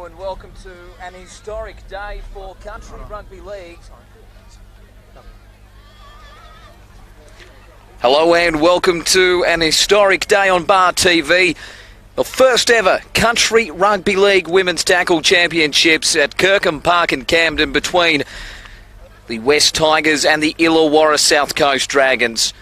and welcome to an historic day for Country Rugby League. Hello and welcome to an historic day on Bar TV. The first ever Country Rugby League Women's Tackle Championships at Kirkham Park in Camden between the West Tigers and the Illawarra South Coast Dragons.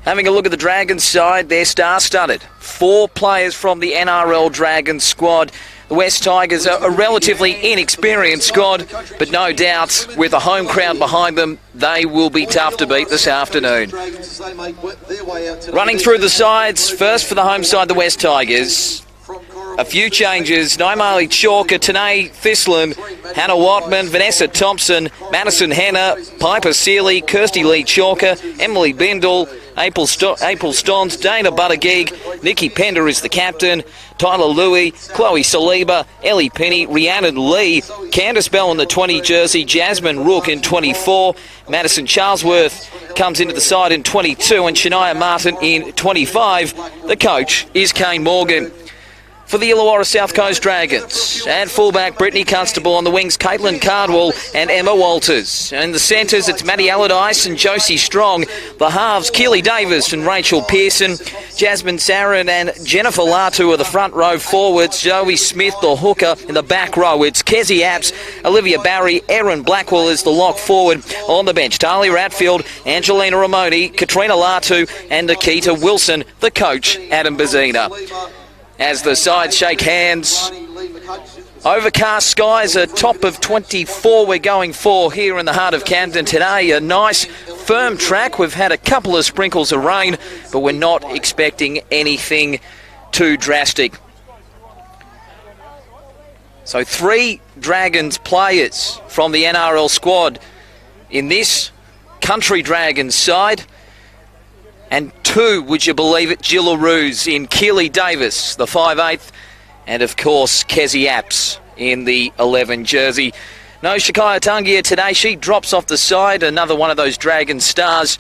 Having a look at the Dragons side, they're star-studded. 4 players from the NRL Dragons squad. The West Tigers are a relatively inexperienced squad, but no doubt with a home crowd behind them, they will be tough to beat this afternoon. Running through the sides, first for the home side, the West Tigers. A few changes: Naimali Chalker, Tanae Thislan, Hannah Watman, Vanessa Thompson, Madison Henner, Piper Seeley, Kirsty Lee Chalker, Emily Bindle, April Stons, Dana Buttigieg, Nikki Pender is the captain, Tyler Louie, Chloe Saliba, Ellie Penny, Rhiannon Lee, Candice Bell in the 20 jersey, Jasmine Rook in 24, Madison Charlesworth comes into the side in 22, and Shania Martin in 25. The coach is Kane Morgan. For the Illawarra South Coast Dragons, at fullback, Brittany Constable. On the wings, Caitlin Cardwell and Emma Walters. And in the centres, it's Maddie Allardyce and Josie Strong. The halves, Keely Davis and Rachel Pearson. Jasmine Sarin and Jennifer Latu are the front row forwards. Zoe Smith, the hooker. In the back row, it's Kezzy Apps, Olivia Barry, Erin Blackwell is the lock forward. On the bench, Tarly Ratfield, Angelina Ramoni, Katrina Latu and Nikita Wilson. The coach, Adam Bazina. As the sides shake hands, overcast skies, a top of 24 we're going for here in the heart of Camden today. A nice firm track. We've had a couple of sprinkles of rain, but we're not expecting anything too drastic. So 3 Dragons players from the NRL squad in this Country Dragons side. And 2, would you believe it, Gillaroos in Keely Davis, the 5'8", and of course Kezzy Apps in the 11 jersey. No Shakaya Tungia today. She drops off the side, another one of those Dragon stars.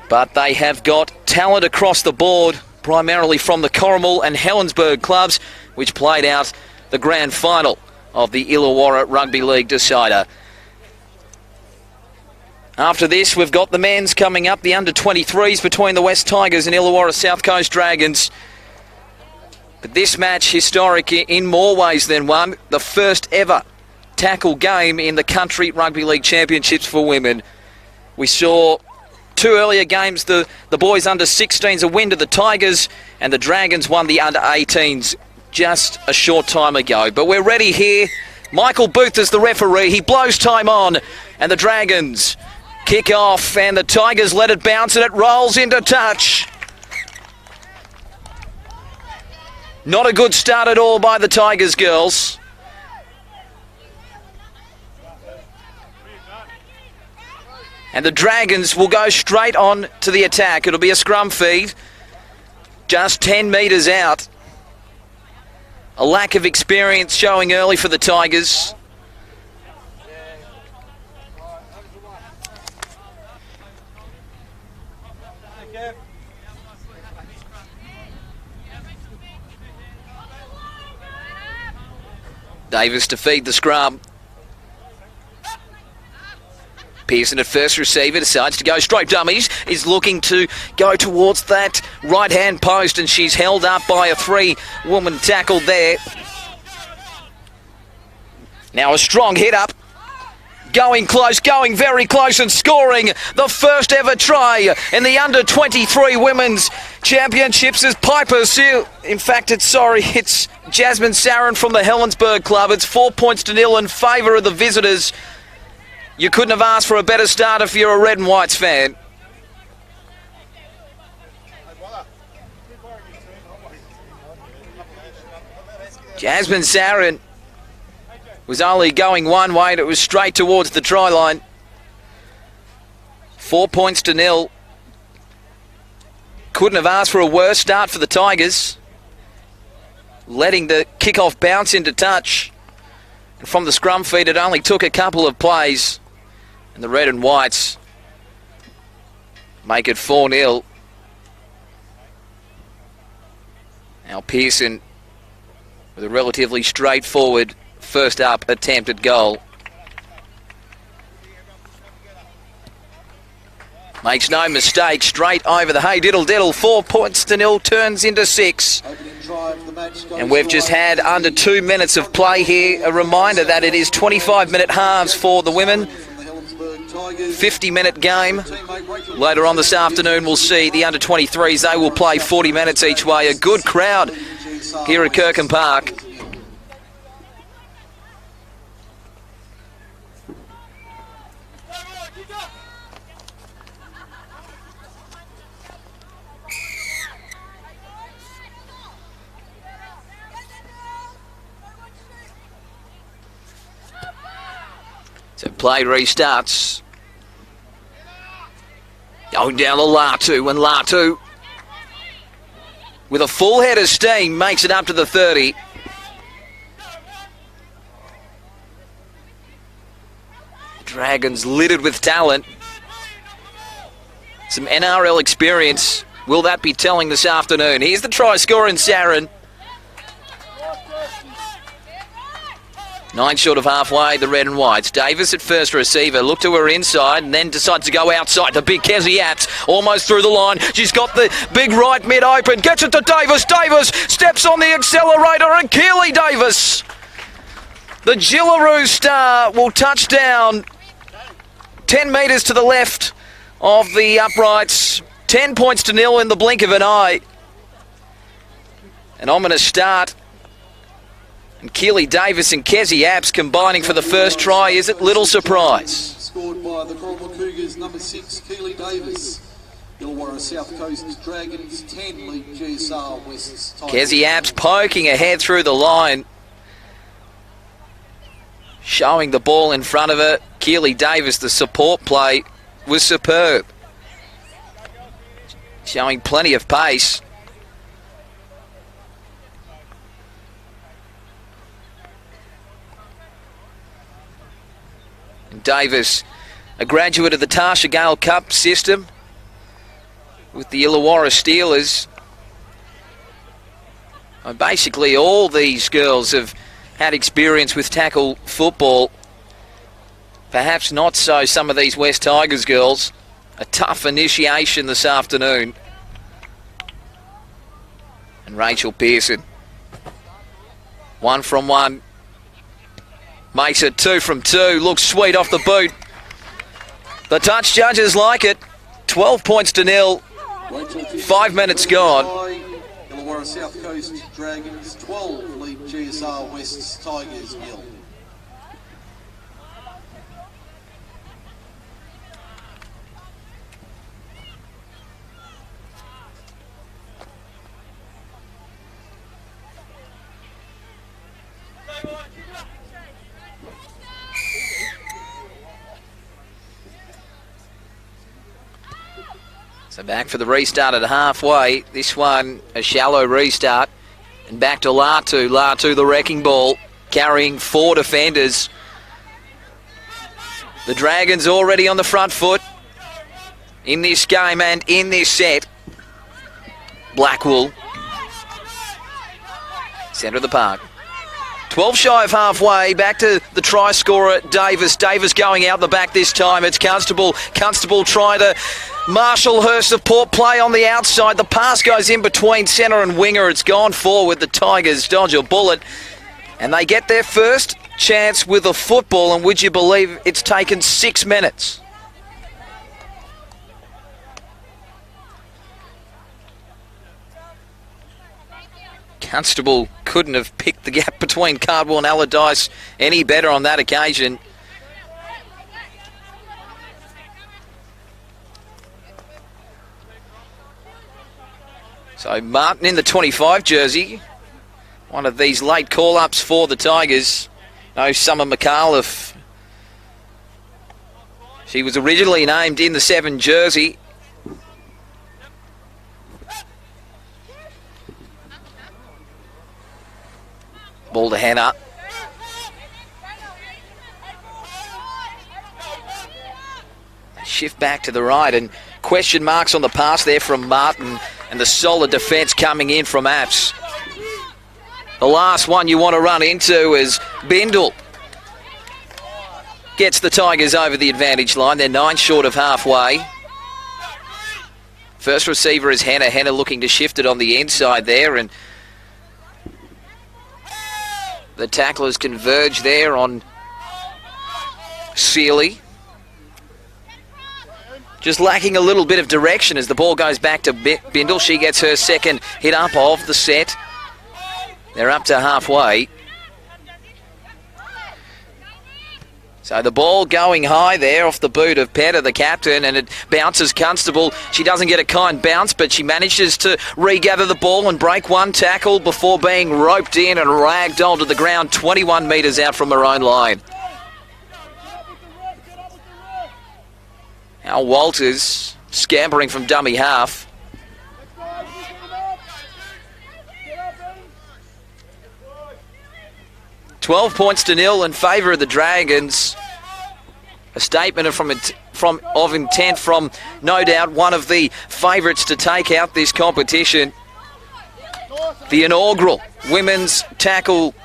But they have got talent across the board, primarily from the Corrimal and Helensburgh clubs, which played out the grand final of the Illawarra Rugby League decider. After this, we've got the men's coming up, the under-23s between the West Tigers and Illawarra South Coast Dragons. But this match, historic in more ways than one. The first ever tackle game in the Country Rugby League Championships for women. We saw 2 earlier games, the boys under-16s a win to the Tigers, and the Dragons won the under-18s just a short time ago. But we're ready here. Michael Booth is the referee. He blows time on, and the Dragons kick off, and the Tigers let it bounce, and it rolls into touch. Not a good start at all by the Tigers girls. And the Dragons will go straight on to the attack. It'll be a scrum feed, just 10 metres out. A lack of experience showing early for the Tigers. Davis to feed the scrum. Pearson at first receiver, decides to go straight dummies, is looking to go towards that right-hand post, and she's held up by a 3-woman tackle there. Now a strong hit up. Going close, going very close, and scoring the first ever try in the under-23 women's championships is Piper Seal. In fact, it's Jasmine Sarin from the Helensburgh club. It's 4-0 in favour of the visitors. You couldn't have asked for a better start if you're a Red and Whites fan. Jasmine Sarin was only going one way, and it was straight towards the try line. 4-0. Couldn't have asked for a worse start for the Tigers. Letting the kickoff bounce into touch. And from the scrum feed, it only took a couple of plays. And the Red and Whites make it 4-0. Now Pearson with a relatively straightforward first up attempted goal. Makes no mistake, straight over the hey diddle diddle. 4 points to nil, turns into 6. And we've just had under 2 minutes of play here. A reminder that it is 25-minute halves for the women. 50-minute game. Later on this afternoon, we'll see the under-23s. They will play 40 minutes each way. A good crowd here at Kirkham Park. So play restarts. Going down to Latu, and Latu, with a full head of steam, makes it up to the 30. Dragons littered with talent. Some NRL experience. Will that be telling this afternoon? Here's the try scorer in Sarin. 9 short of halfway, the red and whites. Davis at first receiver, looked to her inside and then decides to go outside. The big Kezzy Apps, almost through the line. She's got the big right mid open, gets it to Davis. Davis steps on the accelerator and Keely Davis, the Jillaroo star, will touch down 10 metres to the left of the uprights. 10 points to nil in the blink of an eye. An ominous start. And Keely Davis and Kezzy Apps combining for the first try. Is it little surprise? Scored by the Cromwell Cougars, number 6, Keely Davis. Illawarra South Coast Dragons 10 lead GSR West's Tigers. Kezzy Apps poking ahead through the line. Showing the ball in front of her. Keely Davis, the support play was superb. Showing plenty of pace. Davis, a graduate of the Tarsha Gale Cup system with the Illawarra Steelers. Basically all these girls have had experience with tackle football. Perhaps not so some of these West Tigers girls. A tough initiation this afternoon. And Rachel Pearson, 1 from 1. Makes it 2 from 2. Looks sweet off the boot. The touch judges like it. 12 points to nil. 5 minutes gone. Illawarra South Coast Dragons 12 lead GSR West's Tigers 0. So back for the restart at halfway. This one a shallow restart. And back to Latu. Latu, the wrecking ball, carrying 4 defenders. The Dragons already on the front foot in this game and in this set. Blackwool, centre of the park. 12 shy of halfway, back to the try scorer, Davis. Davis going out the back this time. It's Constable. Constable trying to marshal her support play on the outside. The pass goes in between centre and winger. It's gone forward. The Tigers dodge a bullet. And they get their first chance with a football. And would you believe it's taken 6 minutes? Constable couldn't have picked the gap between Cardwell and Allardyce any better on that occasion. So Martin in the 25 jersey. One of these late call-ups for the Tigers. No Summer McAuliffe. She was originally named in the 7 jersey. Ball to Hannah. Shift back to the right and question marks on the pass there from Martin and the solid defence coming in from Apps. The last one you want to run into is Bindle gets the Tigers over the advantage line. They're 9 short of halfway. First receiver is Hannah. Hannah looking to shift it on the inside there, and the tacklers converge there on Sealy. Just lacking a little bit of direction as the ball goes back to Bindle. She gets her second hit up of the set. They're up to halfway. So the ball going high there off the boot of Petter, the captain, and it bounces Constable. She doesn't get a kind bounce, but she manages to regather the ball and break one tackle before being roped in and ragdolled to the ground 21 metres out from her own line. Al Walters scampering from dummy half. $12 points to 0 in favour of the Dragons. A statement of intent from, no doubt, one of the favourites to take out this competition. The inaugural women's tackle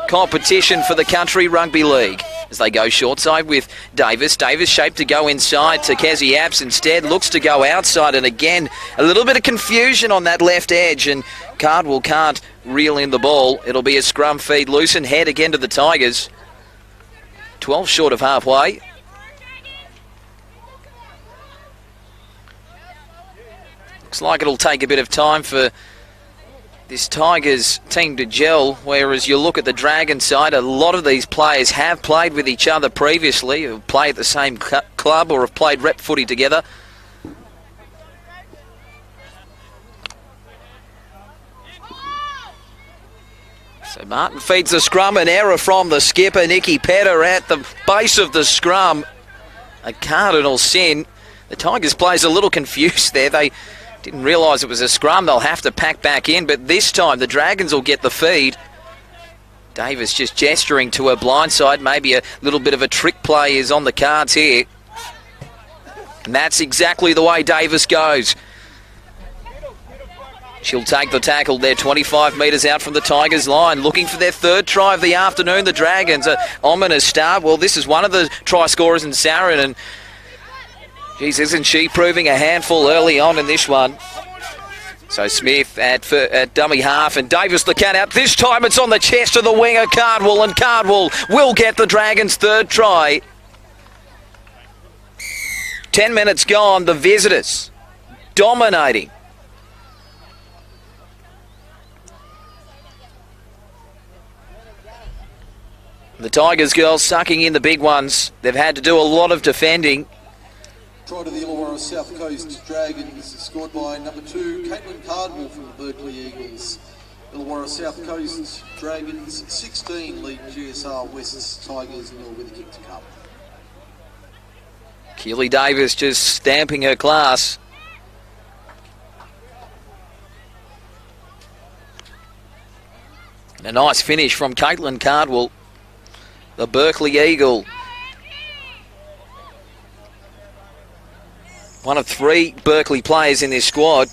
competition for the Country Rugby League. As they go short side with Davis. Davis shaped to go inside to Kazi Apps. Instead looks to go outside, and again a little bit of confusion on that left edge, and Cardwell can't reel in the ball. It'll be a scrum feed loose and head again to the Tigers. 12 short of halfway. Looks like it'll take a bit of time for this Tigers team to gel, whereas you look at the Dragon side, a lot of these players have played with each other previously, have played at the same club or have played rep footy together. So Martin feeds the scrum, an error from the skipper, Nikki Petter, at the base of the scrum. A cardinal sin. The Tigers players a little confused there. They didn't realise it was a scrum. They'll have to pack back in, but this time the Dragons will get the feed. Davis just gesturing to her blind side. Maybe a little bit of a trick play is on the cards here. And that's exactly the way Davis goes. She'll take the tackle there, 25 metres out from the Tigers' line. Looking for their third try of the afternoon. The Dragons, an ominous start. Well, this is one of the try scorers in Sarin, and geez, isn't she proving a handful early on in this one? So Smith at dummy half, and Davis the cat out. This time it's on the chest of the winger, Cardwell, and Cardwell will get the Dragons' third try. 10 minutes gone, the visitors dominating. The Tigers girls sucking in the big ones. They've had to do a lot of defending. Try to the Illawarra South Coast Dragons, scored by number 2, Caitlin Cardwell from the Berkeley Eagles. Illawarra South Coast Dragons 16 lead GSR West's Tigers 0 with a kick to come. Keely Davis just stamping her class. And a nice finish from Caitlin Cardwell, the Berkeley Eagle. One of 3 Berkeley players in this squad,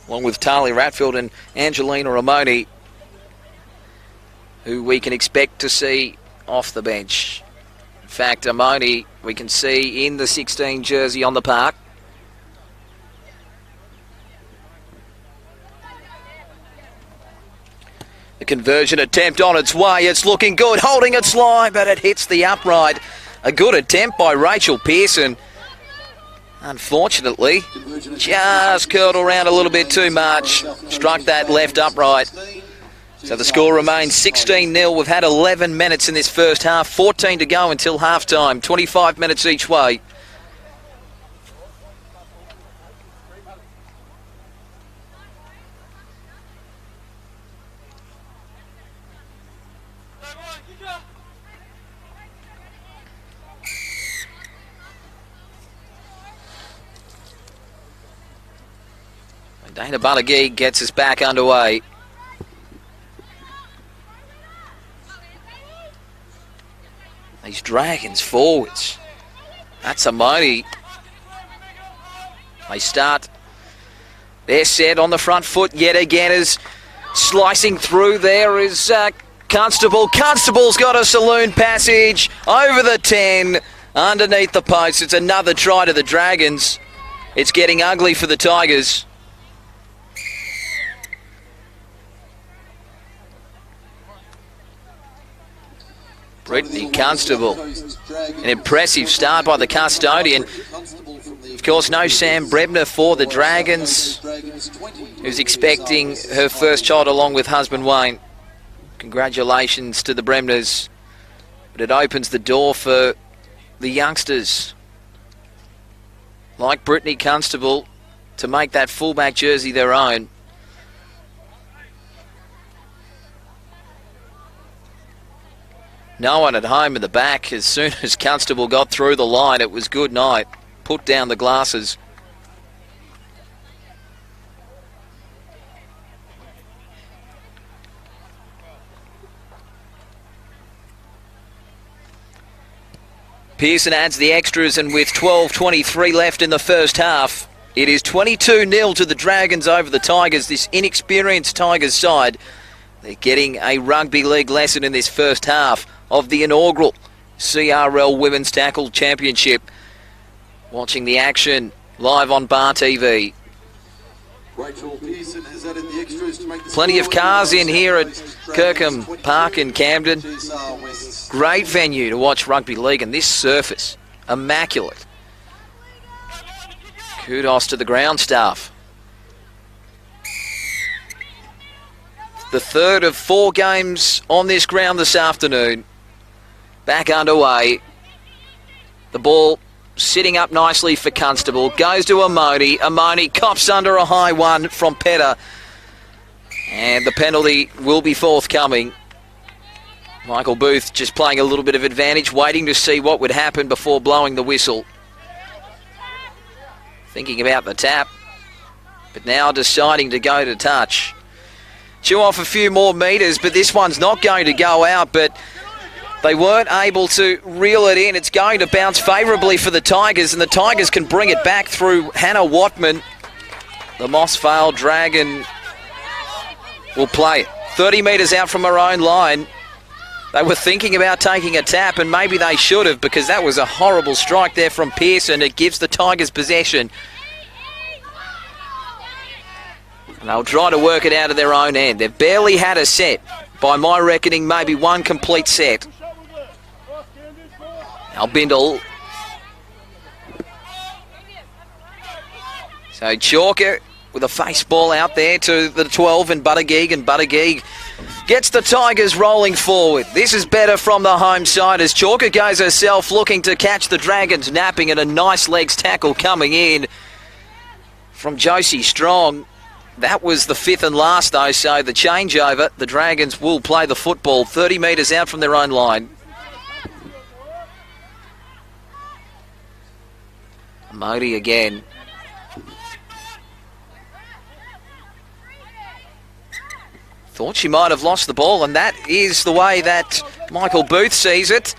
along with Talia Ratfield and Angelina Ramoni, who we can expect to see off the bench. In fact, Ramoni we can see in the 16 jersey on the park. The conversion attempt on its way. It's looking good, holding its line, but it hits the upright. A good attempt by Rachel Pearson. Unfortunately, just curled around a little bit too much. Struck that left upright. So the score remains 16-0. We've had 11 minutes in this first half. 14 to go until half-time. 25 minutes each way. Dana Balaguer gets us back underway. These Dragons forwards. That's a mighty. They start. They're set on the front foot yet again as slicing through there is Constable. Constable's got a saloon passage over the 10, underneath the post. It's another try to the Dragons. It's getting ugly for the Tigers. Brittany Constable. An impressive start by the custodian. Of course, no Sam Brebner for the Dragons, who's expecting her first child along with husband Wayne. Congratulations to the Bremners. But it opens the door for the youngsters, like Brittany Constable, to make that fullback jersey their own. No one at home in the back. As soon as Constable got through the line, it was good night. Put down the glasses. Pearson adds the extras, and with 12:23 left in the first half, it is 22-0 to the Dragons over the Tigers. This inexperienced Tigers side, they're getting a rugby league lesson in this first half of the inaugural CRL Women's Tackle Championship. Watching the action live on Bar TV. Plenty of cars in here at Kirkham Park in Camden. Great venue to watch rugby league, and this surface, immaculate. Kudos to the ground staff. The third of 4 games on this ground this afternoon. Back underway. The ball sitting up nicely for Constable. Goes to Amoni. Amoni cops under a high one from Petter. And the penalty will be forthcoming. Michael Booth just playing a little bit of advantage, waiting to see what would happen before blowing the whistle. Thinking about the tap, but now deciding to go to touch. Chew off a few more metres, but this one's not going to go out, but they weren't able to reel it in. It's going to bounce favourably for the Tigers, and the Tigers can bring it back through Hannah Watman. The Moss Vale Dragon will play it 30 metres out from her own line. They were thinking about taking a tap, and maybe they should have, because that was a horrible strike there from Pearson. It gives the Tigers possession. And they'll try to work it out of their own end. They've barely had a set. By my reckoning, maybe one complete set. Now Bindle. So Chalker with a face ball out there to the 12 and Buttigieg gets the Tigers rolling forward. This is better from the home side as Chalker goes herself looking to catch the Dragons napping, and a nice legs tackle coming in from Josie Strong. That was the 5th and last though, so the changeover, the Dragons will play the football 30 metres out from their own line. Modi again. Thought she might have lost the ball, and that is the way that Michael Booth sees it.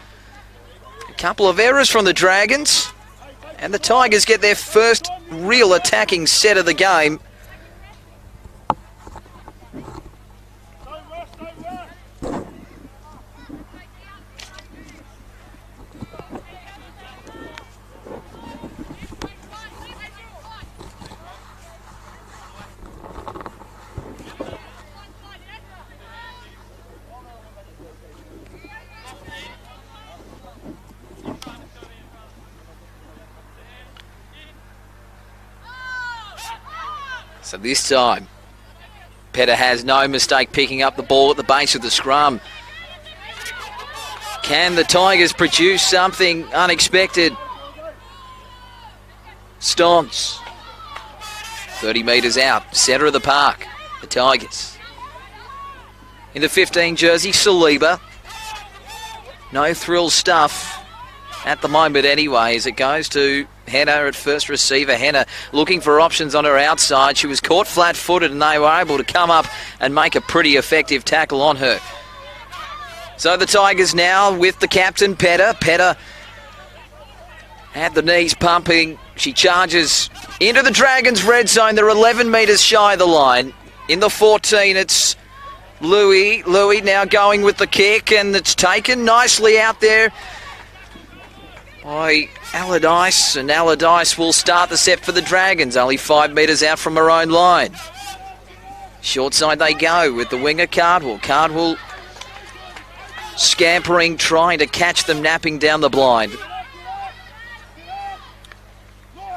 A couple of errors from the Dragons, and the Tigers get their first real attacking set of the game. So this time, Petter has no mistake picking up the ball at the base of the scrum. Can the Tigers produce something unexpected? Stons. 30 metres out, centre of the park, the Tigers. In the 15 jersey, Saliba. No thrill stuff at the moment anyway, as it goes to Henna at first receiver. Henna looking for options on her outside. She was caught flat-footed, and they were able to come up and make a pretty effective tackle on her. So the Tigers now with the captain, Petter. Petter had the knees pumping. She charges into the Dragons' red zone. They're 11 metres shy of the line. In the 14, it's Louis now going with the kick, and it's taken nicely out there by Allardyce, and Allardyce will start the set for the Dragons, only 5 metres out from her own line. Short side they go with the winger Cardwell. Cardwell scampering, trying to catch them napping down the blind.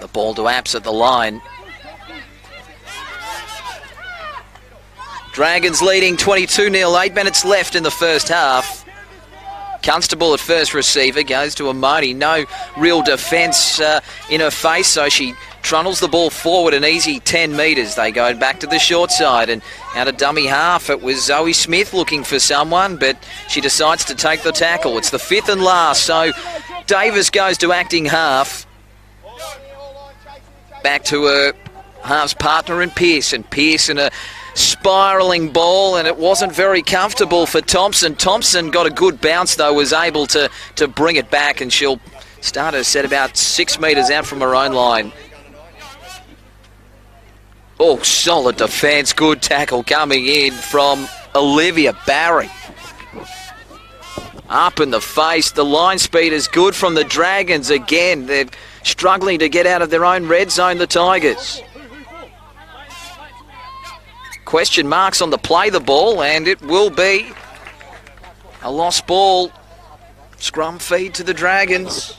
The ball to Apps at the line. Dragons leading 22-0, 8 minutes left in the first half. Constable at first receiver, goes to Amoni. No real defence in her face, so she trundles the ball forward an easy 10 metres. They go back to the short side, and out of dummy half, it was Zoe Smith looking for someone, but she decides to take the tackle. It's the fifth and last, so Davis goes to acting half. Back to her halves partner in Pearson. Pearson a spiralling ball, and it wasn't very comfortable for Thompson. Thompson got a good bounce though, was able to bring it back, and she'll start her set about 6 metres out from her own line. Oh, solid defence, good tackle coming in from Olivia Barry. Up in the face, the line speed is good from the Dragons again. They're struggling to get out of their own red zone, the Tigers. Question marks on the play the ball, and it will be a lost ball. Scrum feed to the Dragons.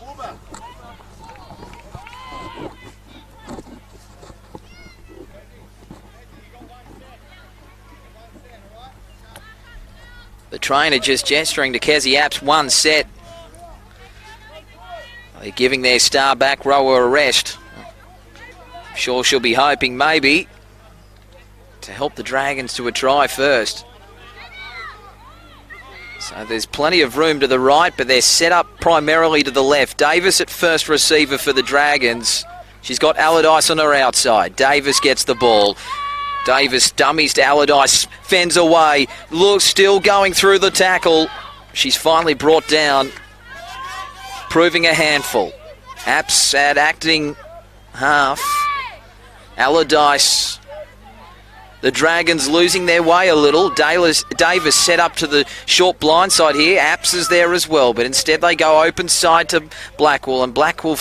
The trainer just gesturing to Kezzy Apps, one set. They're giving their star back rower a rest. I'm sure she'll be hoping maybe to help the Dragons to a try first. So there's plenty of room to the right, but they're set up primarily to the left. Davis at first receiver for the Dragons. She's got Allardyce on her outside. Davis gets the ball. Davis dummies to Allardyce, fends away, looks still going through the tackle. She's finally brought down, proving a handful. Apps at acting half. Allardyce. The Dragons losing their way a little. Davis set up to the short blind side here. Apps is there as well, but instead they go open side to Blackwell, and Blackwell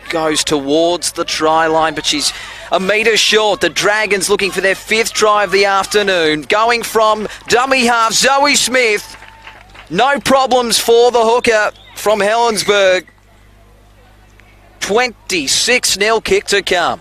goes towards the try line, but she's a metre short. The Dragons looking for their 5th try of the afternoon. Going from dummy half, Zoe Smith. No problems for the hooker from Helensburgh. 26-0 kick to come.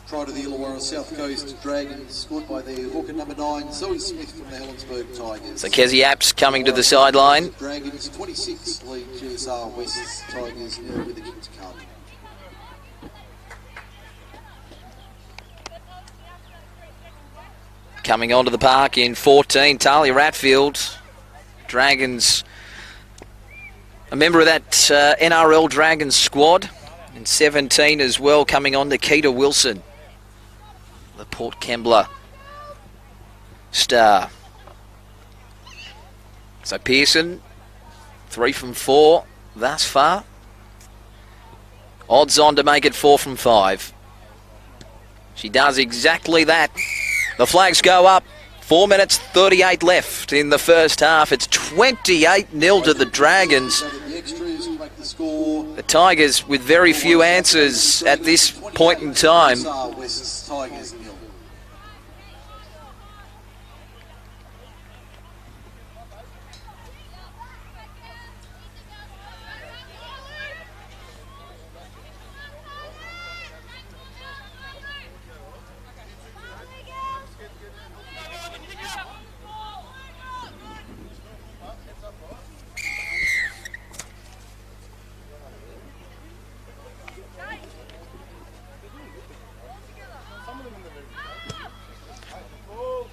Try to the Illawarra South Coast Dragons, scored by their hooker number 9, Zoe Smith from the Helensburgh Tigers. So Kezzy Apps coming to the sideline. Dragons 26 lead GSR West Tigers now with a kick to come. Coming onto the park in 14, Talia Ratfield. Dragons, a member of that NRL Dragons squad. In 17 as well, coming on, Nikita Wilson, the Port Kembla star. So Pearson, 3 from 4 thus far. Odds on to make it 4 from 5. She does exactly that. The flags go up. 4 minutes 38 left in the first half. It's 28-0 to the Dragons. The Tigers with very few answers at this point in time.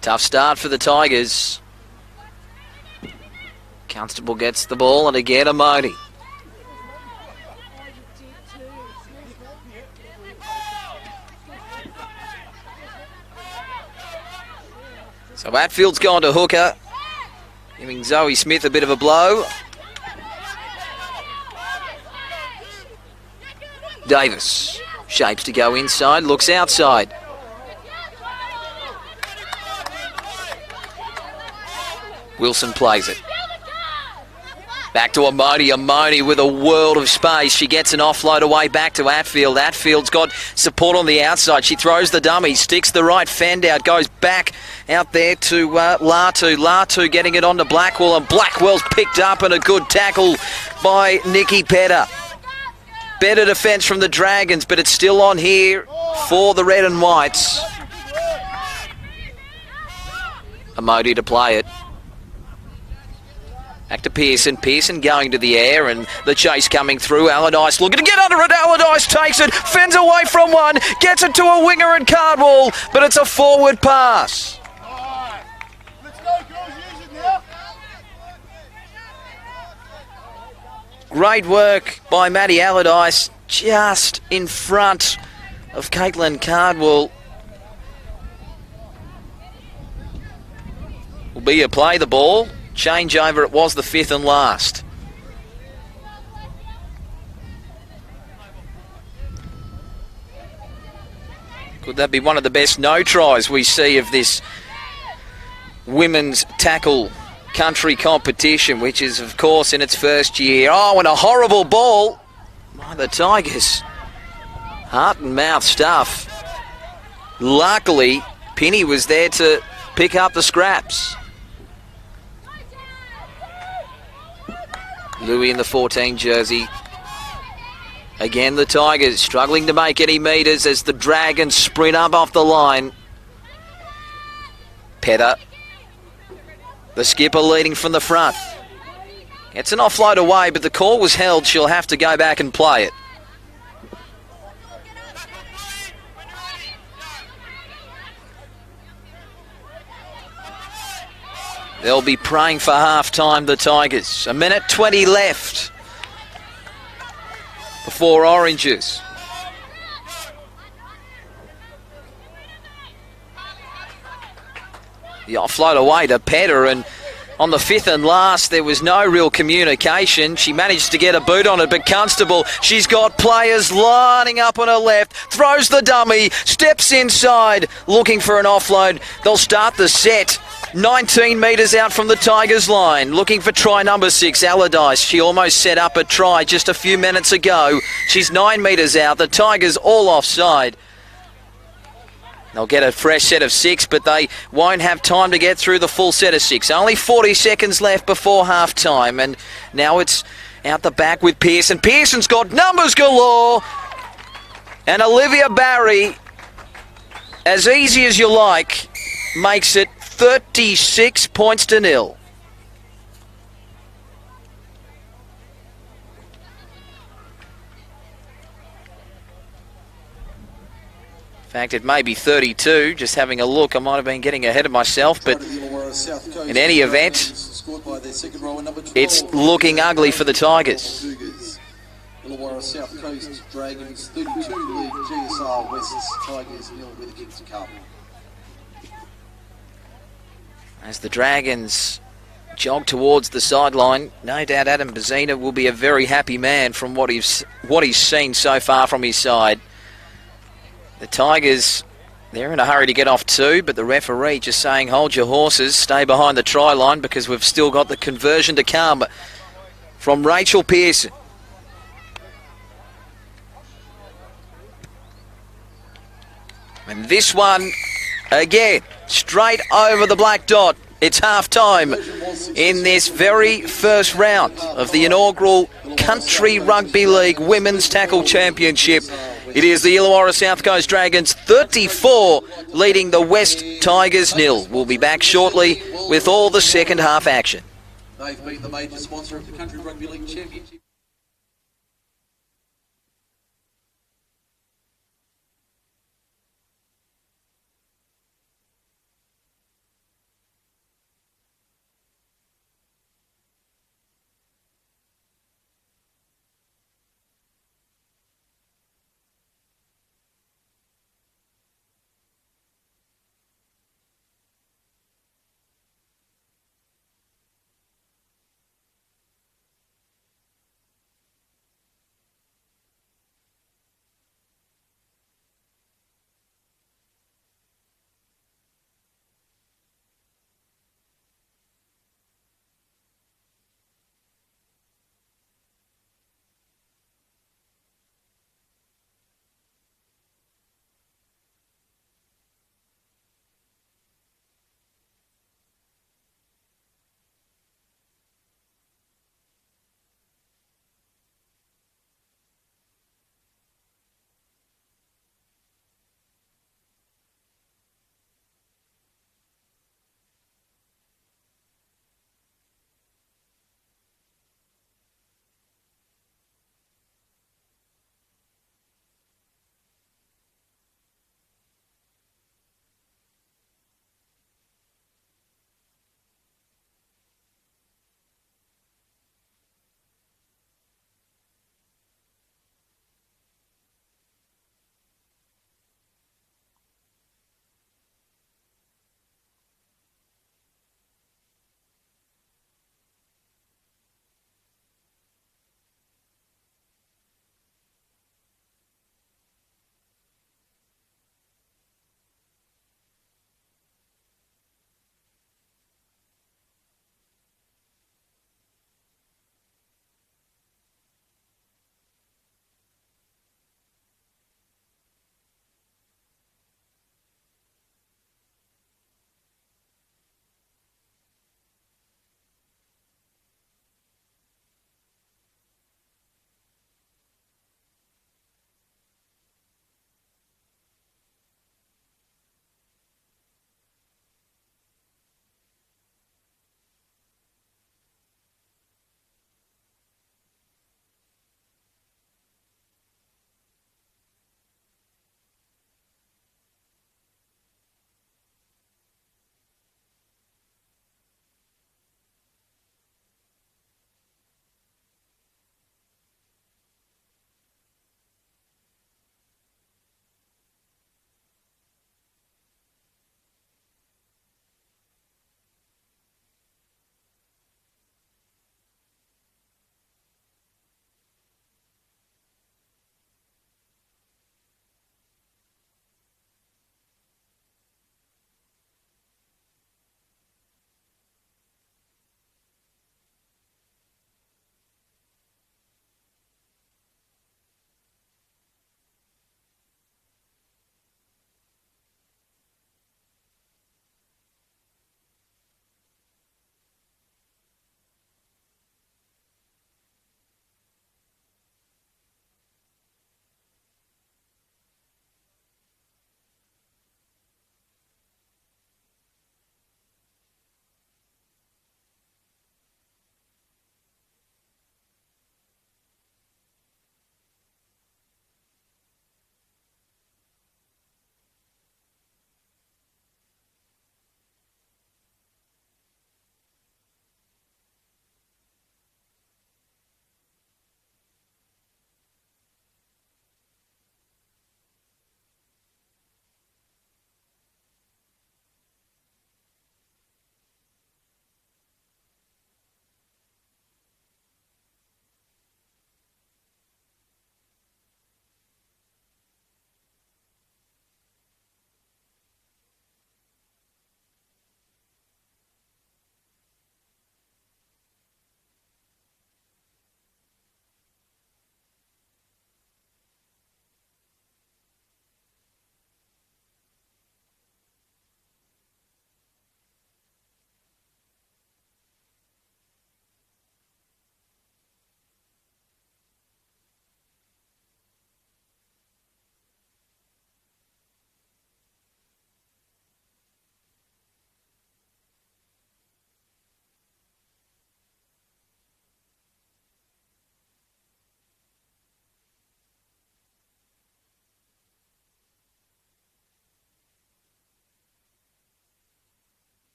Tough start for the Tigers. Constable gets the ball, and again Amoni. So Atfield's gone to hooker, giving Zoe Smith a bit of a blow. Davis shapes to go inside, looks outside. Wilson plays it. Back to Amoni. Amoni with a world of space. She gets an offload away back to Atfield. Atfield's got support on the outside. She throws the dummy, sticks the right fend out, goes back out there to Latu. Latu getting it onto Blackwell, and Blackwell's picked up, and a good tackle by Nikki Petter. Better defence from the Dragons, but it's still on here for the red and whites. Amodi to play it. Back to Pearson. Pearson going to the air, and the chase coming through. Allardyce looking to get under it. Allardyce takes it, fends away from one, gets it to a winger and Cardwell, but it's a forward pass. Great work by Maddie Allardyce, just in front of Caitlin Cardwell. Will be a play the ball. Change over, it was the fifth and last. Could that be one of the best no tries we see of this women's tackle country competition, which is of course in its first year? Oh, and a horrible ball by the Tigers. Heart and mouth stuff. Luckily, Penny was there to pick up the scraps. Louis in the 14 jersey. Again, the Tigers struggling to make any metres as the Dragons sprint up off the line. Petter, the skipper, leading from the front. It's an offload away, but the call was held. She'll have to go back and play it. They'll be praying for half-time, the Tigers. 1:20 left before Oranges. The offload away to Petter, and on the fifth and last, there was no real communication. She managed to get a boot on it, but Constable, she's got players lining up on her left, throws the dummy, steps inside, looking for an offload. They'll start the set. 19 metres out from the Tigers line, looking for try number 6, Allardyce. She almost set up a try just a few minutes ago. She's 9 metres out. The Tigers all offside. They'll get a fresh set of 6, but they won't have time to get through the full set of 6. Only 40 seconds left before half-time, and now it's out the back with Pearson. Pearson's got numbers galore, and Olivia Barry, as easy as you like, makes it 36 points to 0. In fact, it may be 32. Just having a look, I might have been getting ahead of myself, but in any event, it's looking ugly for the Tigers. Illawarra South Coast Dragons 32 lead GSR West's Tigers 0 with the Kingston Cup. As the Dragons jog towards the sideline, no doubt Adam Bazina will be a very happy man from what he's seen so far from his side. The Tigers, they're in a hurry to get off too, but the referee just saying, hold your horses, stay behind the try line because we've still got the conversion to come from Rachel Pearson. And this one, again, straight over the black dot. It's half-time in this very first round of the inaugural Country Rugby League Women's Tackle Championship. It is the Illawarra South Coast Dragons 34 leading the West Tigers 0. We'll be back shortly with all the second half action. They've been the major sponsor of the Country Rugby League Championship.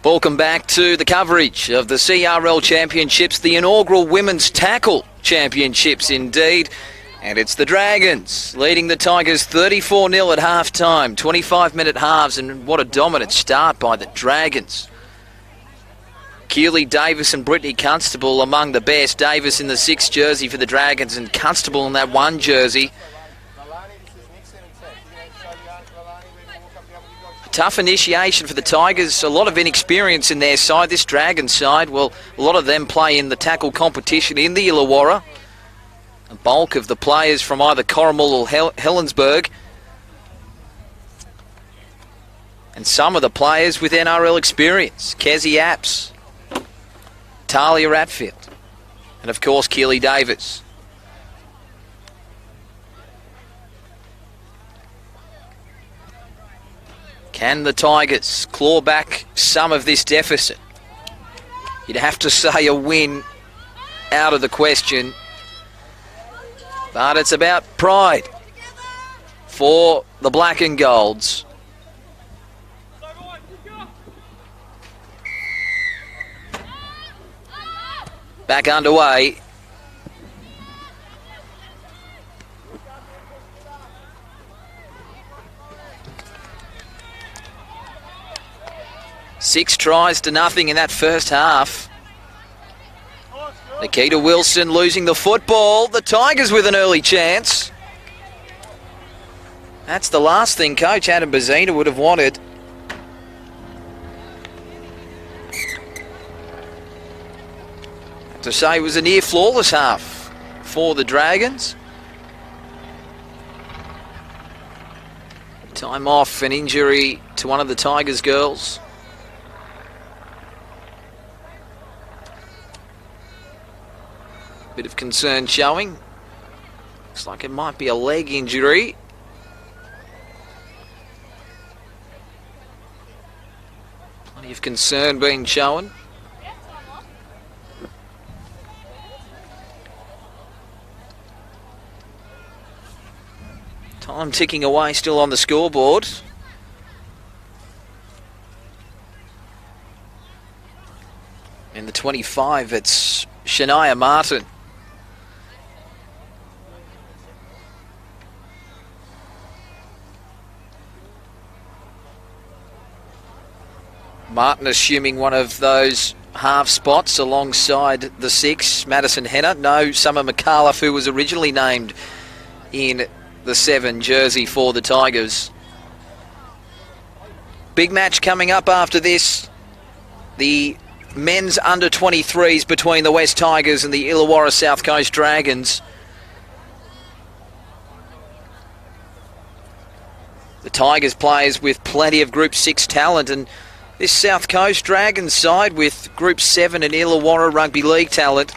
Welcome back to the coverage of the CRL Championships, the inaugural Women's Tackle Championships indeed. And it's the Dragons leading the Tigers 34-0 at half-time, 25-minute halves, and what a dominant start by the Dragons. Keely Davis and Brittany Constable among the best. Davis in the 6 jersey for the Dragons and Constable in that 1 jersey. Tough initiation for the Tigers, a lot of inexperience in their side. This Dragons side, well, a lot of them play in the tackle competition in the Illawarra. A bulk of the players from either Corrimal or Helensburgh. And some of the players with NRL experience. Kezzy Apps, Talia Ratfield, and of course Keely Davis. Can the Tigers claw back some of this deficit? You'd have to say a win out of the question. But it's about pride for the black and golds. Back underway. Six tries to nothing in that first half. Nikita Wilson losing the football. The Tigers with an early chance. That's the last thing Coach Adam Bazina would have wanted. To say it was a near flawless half for the Dragons. Time off, an injury to one of the Tigers girls. Bit of concern showing. Looks like it might be a leg injury. Plenty of concern being shown. Time ticking away still on the scoreboard. In the 25, it's Shania Martin. Martin assuming one of those half spots alongside the 6, Madison Henner. No, Summer McAuliffe, who was originally named in the 7 jersey for the Tigers. Big match coming up after this. The men's under 23s between the West Tigers and the Illawarra South Coast Dragons. The Tigers players with plenty of Group 6 talent, and this South Coast Dragons side with Group 7 and Illawarra Rugby League talent.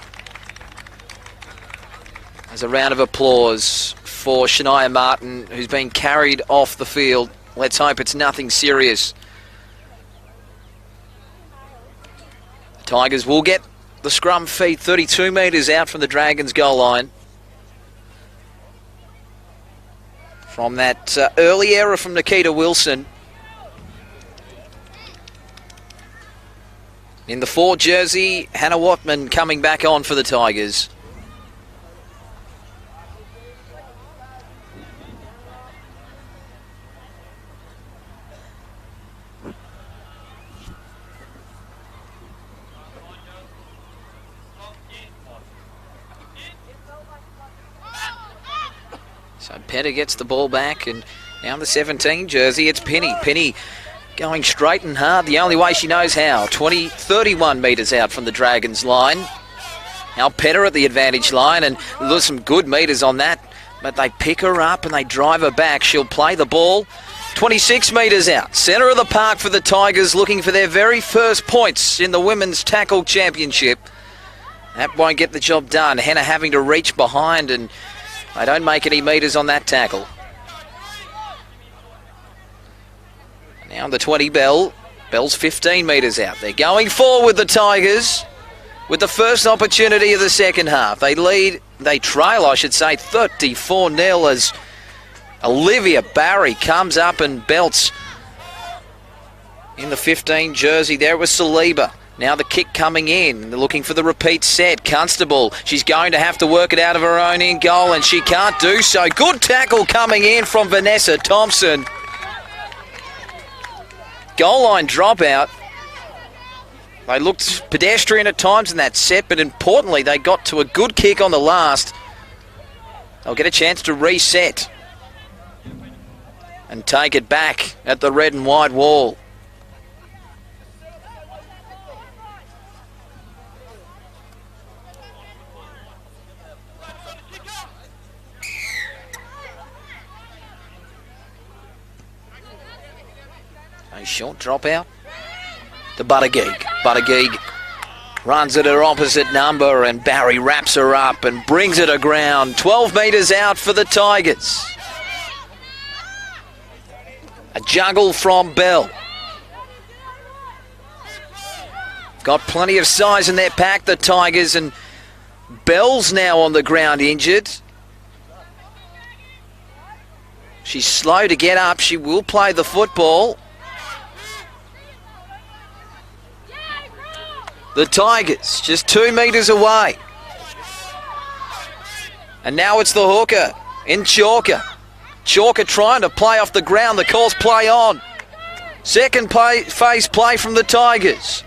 As a round of applause for Shania Martin, who's been carried off the field. Let's hope it's nothing serious. The Tigers will get the scrum feed 32 metres out from the Dragons' goal line. From that early error from Nikita Wilson. In the 4 jersey, Hannah Watman coming back on for the Tigers. So Petter gets the ball back, and now the 17 jersey, it's Penny. Penny going straight and hard, the only way she knows how. 31 metres out from the Dragons line. Now Petter at the advantage line, and there's some good metres on that, but they pick her up and they drive her back. She'll play the ball. 26 metres out. Centre of the park for the Tigers, looking for their very first points in the Women's Tackle Championship. That won't get the job done. Henna having to reach behind, and they don't make any metres on that tackle. Now the 20 Bell. Bell's 15 metres out. They're going forward, the Tigers, with the first opportunity of the second half. They trail, I should say, 34-0 as Olivia Barry comes up and belts in the 15 jersey. There was Saliba. Now the kick coming in. They're looking for the repeat set. Constable, she's going to have to work it out of her own in goal, and she can't do so. Good tackle coming in from Vanessa Thompson. Goal line dropout. They looked pedestrian at times in that set, but importantly, they got to a good kick on the last. They'll get a chance to reset and take it back at the red and white wall. A short dropout to Buttigieg. Buttigieg runs at her opposite number, and Barry wraps her up and brings it aground. 12 metres out for the Tigers. A juggle from Bell. Got plenty of size in their pack, the Tigers, and Bell's now on the ground injured. She's slow to get up. She will play the football. The Tigers just 2 metres away. And now it's the hooker in Chalker. Chalker trying to play off the ground. The call's play on. Second phase play from the Tigers.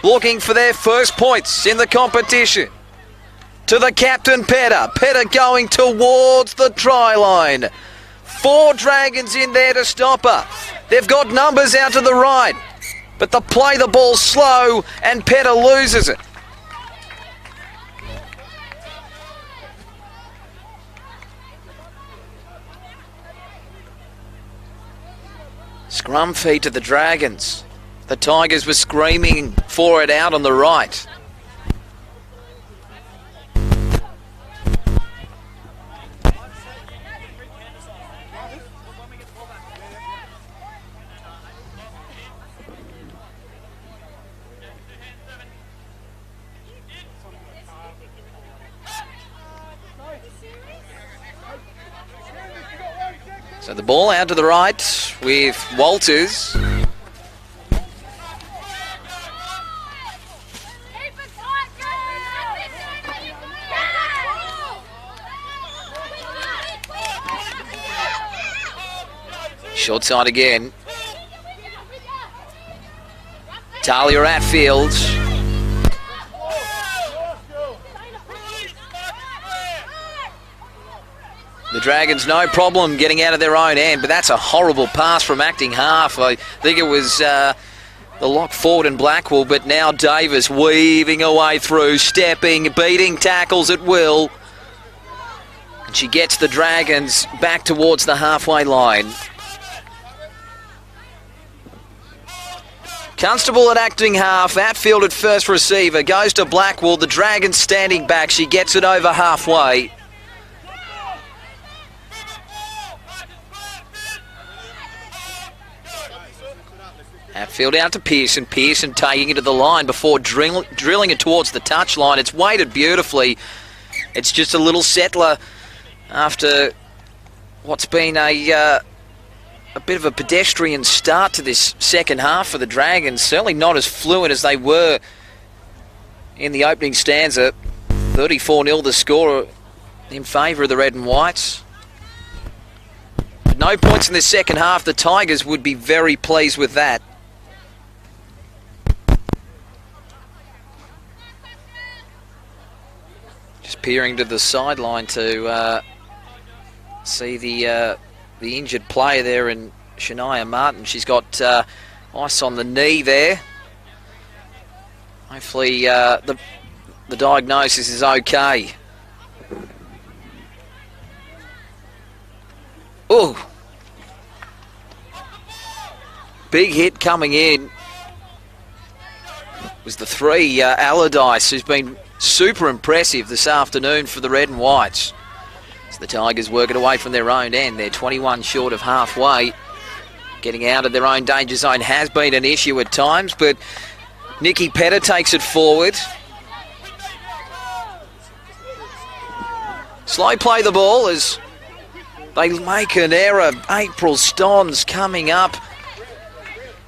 Looking for their first points in the competition. To the captain, Petter. Petter going towards the try line. 4 Dragons in there to stop her. They've got numbers out to the right. But they play the ball slow, and Petter loses it. Scrum feed to the Dragons. The Tigers were screaming for it out on the right. So the ball out to the right with Walters. Short side again. Talia Atfield. The Dragons no problem getting out of their own end, but that's a horrible pass from acting half. I think it was the lock forward in Blackwell, but now Davis weaving away through, stepping, beating tackles at will. And she gets the Dragons back towards the halfway line. Constable at acting half, Atfield at first receiver, goes to Blackwell, the Dragons standing back, she gets it over halfway. Atfield out to Pearson. Pearson taking it to the line before drilling it towards the touchline. It's weighted beautifully. It's just a little settler after what's been a bit of a pedestrian start to this second half for the Dragons. Certainly not as fluent as they were in the opening stanza. 34-0 the score in favour of the red and whites. But no points in the second half. The Tigers would be very pleased with that. Just peering to the sideline to see the injured player there in Shania Martin. She's got ice on the knee there. Hopefully the diagnosis is okay. Ooh. Big hit coming in. It was the 3 Allardyce, who's been super impressive this afternoon for the red and whites. So the Tigers work it away from their own end. They're 21 short of halfway. Getting out of their own danger zone has been an issue at times, but Nikki Petter takes it forward. Slow play the ball as they make an error. April Stons coming up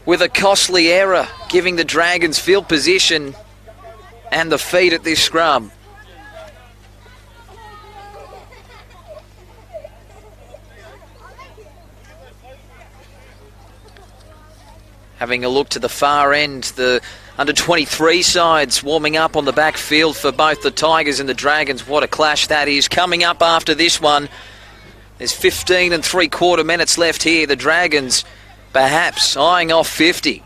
with a costly error, giving the Dragons field position and the feed at this scrum. Having a look to the far end, the under-23 sides warming up on the back field for both the Tigers and the Dragons. What a clash that is. Coming up after this one, there's 15 3/4 minutes left here. The Dragons perhaps eyeing off 50.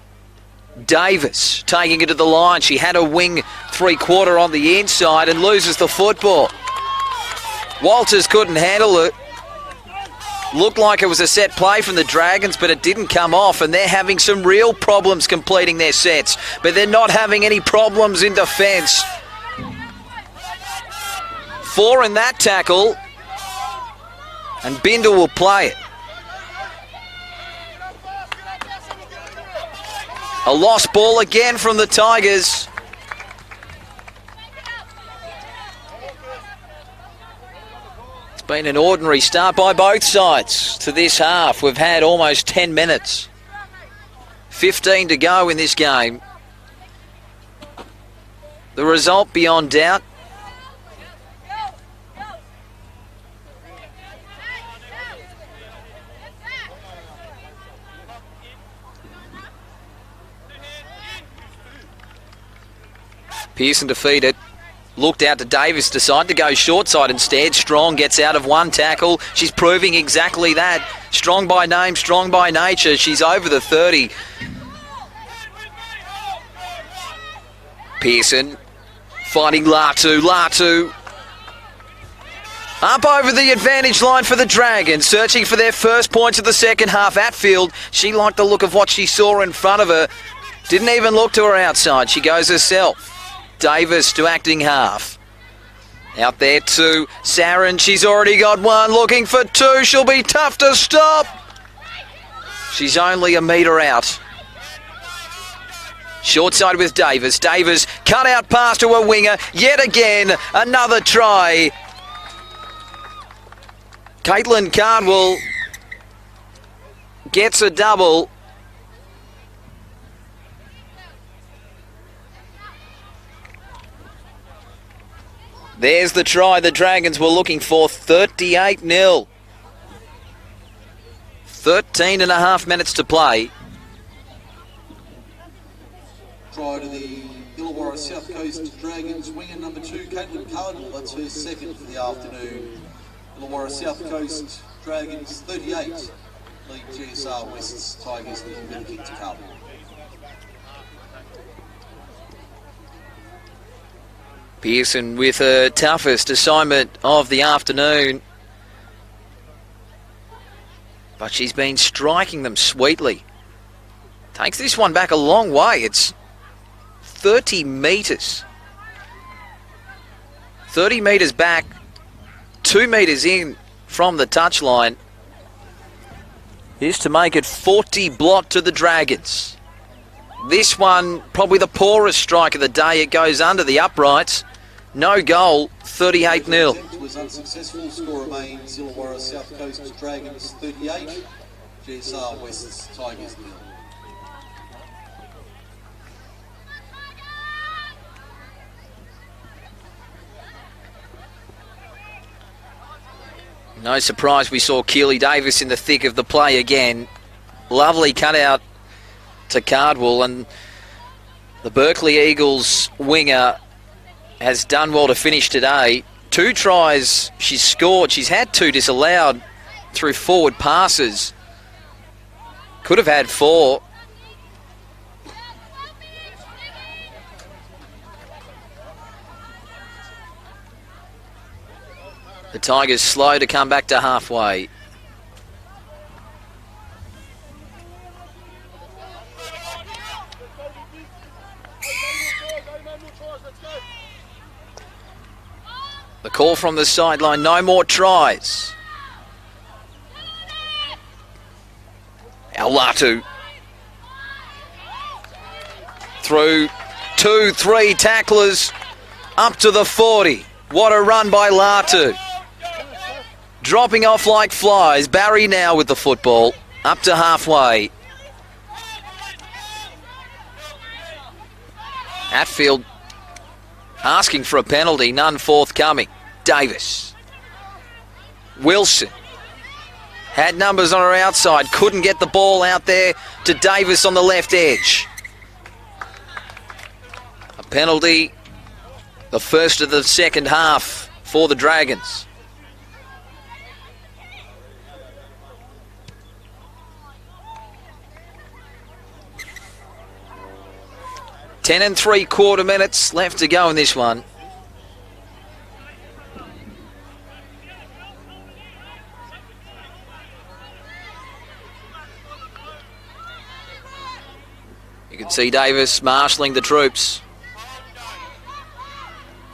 Davis taking it to the line. She had a wing 3/4 on the inside and loses the football. Walters couldn't handle it. Looked like it was a set play from the Dragons, but it didn't come off, and they're having some real problems completing their sets, but they're not having any problems in defence. 4 in that tackle, and Binder will play it. A lost ball again from the Tigers. Been an ordinary start by both sides to this half. We've had almost 10 minutes. 15 to go in this game. The result beyond doubt. Pearson defeated. Looked out to Davis, decided to go short side instead. Strong gets out of one tackle. She's proving exactly that. Strong by name, strong by nature. She's over the 30. Pearson fighting Latu. Latu up over the advantage line for the Dragons, searching for their first points of the second half. Atfield, she liked the look of what she saw in front of her. Didn't even look to her outside. She goes herself. Davis to acting half. Out there to Saren. She's already got one. Looking for two. She'll be tough to stop. She's only a metre out. Short side with Davis. Davis cut out pass to a winger. Yet again, another try. Caitlin Cardwell gets a double. There's the try the Dragons were looking for, 38-0. 13 and a half minutes to play. Try to the Illawarra South Coast Dragons winger number 2, Caitlin Cardinal. That's her second for the afternoon. Illawarra South Coast Dragons 38. Lead GSR West's Tigers with a bit of kick to come. Pearson with her toughest assignment of the afternoon. But she's been striking them sweetly. Takes this one back a long way. It's 30 metres. 30 metres back, 2 metres in from the touchline. Is to make it 40 blot to the Dragons. This one, probably the poorest strike of the day. It goes under the uprights. No goal, 38-0. Attempt was unsuccessful. Score remains Illawarra South Coast Dragons 38, GSR West's Tigers 0. No surprise we saw Keely Davis in the thick of the play again. Lovely cutout to Cardwell, and the Berkeley Eagles winger has done well to finish today. 2 tries she's scored. She's had 2 disallowed through forward passes. Could have had 4. The Tigers slow to come back to halfway. The call from the sideline, no more tries. Latu through 2-3 tacklers up to the 40. What a run by Latu. Dropping off like flies. Barry now with the football up to halfway. Hatfield asking for a penalty, none forthcoming. Davis. Wilson. Had numbers on her outside, couldn't get the ball out there to Davis on the left edge. A penalty, the first of the second half for the Dragons. Ten and 3/4 minutes left to go in this one. You can see Davis marshalling the troops.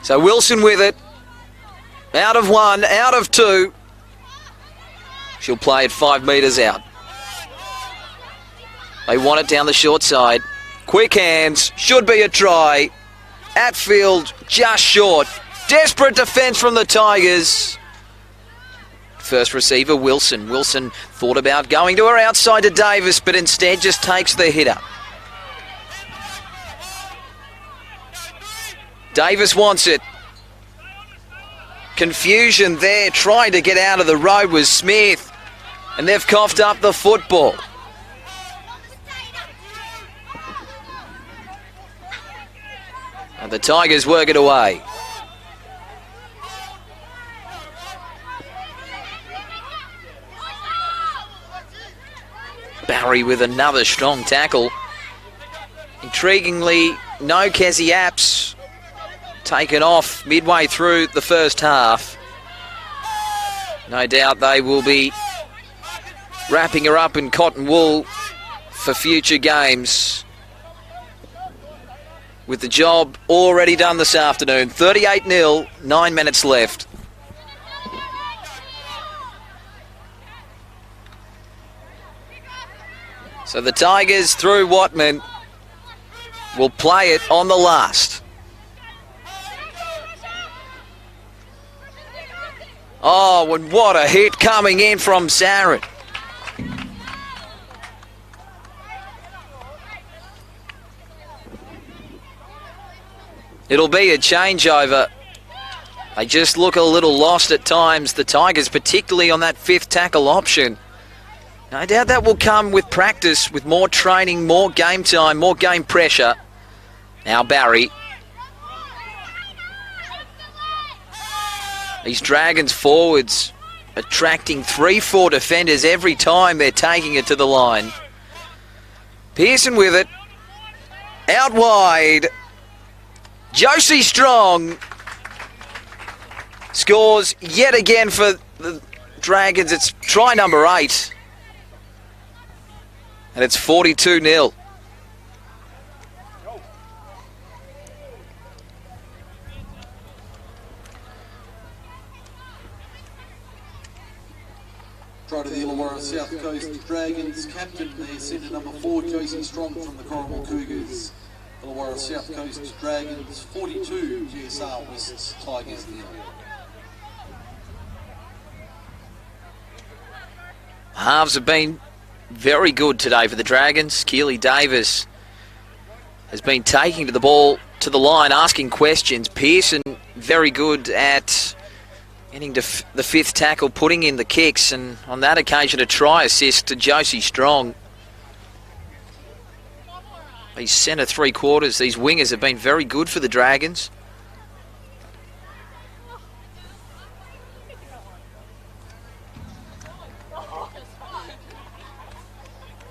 So Wilson with it. Out of one, out of two. She'll play it 5 metres out. They want it down the short side. Quick hands, should be a try. Hatfield just short. Desperate defence from the Tigers. First receiver, Wilson. Wilson thought about going to her outside to Davis, but instead just takes the hitter. Davis wants it. Confusion there, trying to get out of the road was Smith, and they've coughed up the football. And the Tigers work it away. Barry with another strong tackle. Intriguingly, no Kezzy Apps taken off midway through the first half. No doubt they will be wrapping her up in cotton wool for future games. With the job already done this afternoon. 38-0, 9 minutes left. So the Tigers, through Watman, will play it on the last. Oh, and what a hit coming in from Zarin. It'll be a changeover. They just look a little lost at times, the Tigers, particularly on that fifth tackle option. No doubt that will come with practice, with more training, more game time, more game pressure. Now Barry. These Dragons forwards attracting 3-4 defenders every time they're taking it to the line. Pearson with it. Out wide. Josie Strong scores yet again for the Dragons. It's try number 8. And it's 42-0. Try to the Illawarra South Coast Dragons. Captain there, centre number 4, Josie Strong from the Corrimal Cougars. Illawarra South Coast Dragons 42, GSR West Tigers 0. Halves have been very good today for the Dragons. Keely Davis has been taking to the ball, to the line, asking questions. Pearson very good at getting to the fifth tackle, putting in the kicks, and on that occasion a try assist to Josie Strong. These centre three-quarters, these wingers have been very good for the Dragons.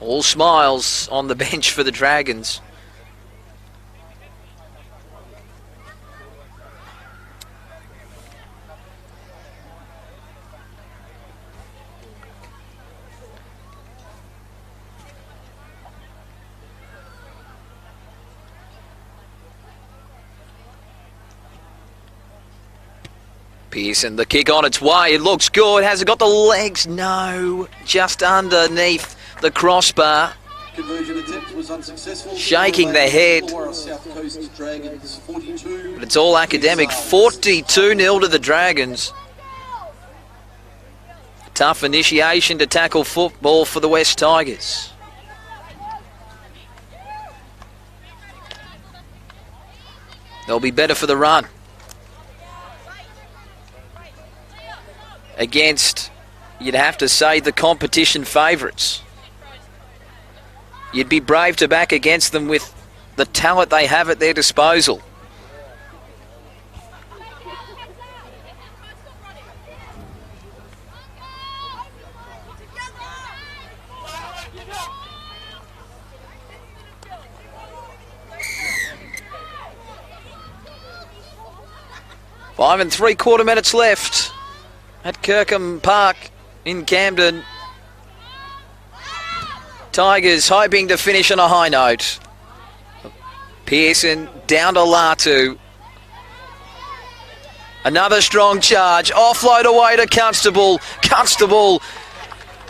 All smiles on the bench for the Dragons. Pearson, the kick on its way. It looks good. Has it got the legs? No. Just underneath the crossbar. Conversion attempt was unsuccessful. Shaking their head. But it's all academic. 42-0 to the Dragons. Tough initiation to tackle football for the West Tigers. They'll be better for the run. Against, you'd have to say, the competition favourites. You'd be brave to back against them with the talent they have at their disposal. Five and 3/4 minutes left at Kirkham Park in Camden. Tigers hoping to finish on a high note. Pearson down to Latu. Another strong charge. Offload away to Constable. Constable,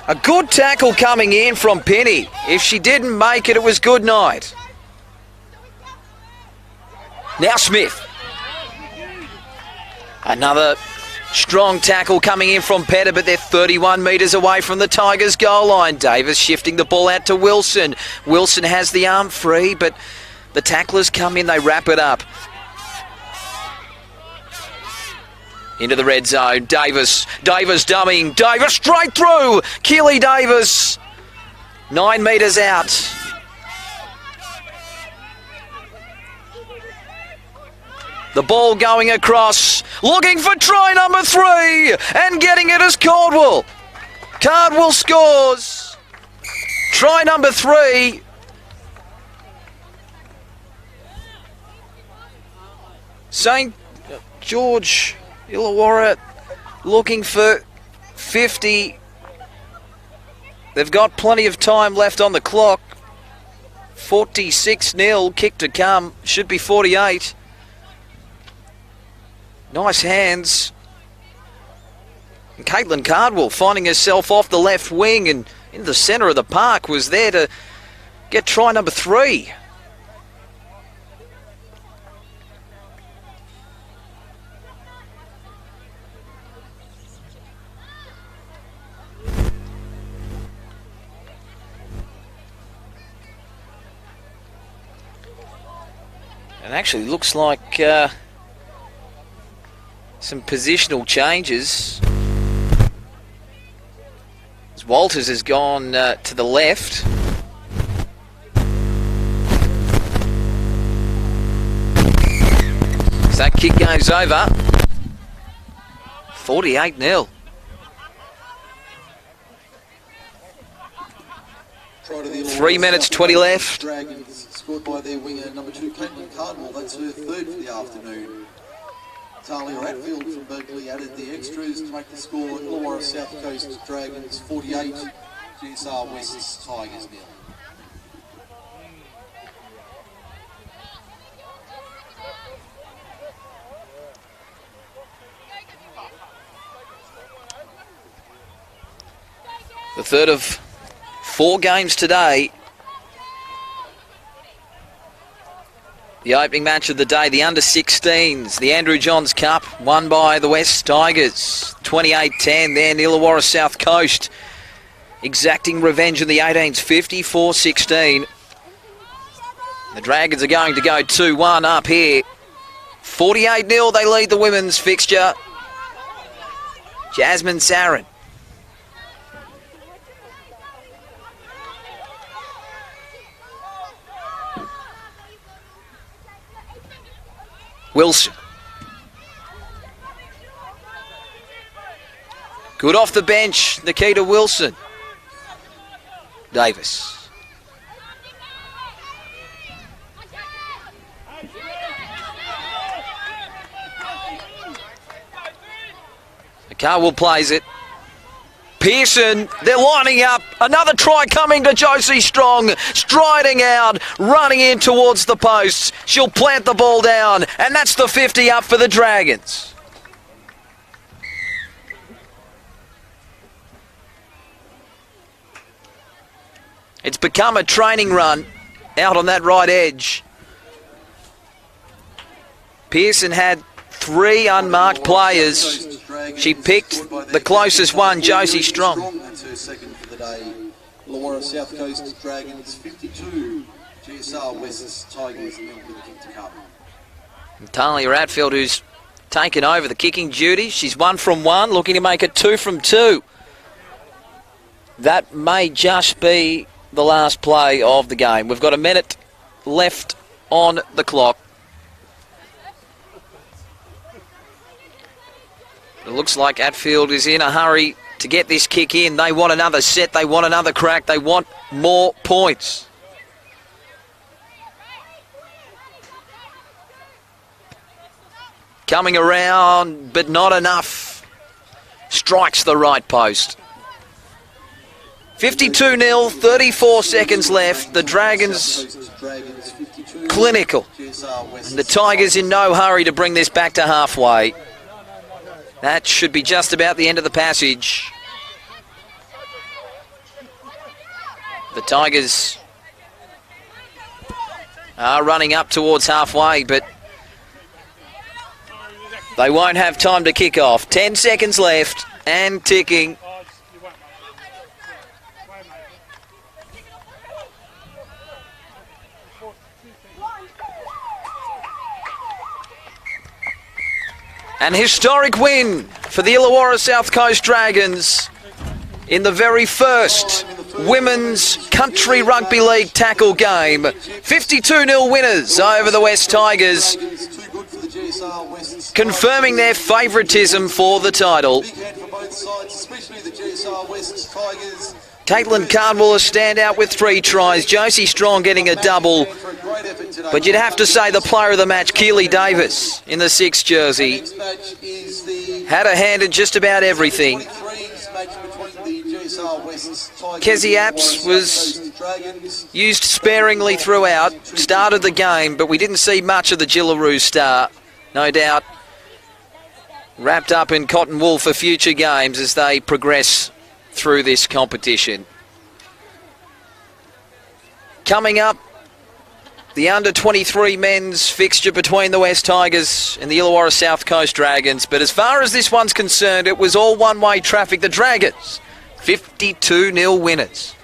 a good tackle coming in from Penny. If she didn't make it, it was good night. Now Smith. Another strong tackle coming in from Petter, but they're 31 metres away from the Tigers' goal line. Davis shifting the ball out to Wilson. Wilson has the arm free, but the tacklers come in, they wrap it up. Into the red zone. Davis dumming. Davis straight through. Keely Davis. 9 metres out. The ball going across, looking for try number 3, and getting it as Caldwell. Caldwell scores. Try number 3. St. George Illawarra looking for 50. They've got plenty of time left on the clock. 46-0, kick to come, should be 48. Nice hands. And Caitlin Cardwell finding herself off the left wing and in the centre of the park was there to get try number 3. And actually looks like some positional changes. As Walters has gone to the left. So that kick goes over. 48-0. Three minutes 20 left. Dragons scored by their winger number 2, Caitlin Cardwell. That's her 3rd for the afternoon. Talia Atfield from Berkeley added the extras to make the score. Illawarra South Coast Dragons 48, GSR West's Tigers 0. The third of 4 games today. The opening match of the day, the under-16s, the Andrew Johns Cup, won by the West Tigers. 28-10, then Illawarra South Coast exacting revenge in the 18s, 54-16. The Dragons are going to go 2-1 up here. 48-0, they lead the women's fixture. Jasmine Sarin. Wilson. Good off the bench, Nikita Wilson. Davis. Cardwell plays it. Pearson, they're lining up. Another try coming to Josie Strong. Striding out, running in towards the posts. She'll plant the ball down, and that's the 50 up for the Dragons. It's become a training run out on that right edge. Pearson had 3 unmarked players. She picked the closest one, Josie Strong. That's her 2nd for the day. Illawarra South Coast Dragons 52, GSR West's Tigers 0 with the kick to come. Talia Radfield, who's taken over the kicking duty. She's 1 from 1, looking to make it 2 from 2. That may just be the last play of the game. We've got a minute left on the clock. It looks like Atfield is in a hurry to get this kick in. They want another set. They want another crack. They want more points. Coming around, but not enough. Strikes the right post. 52-0, 34 seconds left. The Dragons clinical. And the Tigers in no hurry to bring this back to halfway. That should be just about the end of the passage. The Tigers are running up towards halfway, but they won't have time to kick off. 10 seconds left and ticking. An historic win for the Illawarra South Coast Dragons in the very first Women's Country Rugby League tackle game. 52-0 winners over the West Tigers, confirming their favouritism for the title. Caitlin Cardwell a standout with 3 tries. Josie Strong getting a double. But you'd have to say the player of the match, Keely Davis, in the 6 jersey, had a hand in just about everything. Kezzy Apps was used sparingly throughout, started the game, but we didn't see much of the Jillaroo star. No doubt wrapped up in cotton wool for future games as they progress through this competition. Coming up, the under-23 men's fixture between the West Tigers and the Illawarra South Coast Dragons. But as far as this one's concerned, it was all one-way traffic. The Dragons, 52-0 winners.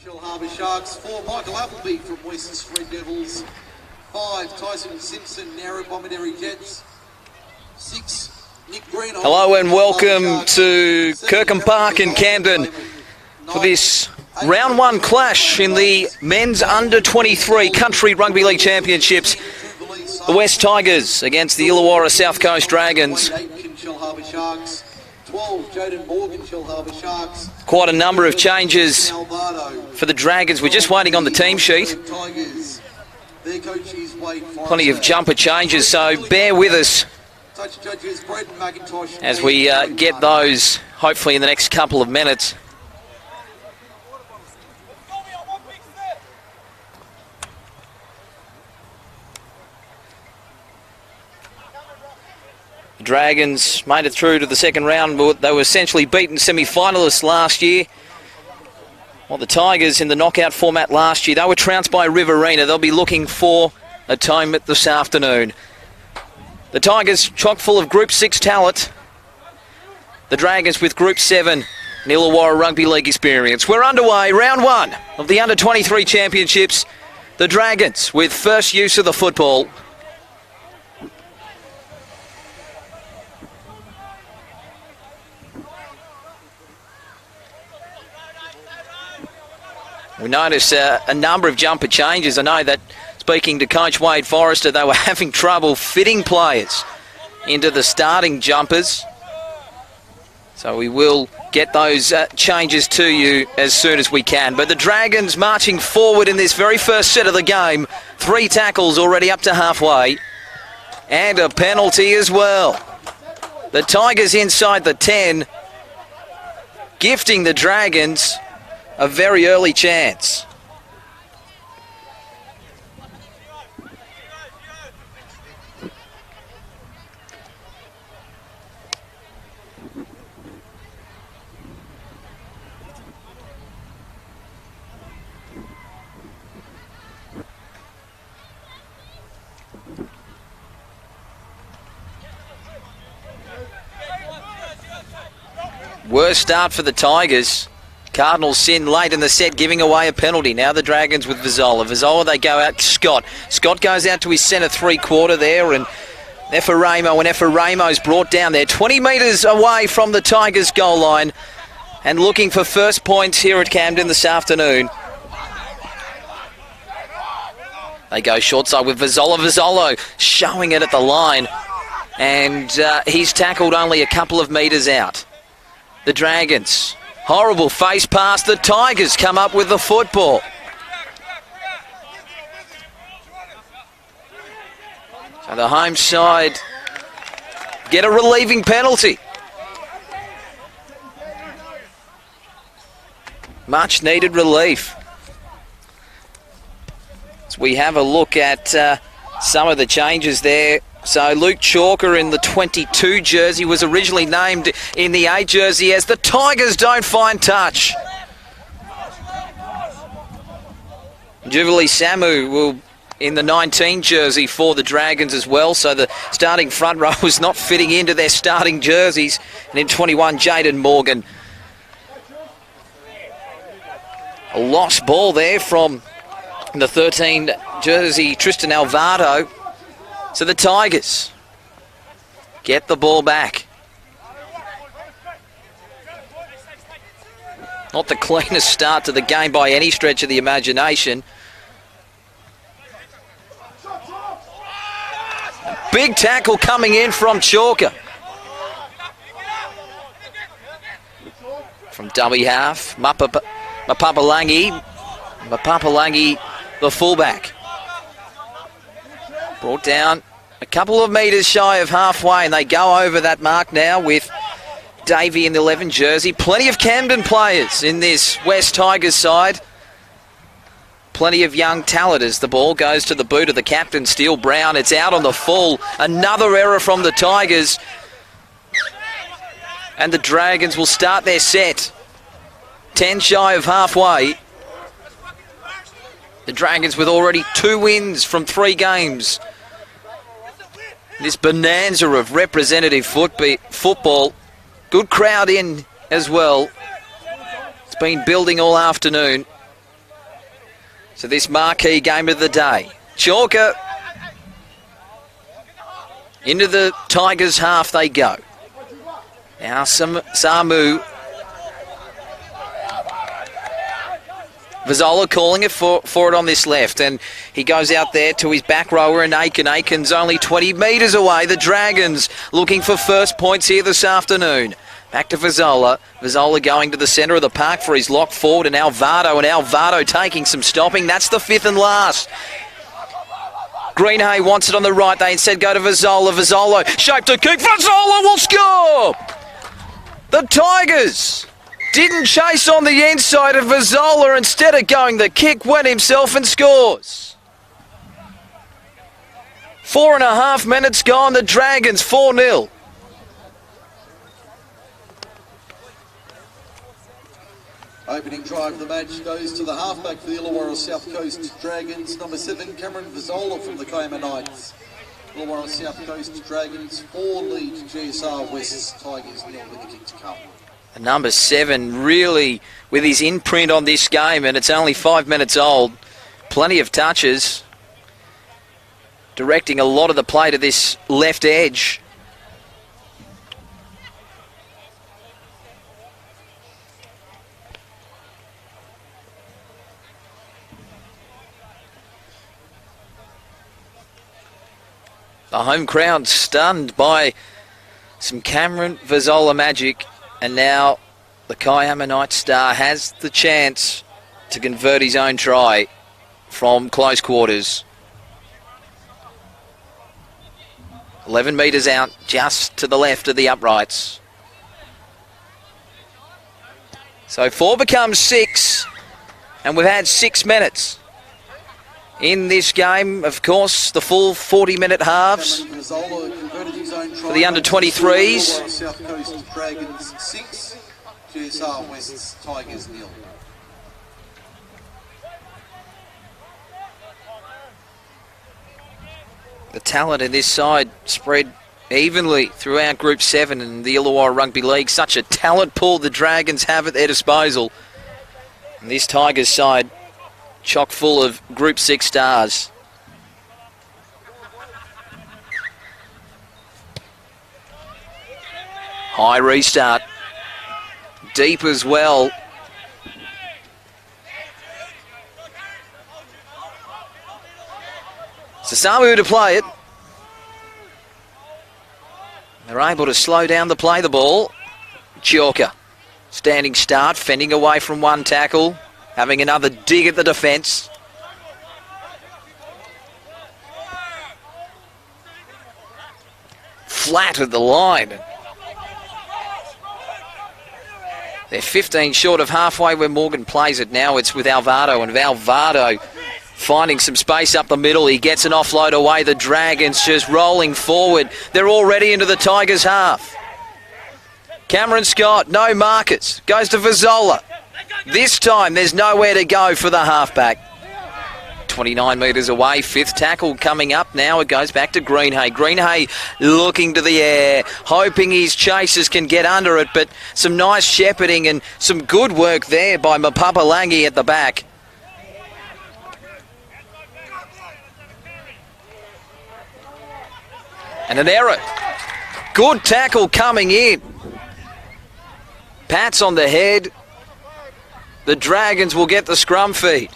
Shell Harbour Sharks. 4, Michael Appleby from West's Red Devils. 5, Tyson Simpson, Narrabomber Jets. 6, Nick Green. Hello and welcome to Kirkham Park in Camden for this round 1 clash in the men's under-23 Country Rugby League Championships. The West Tigers against the Illawarra South Coast Dragons. Quite a number of changes for the Dragons. We're just waiting on the team sheet. Plenty of jumper changes, so bear with us as we get those hopefully in the next couple of minutes. The Dragons made it through to the second round, but they were essentially beaten semi-finalists last year. While the Tigers in the knockout format last year, they were trounced by Riverina. They'll be looking for atonement this afternoon. The Tigers chock full of Group 6 talent. The Dragons with Group 7 and Illawarra Rugby League experience. We're underway, round 1 of the Under-23 Championships. The Dragons with first use of the football. We notice a number of jumper changes. I know that speaking to Coach Wade Forrester, they were having trouble fitting players into the starting jumpers. So we will get those changes to you as soon as we can. But the Dragons marching forward in this very first set of the game. 3 tackles already up to halfway. And a penalty as well. The Tigers inside the 10, gifting the Dragons a very early chance. Worst start for the Tigers. Cardinals sin late in the set, giving away a penalty. Now the Dragons with Vizola. Vizola, they go out to Scott. Scott goes out to his centre 3/4 there, and Efaraimo's brought down there. 20 metres away from the Tigers' goal line and looking for first points here at Camden this afternoon. They go short side with Vizola. Vizolo showing it at the line, and he's tackled only a couple of metres out. The Dragons. Horrible face pass. The Tigers come up with the football. So the home side get a relieving penalty. Much needed relief. As we have a look at some of the changes there. So Luke Chalker in the 22 jersey was originally named in the 8 jersey as the Tigers don't find touch. Jubilee Samu will in the 19 jersey for the Dragons as well. So the starting front row was not fitting into their starting jerseys. And in 21, Jaden Morgan. A lost ball there from the 13 jersey, Tristan Alvarado. So the Tigers get the ball back. Not the cleanest start to the game by any stretch of the imagination. Big tackle coming in from Chalker. From dummy half, Mapapalangi, the fullback. Brought down a couple of metres shy of halfway, and they go over that mark now with Davey in the 11 jersey. Plenty of Camden players in this West Tigers side. Plenty of young talent as the ball goes to the boot of the captain, Steele Brown. It's out on the full. Another error from the Tigers. And the Dragons will start their set. 10 shy of halfway. The Dragons with already 2 wins from 3 games. This bonanza of representative football. Good crowd in as well. It's been building all afternoon. So this marquee game of the day. Chalker into the Tigers half they go. Now Samu. Vizzola calling it for it on this left, and he goes out there to his back rower and Aiken. Aiken's only 20 metres away. The Dragons looking for first points here this afternoon. Back to Vizzola. Vizzola going to the centre of the park for his lock forward, and Alvaro taking some stopping. That's the fifth and last. Greenhay wants it on the right. They instead go to Vizzola. Vizzola shaped to kick. Vizzola will score! The Tigers didn't chase on the inside of Vizzola. Instead of going the kick, went himself and scores. 4.5 minutes gone. The Dragons 4-0. Opening drive of the match goes to the halfback for the Illawarra South Coast Dragons, number 7, Cameron Vizzola from the Kiama Knights. Illawarra South Coast Dragons 4 lead GSR West's Tigers 0 with the kick to come. Number 7 really with his imprint on this game, and it's only 5 minutes old. Plenty of touches. Directing a lot of the play to this left edge. The home crowd stunned by some Cameron Vizzola magic, and now the Kiama Knight star has the chance to convert his own try from close quarters. 11 metres out, just to the left of the uprights. So 4 becomes 6, and we've had 6 minutes. In this game, of course, the full 40-minute halves for the under-23s. South Coast Dragons 6, GSR West's Tigers 0. The talent in this side spread evenly throughout Group 7 in the Illawarra Rugby League. Such a talent pool the Dragons have at their disposal. And this Tigers side chock full of Group 6 stars. High restart. Deep as well. Sasamu to play it. They're able to slow down the play the ball. Chalker. Standing start, fending away from one tackle. Having another dig at the defence. Flat at the line. They're 15 short of halfway where Morgan plays it. Now it's with Alvaro, and Alvaro finding some space up the middle. He gets an offload away. The Dragons just rolling forward. They're already into the Tigers' half. Cameron Scott, no markers. Goes to Vizzola. This time there's nowhere to go for the halfback. 29 metres away, 5th tackle coming up now. It goes back to Greenhay. Greenhay looking to the air, hoping his chasers can get under it, but some nice shepherding and some good work there by Mapapalangi at the back. And an error. Good tackle coming in. Pats on the head. The Dragons will get the scrum feed.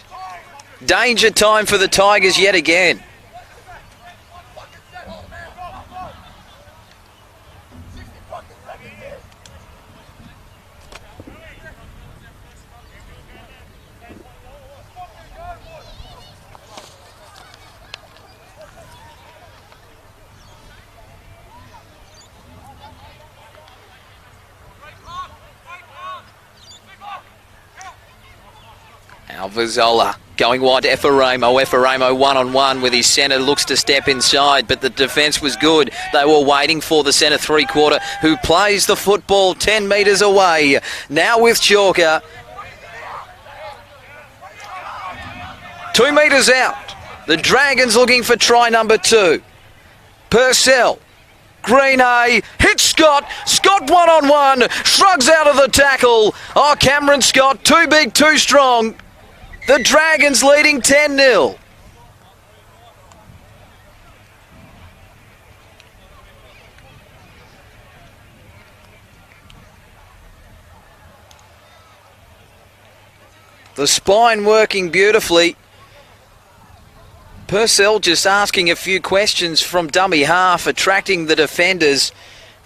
Danger time for the Tigers yet again. Vizzola going wide to Effaramo. Effaramo one-on-one with his centre, looks to step inside, but the defence was good. They were waiting for the centre three-quarter, who plays the football 10 metres away. Now with Chalker. 2 metres out. The Dragons looking for try number 2. Purcell. Greenhay hits Scott. Scott one-on-one. Shrugs out of the tackle. Oh, Cameron Scott, too big, too strong. The Dragons leading 10-0. The spine working beautifully. Purcell just asking a few questions from dummy half, attracting the defenders.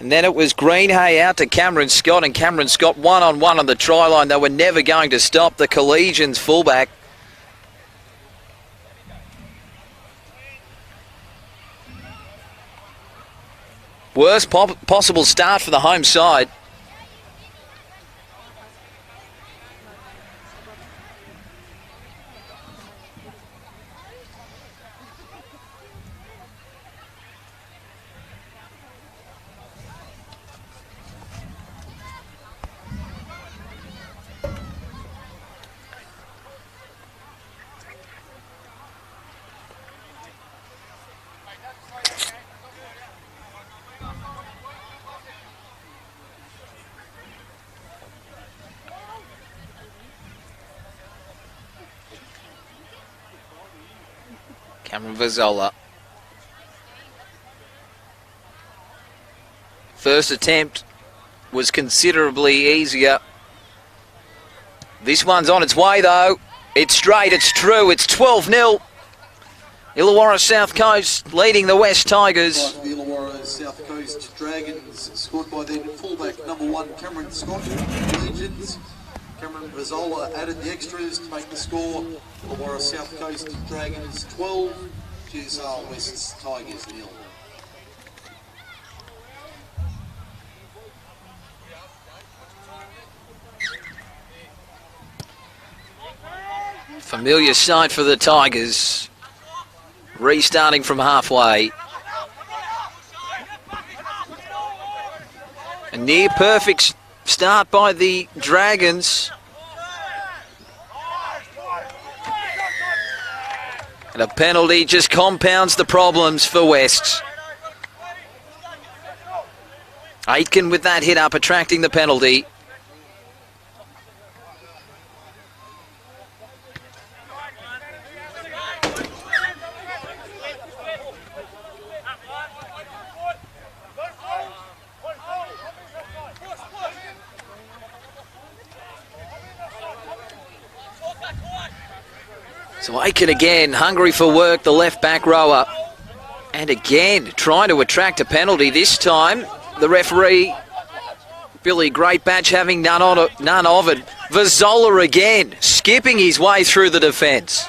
And then it was Greenhay out to Cameron Scott, and Cameron Scott one-on-one on the try line. They were never going to stop the Collegians fullback. Worst possible start for the home side. Cameron Vizzola. First attempt was considerably easier. This one's on its way though. It's straight, it's true, it's 12-0. Illawarra South Coast leading the West Tigers. The Illawarra South Coast Dragons, scored by their fullback number 1, Cameron Scott, Legions. Cameron Vizzola added the extras to make the score. Illawarra South Coast Dragons 12, GSR West Tigers 0. Familiar sight for the Tigers. Restarting from halfway. A near perfect start by the Dragons. And a penalty just compounds the problems for West. Aitken with that hit up, attracting the penalty. So Aitken again, hungry for work, the left back rower. And again, trying to attract a penalty. This time, the referee, Billy Greatbatch, having none of it. Vizzola again, skipping his way through the defence.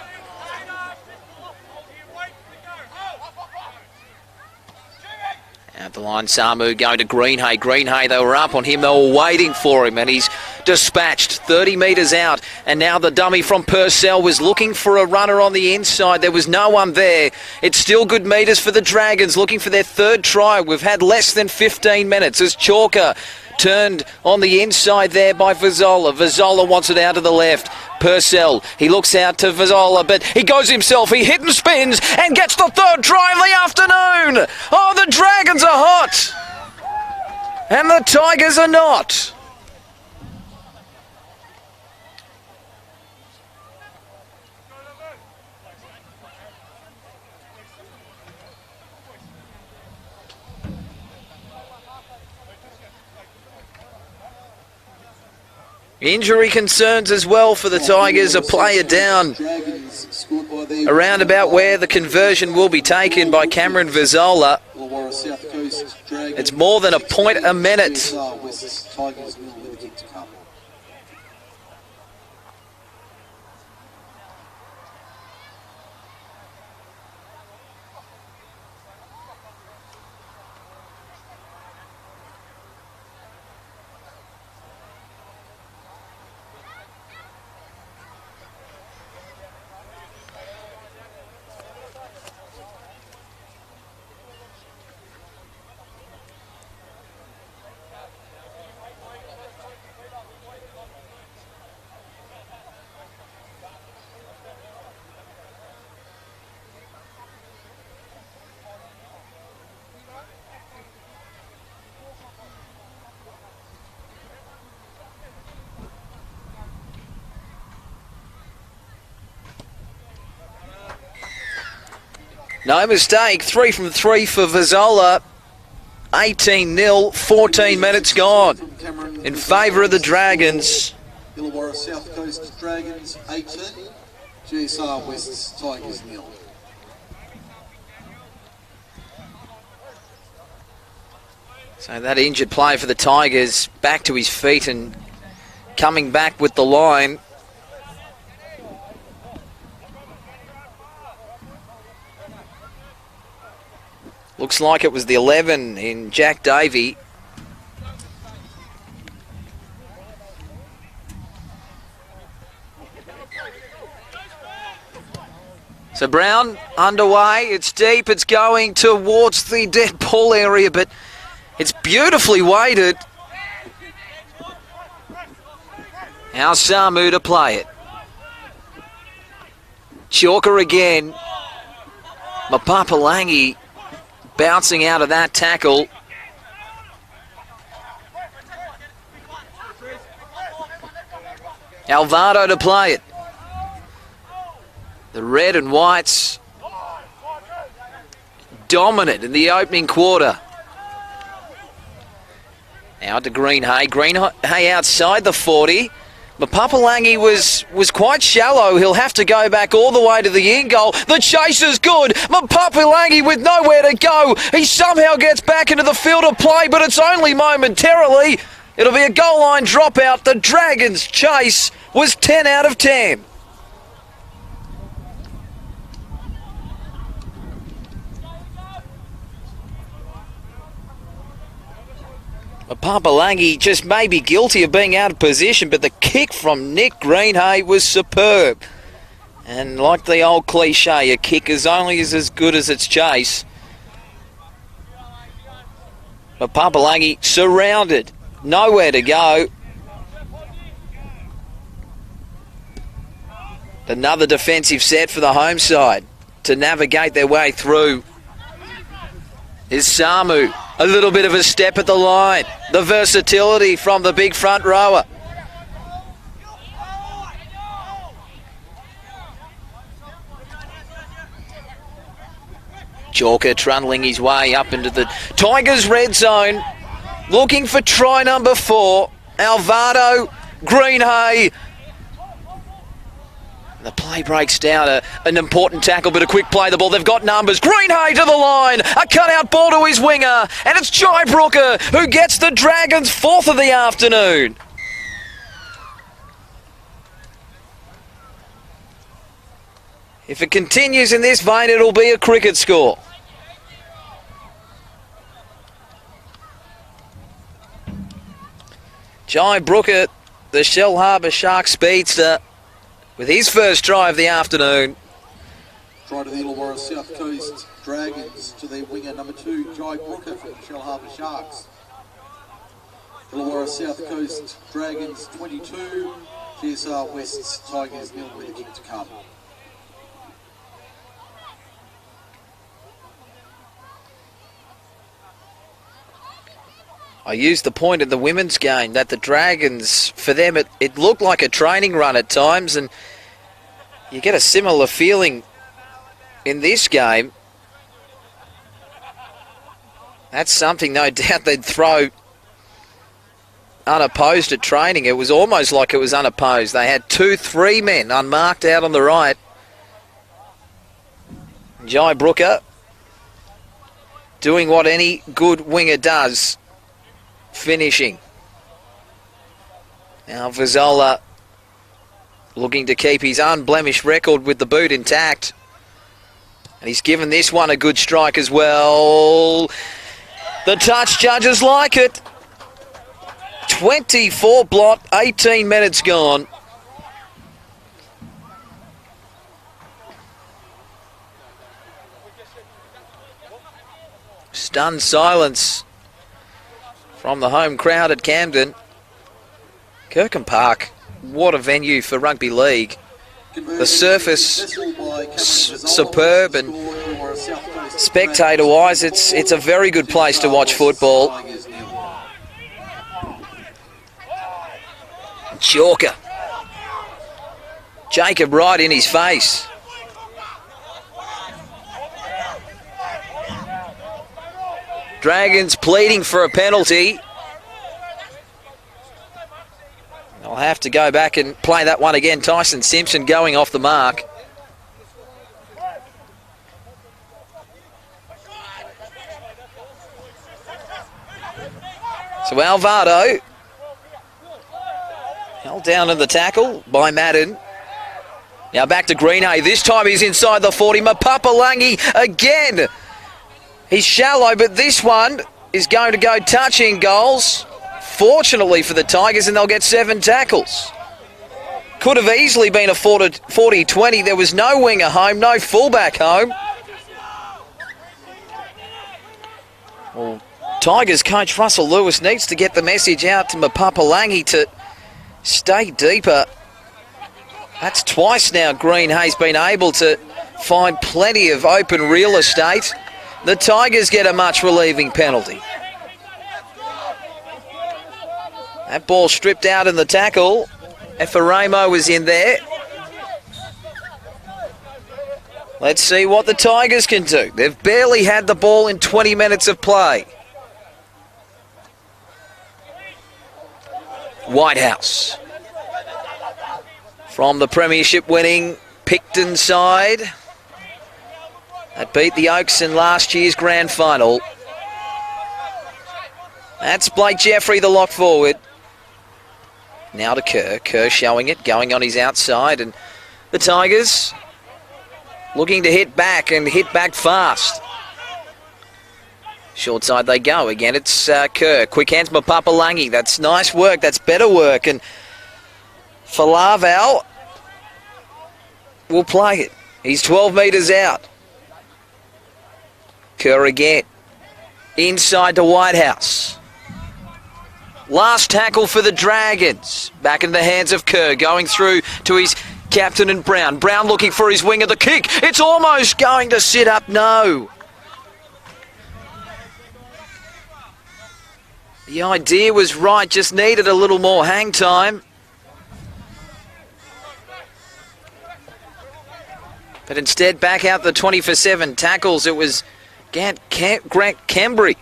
Out the line, Samu going to Greenhay. Greenhay, they were up on him, they were waiting for him, and he's dispatched 30 metres out. And now the dummy from Purcell was looking for a runner on the inside. There was no one there. It's still good metres for the Dragons, looking for their third try. We've had less than 15 minutes as Chalker turned on the inside there by Vizzola. Vizzola wants it out to the left. Purcell, he looks out to Vizzola, but he goes himself. He hit and spins and gets the third try of the afternoon. Oh, the Dragons are hot. And the Tigers are not. Injury concerns as well for the Tigers. A player down around about where the conversion will be taken by Cameron Vizzola. It's more than a point a minute. No mistake, 3 from 3 for Vizzola. 18-0, 14 minutes gone in favour of the Dragons. Illawarra South Coast Dragons 18, GSR West's Tigers 0. So that injured player for the Tigers back to his feet and coming back with the line. Looks like it was the 11 in Jack Davey. So Brown underway. It's deep. It's going towards the dead ball area, but it's beautifully weighted. Now Samu to play it. Chalker again. Mapapalangi bouncing out of that tackle. Alvaro to play it. The red and whites dominant in the opening quarter. Now to Greenhay. Greenhay outside the 40. Mapapalangi was quite shallow. He'll have to go back all the way to the in goal. The chase is good. Mapapalangi with nowhere to go. He somehow gets back into the field of play, but it's only momentarily. It'll be a goal line dropout. The Dragons' chase was 10 out of 10. Mapapalangi just may be guilty of being out of position, but the kick from Nick Greenhay was superb. And like the old cliche, a kick is only as good as its chase. Mapapalangi surrounded, nowhere to go. Another defensive set for the home side to navigate their way through. Is Samu. A little bit of a step at the line. The versatility from the big front rower. Chalker trundling his way up into the Tigers' red zone. Looking for try number 4. Alvaro Greenhay. The play breaks down. An important tackle, but a quick play. The ball, they've got numbers. Greenhay to the line. A cutout ball to his winger. And it's Jai Brooker who gets the Dragons' 4th of the afternoon. If it continues in this vein, it'll be a cricket score. Jai Brooker, the Shell Harbour Shark speedster, with his first try of the afternoon. Try to the Illawarra South Coast Dragons to their winger number 2, Jai Brooker from the Shell Harbour Sharks. Illawarra South Coast Dragons 22, GSR West's Tigers 0 with a kick to come. I used the point in the women's game that the Dragons, for them, it looked like a training run at times, and you get a similar feeling in this game. That's something, no doubt, they'd throw unopposed at training. It was almost like it was unopposed. They had 2-3 men unmarked out on the right. Jai Brooker doing what any good winger does. Finishing. Now Vizzola looking to keep his unblemished record with the boot intact. And he's given this one a good strike as well. The touch judges like it. 24 blot, 18 minutes gone. Stunned silence from the home crowd at Camden. Kirkham Park, what a venue for rugby league. The surface, superb, and spectator-wise, it's a very good place to watch football. Chalker. Jacob right in his face. Dragons pleading for a penalty. I'll have to go back and play that one again. Tyson Simpson going off the mark. So Alvaro held down in the tackle by Madden. Now back to Greenhay. This time he's inside the 40. Mapapalangi again. He's shallow, but this one is going to go touching goals. Fortunately for the Tigers, and they'll get 7 tackles. Could have easily been a 40-20. There was no winger home, no fullback home. Well, Tigers coach Russell Lewis needs to get the message out to Mapapalangi to stay deeper. That's twice now Greenhay's been able to find plenty of open real estate. The Tigers get a much relieving penalty. That ball stripped out in the tackle. Effaremo was in there. Let's see what the Tigers can do. They've barely had the ball in 20 minutes of play. Whitehouse. From the premiership winning Picton side. That beat the Oaks in last year's grand final. That's Blake Jeffrey, the lock forward. Now to Kerr. Kerr showing it, going on his outside. And the Tigers looking to hit back and hit back fast. Short side they go. Again, it's Kerr. Quick hands Mapapalangi. That's nice work. That's better work. And Falaval will play it. He's 12 metres out. Kerr again. Inside to Whitehouse. Last tackle for the Dragons. Back in the hands of Kerr. Going through to his captain and Brown. Brown looking for his winger. The kick. It's almost going to sit up. No. The idea was right. Just needed a little more hang time. But instead, back out the 20-for-7 tackles. It was Grant Cambry,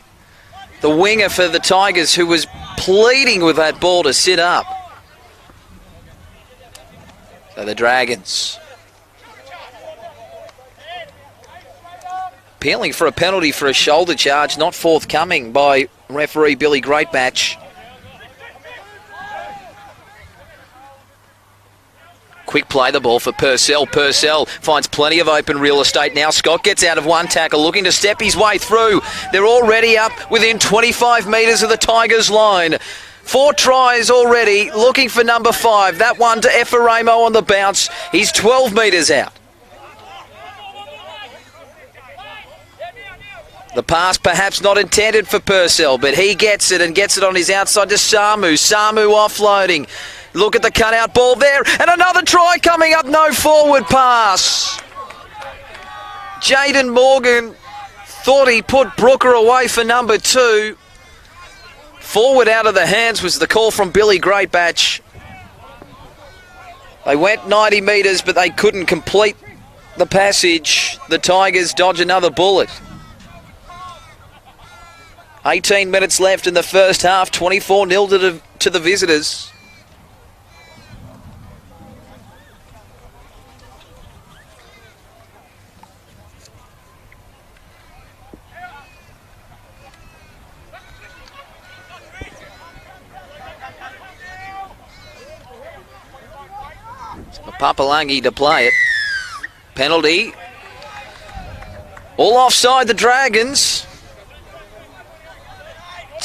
the winger for the Tigers, who was pleading with that ball to sit up. So the Dragons appealing for a penalty for a shoulder charge, not forthcoming by referee Billy Greatbatch. Quick play the ball for Purcell. Purcell finds plenty of open real estate now. Scott gets out of one tackle, looking to step his way through. They're already up within 25 metres of the Tigers' line. 4 tries already, looking for number 5. That one to Effaremo on the bounce. He's 12 metres out. The pass perhaps not intended for Purcell, but he gets it and gets it on his outside to Samu. Samu offloading. Look at the cutout ball there, and another try coming up, no forward pass. Jaden Morgan thought he put Brooker away for number 2. Forward out of the hands was the call from Billy Greatbatch. They went 90 metres, but they couldn't complete the passage. The Tigers dodge another bullet. 18 minutes left in the first half, 24-0 to the visitors. Papalangi to play it. Penalty. All offside the Dragons.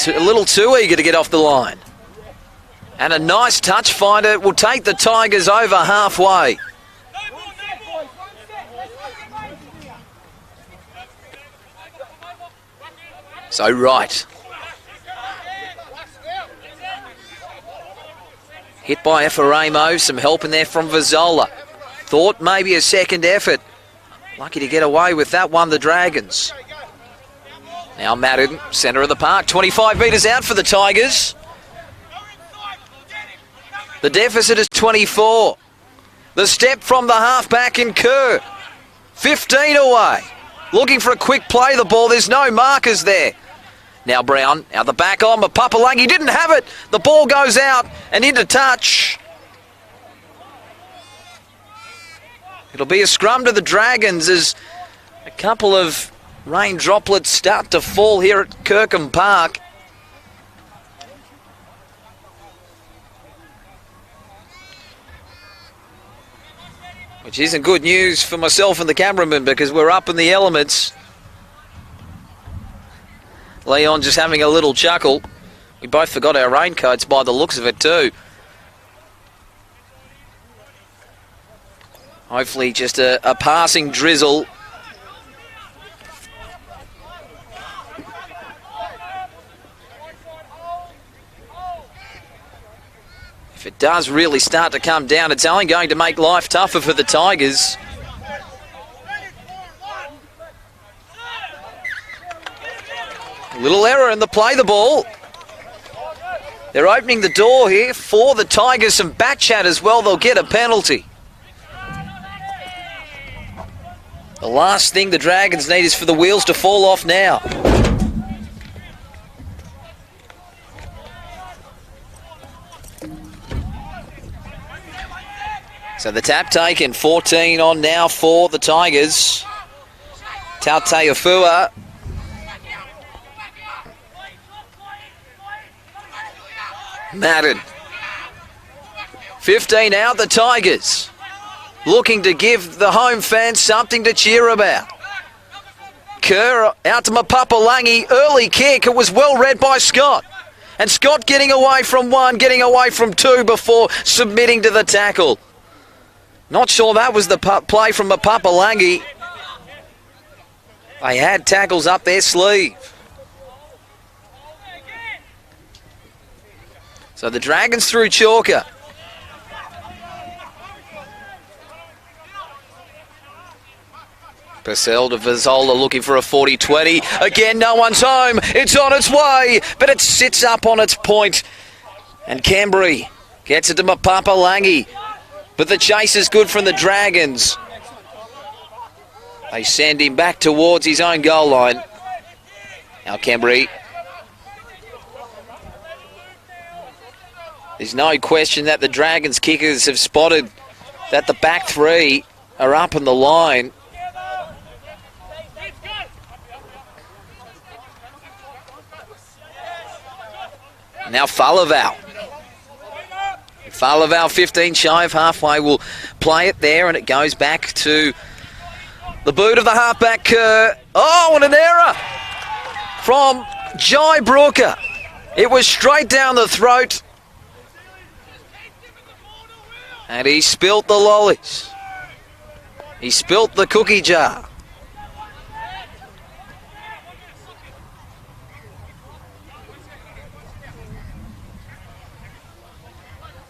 A little too eager to get off the line. And a nice touch finder will take the Tigers over halfway. So right. Hit by Effaremo, some help in there from Vizzola. Thought maybe a second effort. Lucky to get away with that one, the Dragons. Now Madden, centre of the park, 25 metres out for the Tigers. The deficit is 24. The step from the half-back in Kerr. 15 away. Looking for a quick play, the ball. There's no markers there. Now Brown, out the back on, but Papalangi didn't have it. The ball goes out and into touch. It'll be a scrum to the Dragons as a couple of rain droplets start to fall here at Kirkham Park. Which isn't good news for myself and the cameraman because we're up in the elements. Leon just having a little chuckle. We both forgot our raincoats by the looks of it too. Hopefully just a passing drizzle. If it does really start to come down, it's only going to make life tougher for the Tigers. A little error in the play the ball. They're opening the door here for the Tigers. Some back chat as well. They'll get a penalty. The last thing the Dragons need is for the wheels to fall off now. So the tap taken, 14 on now for the Tigers. Tauteafua. Madden. 15 out, the Tigers. Looking to give the home fans something to cheer about. Kerr out to Mapapalangi. Early kick. It was well read by Scott. And Scott getting away from one, getting away from two before submitting to the tackle. Not sure that was the play from Mapapalangi. They had tackles up their sleeve. So the Dragons through Chalker. Purcell to Vizola looking for a 40-20. Again, no one's home. It's on its way, but it sits up on its point. And Cambry gets it to Mapapalangi. But the chase is good from the Dragons. They send him back towards his own goal line. Now Cambry. There's no question that the Dragons kickers have spotted that the back three are up on the line. Now Falaval. Falaval 15 shy of halfway will play it there and it goes back to the boot of the halfback Kerr. Oh, and an error from Jai Brooker. It was straight down the throat. And he spilt the lollies. He spilt the cookie jar.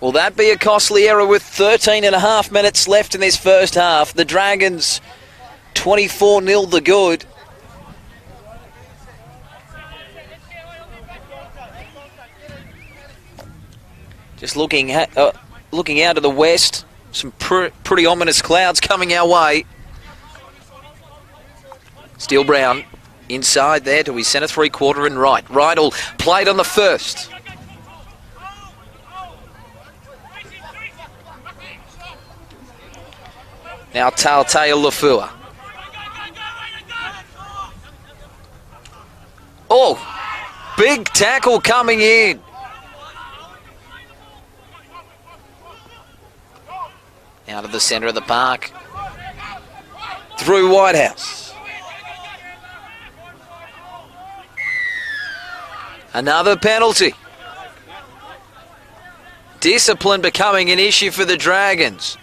Will that be a costly error with 13 and a half minutes left in this first half? The Dragons 24-0 the good. Just looking out to the west, some pretty ominous clouds coming our way. Steele Brown inside there to his centre three-quarter and right. Rydell played on the first. Now Tauteafua. Oh, big tackle coming in. Out of the centre of the park. Through Whitehouse. Another penalty. Discipline becoming an issue for the Dragons.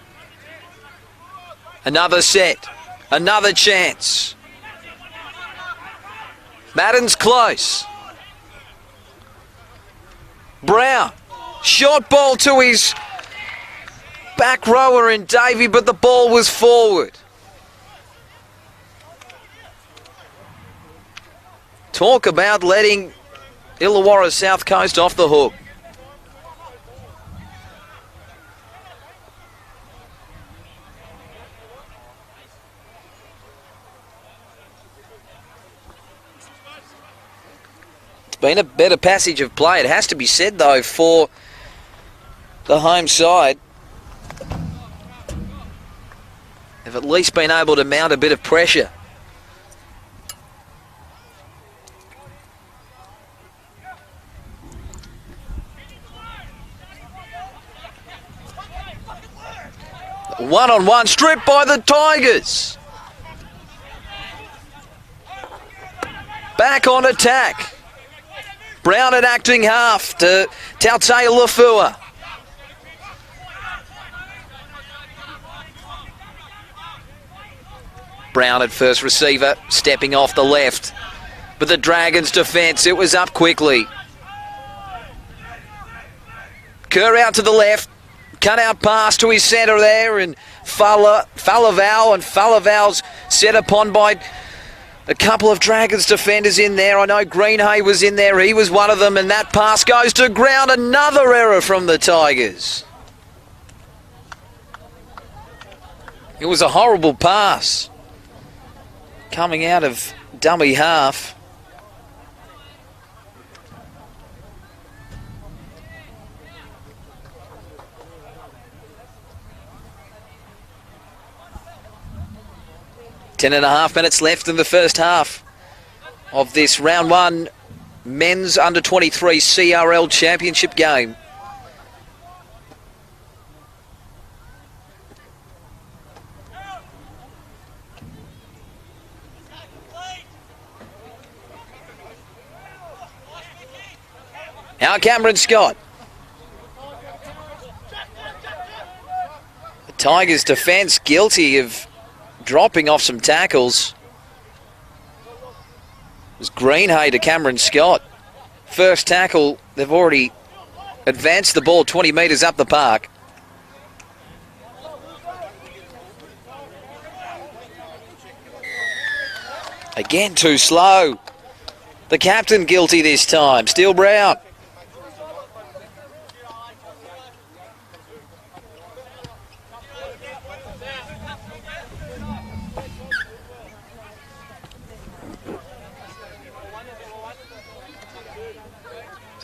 Another set. Another chance. Madden's close. Brown. Short ball to his back rower in Davey, but the ball was forward. Talk about letting Illawarra South Coast off the hook. been a better passage of play. It has to be said, though, for the home side. They've at least been able to mount a bit of pressure. One-on-one strip by the Tigers. Back on attack. Brown at acting half to Tautei Lafua. Brown at first receiver, stepping off the left. But the Dragons' defence, it was up quickly. Kerr out to the left. Cut out pass to his centre there, and Falavau, and Falavau's set upon by a couple of Dragons defenders in there. I know Greenhay was in there, he was one of them, and that pass goes to ground. Another error from the Tigers. It was a horrible pass coming out of dummy half. Ten and a half minutes left in the first half of this round one men's under-23 CRL championship game. Now Cameron Scott. The Tigers' defence guilty of dropping off some tackles. It was Greenhay to Cameron Scott. First tackle, they've already advanced the ball 20 metres up the park. Again, too slow. The captain guilty this time, Steele Brown.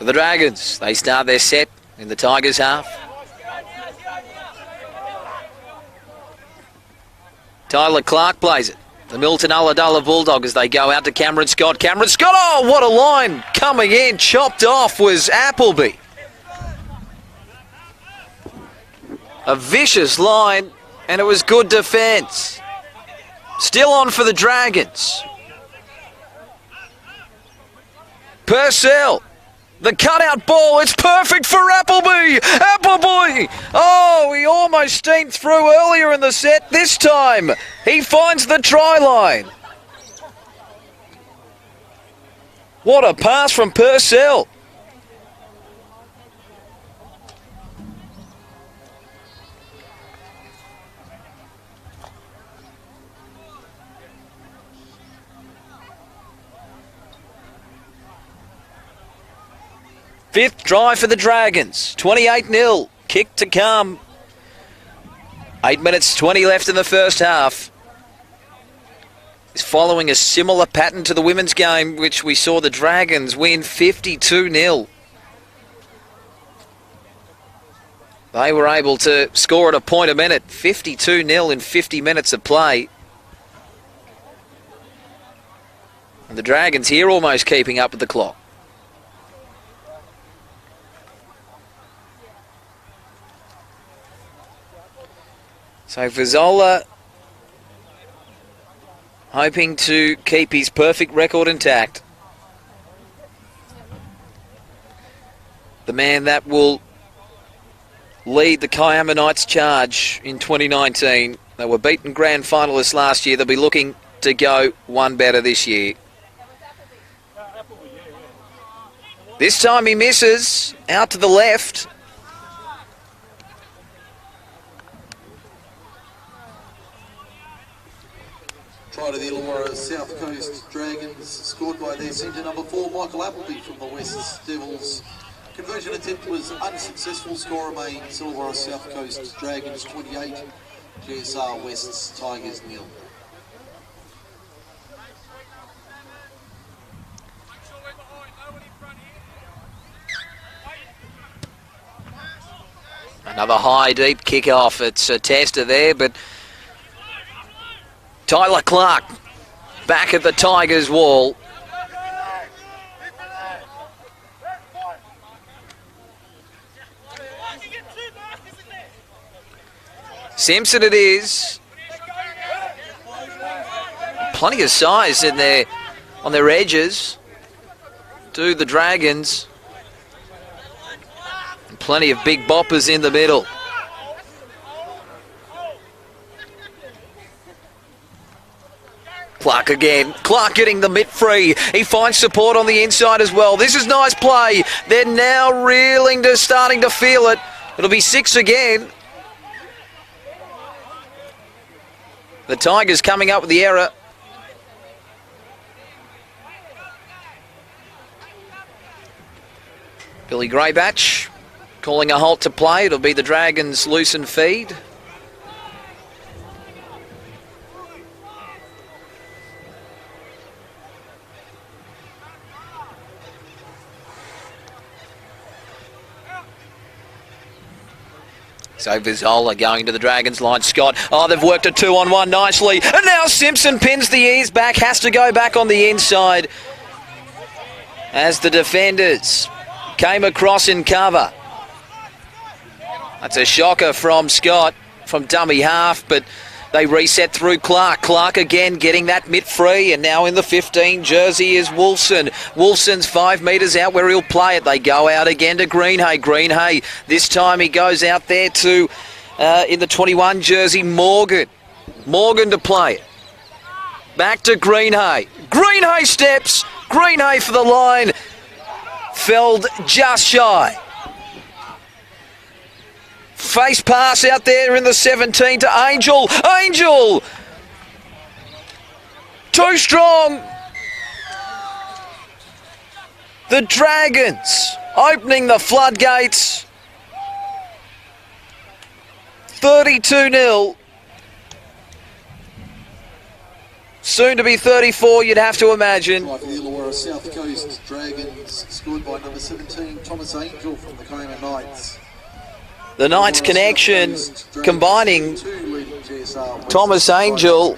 So the Dragons, they start their set in the Tigers' half. Tyler Clark plays it. The Milton Ulladulla Bulldog as they go out to Cameron Scott. Cameron Scott, oh, what a line coming in. Chopped off was Appleby. A vicious line, and it was good defence. Still on for the Dragons. Purcell. The cutout ball, it's perfect for Appleby! Appleby! Oh, he almost steamed through earlier in the set. This time, he finds the try line. What a pass from Purcell. Fifth try for the Dragons. 28-0. Kick to come. 8 minutes 20 left in the first half. It's following a similar pattern to the women's game, which we saw the Dragons win 52-0. They were able to score at a point a minute. 52-0 in 50 minutes of play. And the Dragons here almost keeping up with the clock. So Fazzola hoping to keep his perfect record intact. The man that will lead the Kiama Knights charge in 2019. They were beaten grand finalists last year. They'll be looking to go one better this year. This time he misses out to the left. Try to the Illawarra South Coast Dragons, scored by their centre number 4, Michael Appleby from the West Devils. Conversion attempt was unsuccessful. Score remains Illawarra South Coast Dragons 28, GSR West's Tigers 0. Another high, deep kick-off. It's a tester there, but Tyler Clark back at the Tigers' wall. Simpson it is. Plenty of size in there on their edges. To the Dragons. And plenty of big boppers in the middle. Clark again. Clark getting the mitt free. He finds support on the inside as well. This is nice play. They're now reeling to starting to feel it. It'll be 6 again. The Tigers coming up with the error. Billy Greybatch calling a halt to play. It'll be the Dragons' loosen feed. So Vizola going to the Dragons line. Scott, they've worked a 2-on-1 nicely. And now Simpson pins the ears back, has to go back on the inside as the defenders came across in cover. That's a shocker from Scott, from dummy half, but they reset through Clark. Clark again getting that mitt free, and now in the 15 jersey is Wolfson. Wolfson's 5 metres out where he'll play it. They go out again to Greenhay. Greenhay, this time he goes out there to, in the 21 jersey, Morgan. Morgan to play it. Back to Greenhay. Greenhay steps. Greenhay for the line. Felled just shy. Face pass out there in the 17 to Angel. Angel! Too strong. The Dragons opening the floodgates. 32-0. Soon to be 34, you'd have to imagine. Right for the Illawarra South Coast Dragons, scored by number 17, Thomas Angel from the Cayman Knights. The Knights connection combining Thomas Angel,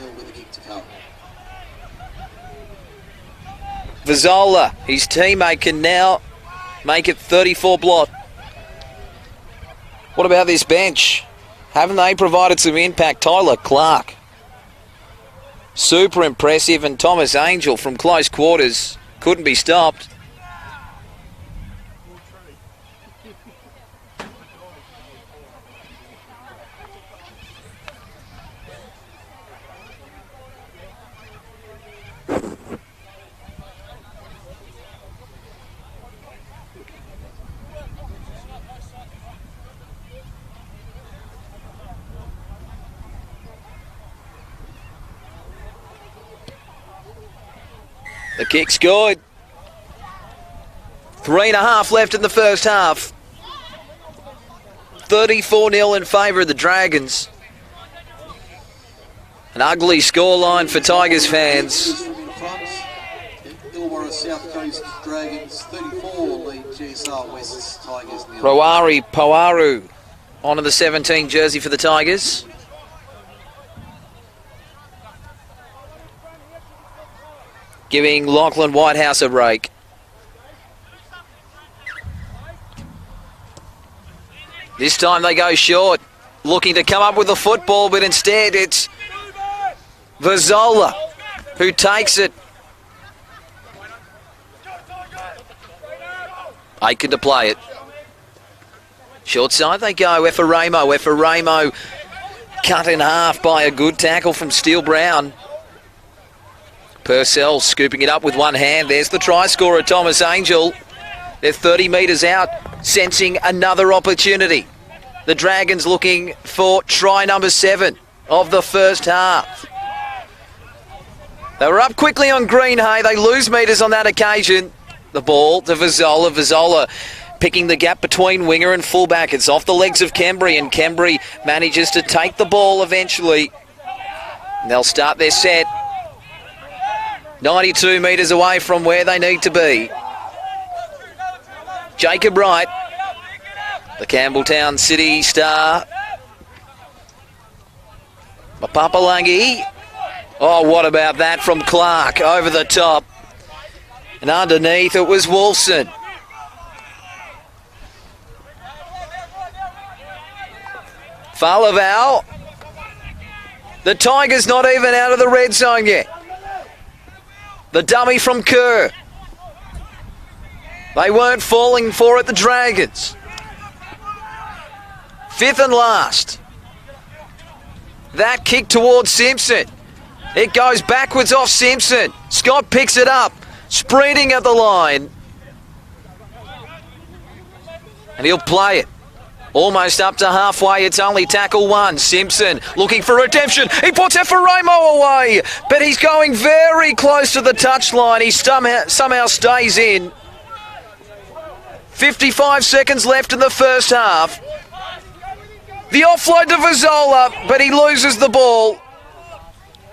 Vizola, his teammate, can now make it 34 blot. What about this bench? Haven't they provided some impact? Tyler Clark, super impressive, and Thomas Angel from close quarters couldn't be stopped. The kick's good. 3.5 left in the first half. 34-0 in favour of the Dragons. An ugly scoreline for Tigers fans. Illawarra South Coast Dragons 34 lead GSR West's Tigers. Roari Poaru onto the 17 jersey for the Tigers. Giving Lachlan Whitehouse a break. This time they go short, looking to come up with the football, but instead it's Vizola who takes it. Aiken to play it. Short side they go. Effaramo cut in half by a good tackle from Steele Brown. Purcell scooping it up with one hand. There's the try scorer, Thomas Angel. They're 30 metres out, sensing another opportunity. The Dragons looking for try number 7 of the first half. They were up quickly on Greenhay. They lose metres on that occasion. The ball to Vizola. Vizola picking the gap between winger and fullback. It's off the legs of Kembry, and Kembry manages to take the ball eventually. And they'll start their set. 92 metres away from where they need to be. Jacob Wright The Campbelltown City star. Papalangi. Oh, what about that from Clark over the top? And underneath it was Wolfson. Falaval. The Tigers not even out of the red zone yet. The dummy from Kerr. They weren't falling for it, the Dragons. 5th and last. That kick towards Simpson. It goes backwards off Simpson. Scott picks it up, sprinting at the line. And he'll play it. Almost up to halfway, it's only tackle 1. Simpson looking for redemption. He puts it for Ramo away, but he's going very close to the touchline. He somehow stays in. 55 seconds left in the first half. The offload to Vizzola, but he loses the ball.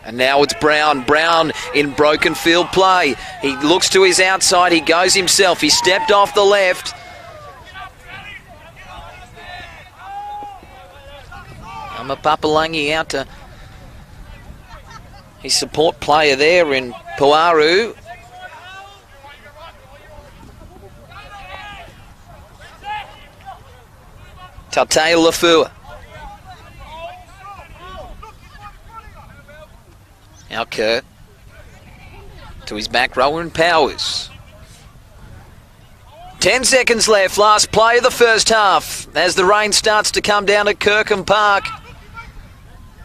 And now it's Brown. Brown in broken field play. He looks to his outside. He goes himself. He stepped off the left. Papalangi out to his support player there in Puaru. Tautei Lafua. Now Kerr to his back rower and Powers. 10 seconds left, last play of the first half as the rain starts to come down at Kirkham Park.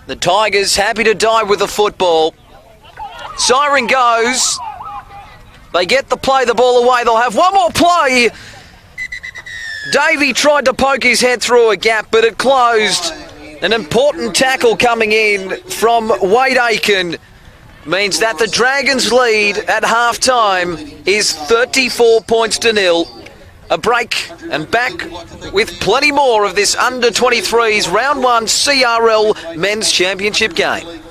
The Tigers happy to die with the football. Siren goes. They get the ball away. They'll have one more play. Davey tried to poke his head through a gap, but it closed. An important tackle coming in from Wade Aiken means that the Dragons' lead at half-time is 34 points to 0. A break and back with plenty more of this under-23's Round 1 CRL Men's Championship game.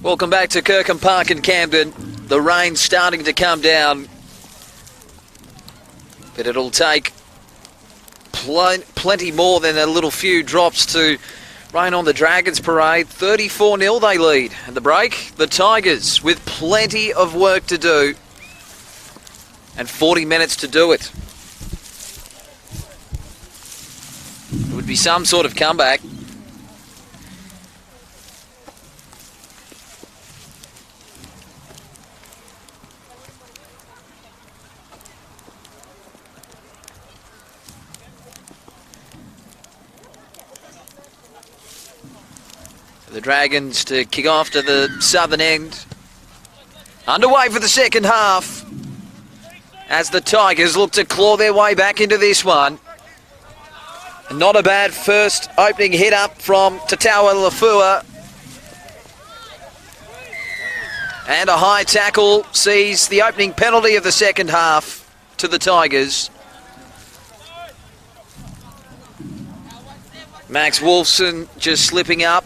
Welcome back to Kirkham Park in Camden. The rain's starting to come down, but it'll take plenty more than a little few drops to rain on the Dragons parade. 34-0 they lead. And the break, the Tigers with plenty of work to do and 40 minutes to do it. It would be some sort of comeback. The Dragons to kick off to the southern end. Underway for the second half as the Tigers look to claw their way back into this one. Not a bad first opening hit up from Tatawa Lafua. And a high tackle sees the opening penalty of the second half to the Tigers. Max Wolfson just slipping up.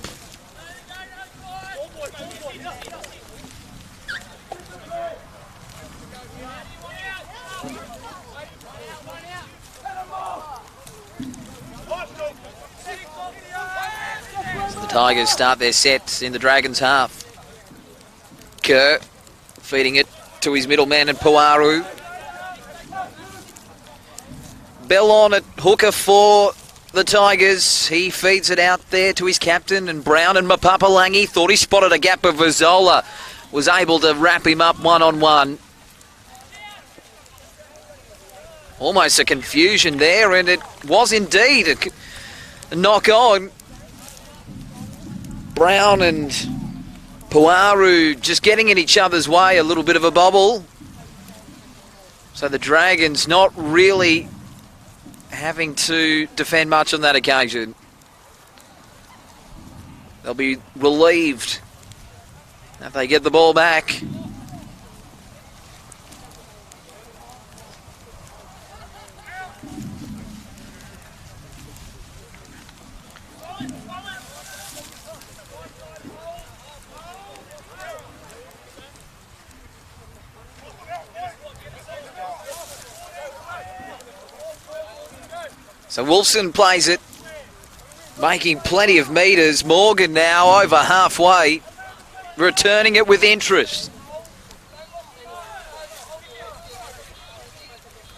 Tigers start their sets in the Dragons' half. Kerr feeding it to his middleman and Puaru. Bell on at hooker for the Tigers. He feeds it out there to his captain, and Brown and Mapapalangi thought he spotted a gap, but Vazola was able to wrap him up one-on-one. Almost a confusion there, and it was indeed a knock on. Brown and Puaru just getting in each other's way, a little bit of a bobble. So the Dragons not really having to defend much on that occasion. They'll be relieved if they get the ball back. So Wolfson plays it, making plenty of metres. Morgan now over halfway, returning it with interest.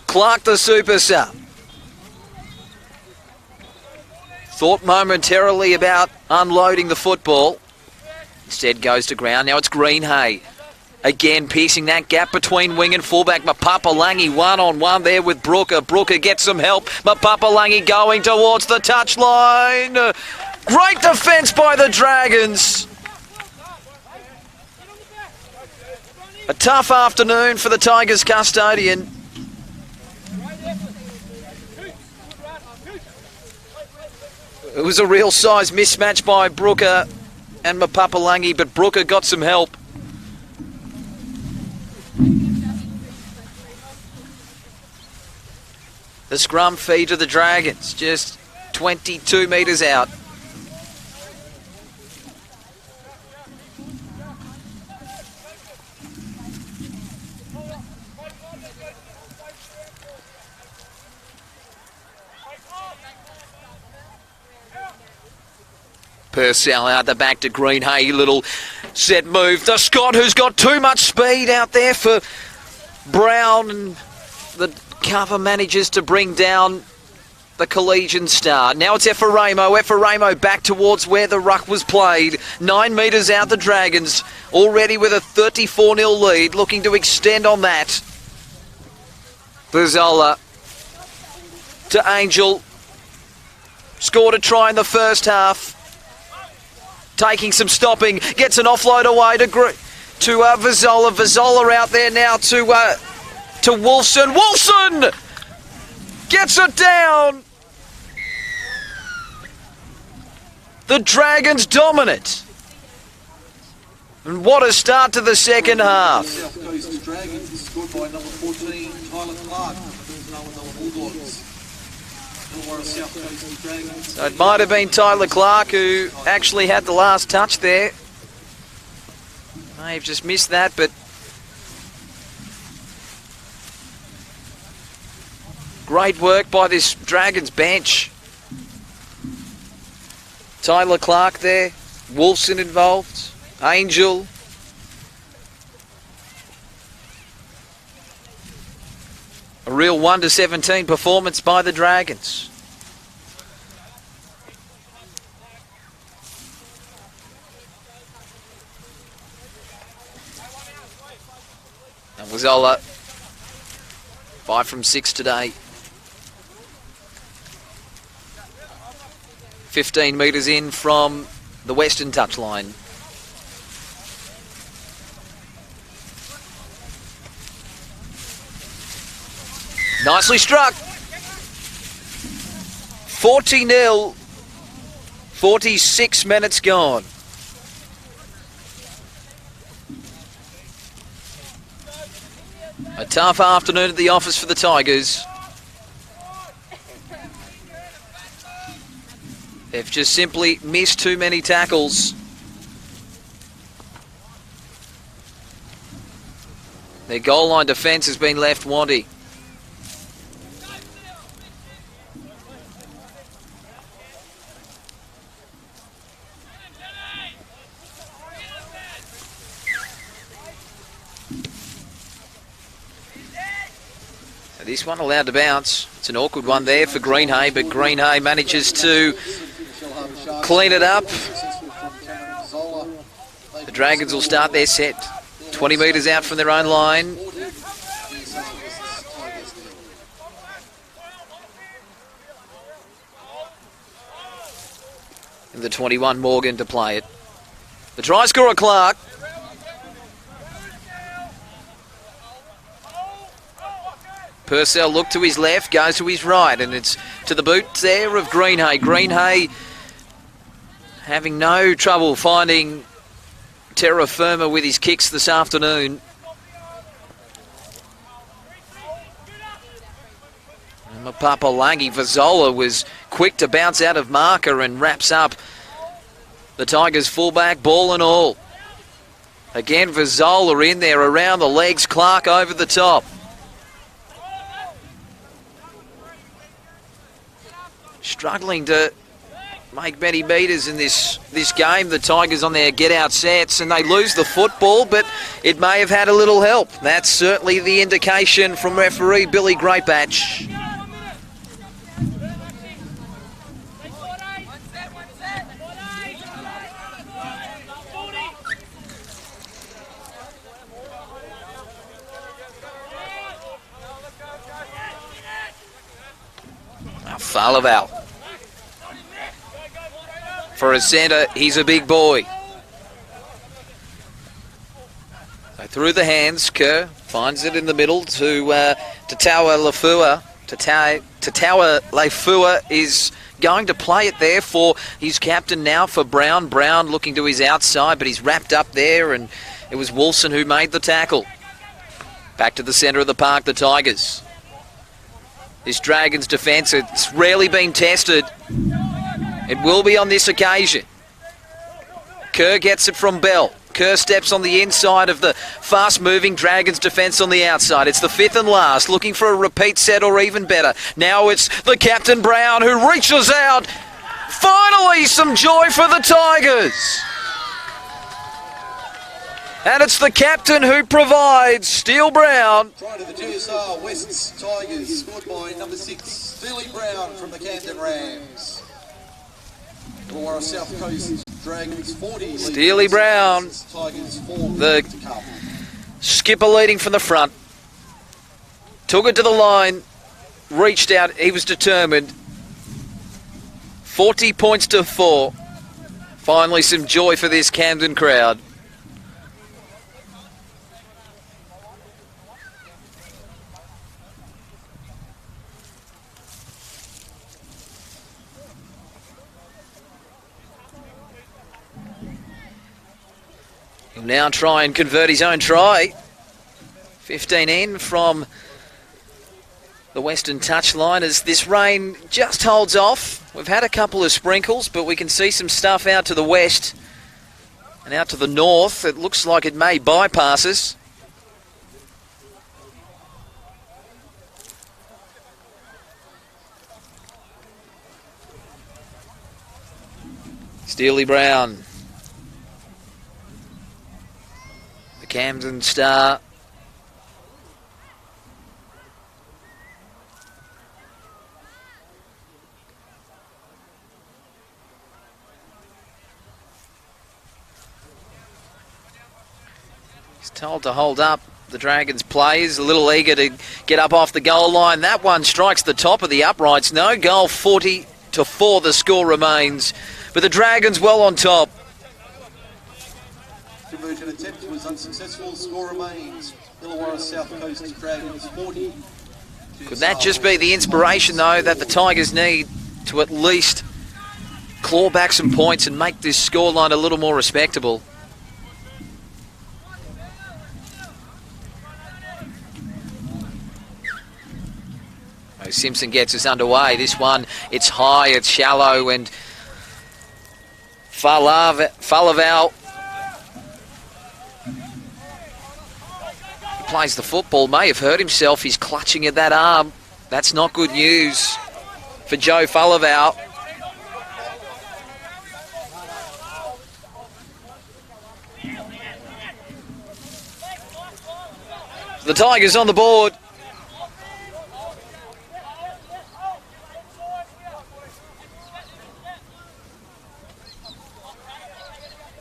Clark the super sub. Thought momentarily about unloading the football. Instead goes to ground. Now it's Greenhay. Again, piercing that gap between wing and fullback. Mapapalangi one-on-one there with Brooker. Brooker gets some help. Mapapalangi going towards the touchline. Great defence by the Dragons. A tough afternoon for the Tigers custodian. It was a real size mismatch by Brooker and Mapapalangi, but Brooker got some help. The scrum feed to the Dragons, just 22 metres out. Purcell out the back to Greenhay, little set move. The Scott, who's got too much speed out there for Brown, and the cover manages to bring down the collegian star. Now it's Effaremo. Effaremo back towards where the ruck was played. 9 metres out the Dragons, already with a 34-0 lead, looking to extend on that. Vazola to Angel. Scored a try in the first half. Taking some stopping. Gets an offload away to Vazola. Vazola out there now to Wolfson. Wolfson gets it down. The Dragons dominant. And what a start to the second half. South Coast Dragons scored by number 14, Tyler Clark. South Coast Dragons. So it might have been Tyler Clark who actually had the last touch there. May have just missed that, but great work by this Dragons bench. Tyler Clark there, Wolfson involved, Angel. A real 1-17 performance by the Dragons. And Wazola, 5 from 6 today. 15 metres in from the western touchline. Nicely struck. 40-0. 46 minutes gone. A tough afternoon at the office for the Tigers. They've just simply missed too many tackles. Their goal line defence has been left wanting. This one allowed to bounce. It's an awkward one there for Greenhay, but Greenhay manages to clean it up. The Dragons will start their set 20 metres out from their own line. And the 21 Morgan to play it. The try scorer Clark. Purcell looked to his left, goes to his right, and it's to the boots there of Greenhay. Greenhay having no trouble finding terra firma with his kicks this afternoon. And Mapapalangi Vazola was quick to bounce out of marker and wraps up the Tigers fullback, ball and all. Again, Vazola in there around the legs, Clark over the top. Struggling to make many metres in this game. The Tigers on their get-out sets, and they lose the football, but it may have had a little help. That's certainly the indication from referee Billy Greatbatch. Falaval. For a centre, he's a big boy. So through the hands, Kerr finds it in the middle to Tatawa Lafua. Tatawa Lafua is going to play it there for his captain now for Brown. Brown looking to his outside, but he's wrapped up there, and it was Wolfson who made the tackle. Back to the centre of the park, the Tigers. This Dragons defence, it's rarely been tested. It will be on this occasion. Kerr gets it from Bell. Kerr steps on the inside of the fast-moving Dragons defence on the outside. It's the fifth and last, looking for a repeat set or even better. Now it's the captain Brown who reaches out. Finally, some joy for the Tigers. And it's the captain who provides, Steele Brown. Try to the GSR West's Tigers, scored by number 6, Steely Brown from the Camden Rams. Illawarra South Coast Dragons 40. Steely Brown, Tigers 4 the skipper leading from the front. Took it to the line, reached out, he was determined. 40 points to 4. Finally some joy for this Camden crowd. He'll now try and convert his own try. 15 in from the western touchline as this rain just holds off. We've had a couple of sprinkles, but we can see some stuff out to the west. And out to the north, it looks like it may bypass us. Steely Brown. The Camden Star. He's told to hold up. The Dragons players a little eager to get up off the goal line. That one strikes the top of the uprights. No goal, 40-4 the score remains. But the Dragons well on top. Conversion attempt was unsuccessful. Score remains Illawarra South Coast Dragons 40. Could that just be the inspiration, though, that the Tigers need to at least claw back some points and make this scoreline a little more respectable? Simpson gets us underway. This one, it's high, it's shallow, and Falaval plays the football. May have hurt himself. He's clutching at that arm. That's not good news for Joe Falaval. The Tigers on the board.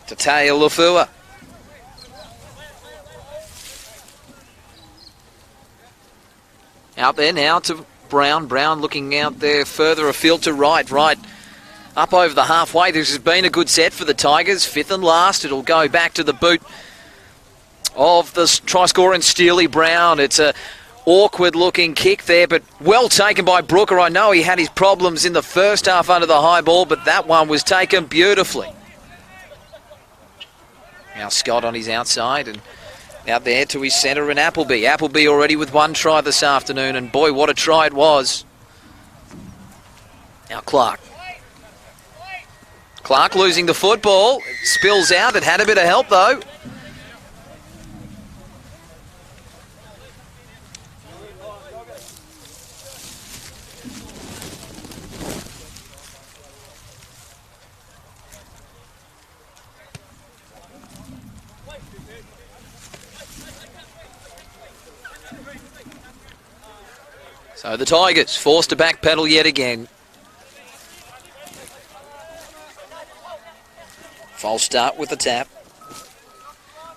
Tataya Lufua. Out there now to Brown. Brown looking out there further afield to right. Right up over the halfway. This has been a good set for the Tigers. Fifth and last. It'll go back to the boot of the try scorer in Steely Brown. It's a awkward looking kick there, but well taken by Brooker. I know he had his problems in the first half under the high ball, but that one was taken beautifully. Now Scott on his outside and out there to his centre and Appleby. Appleby already with one try this afternoon, and boy, what a try it was. Now Clark. Clark losing the football. It spills out. It had a bit of help though. So the Tigers forced to backpedal yet again. False start with the tap.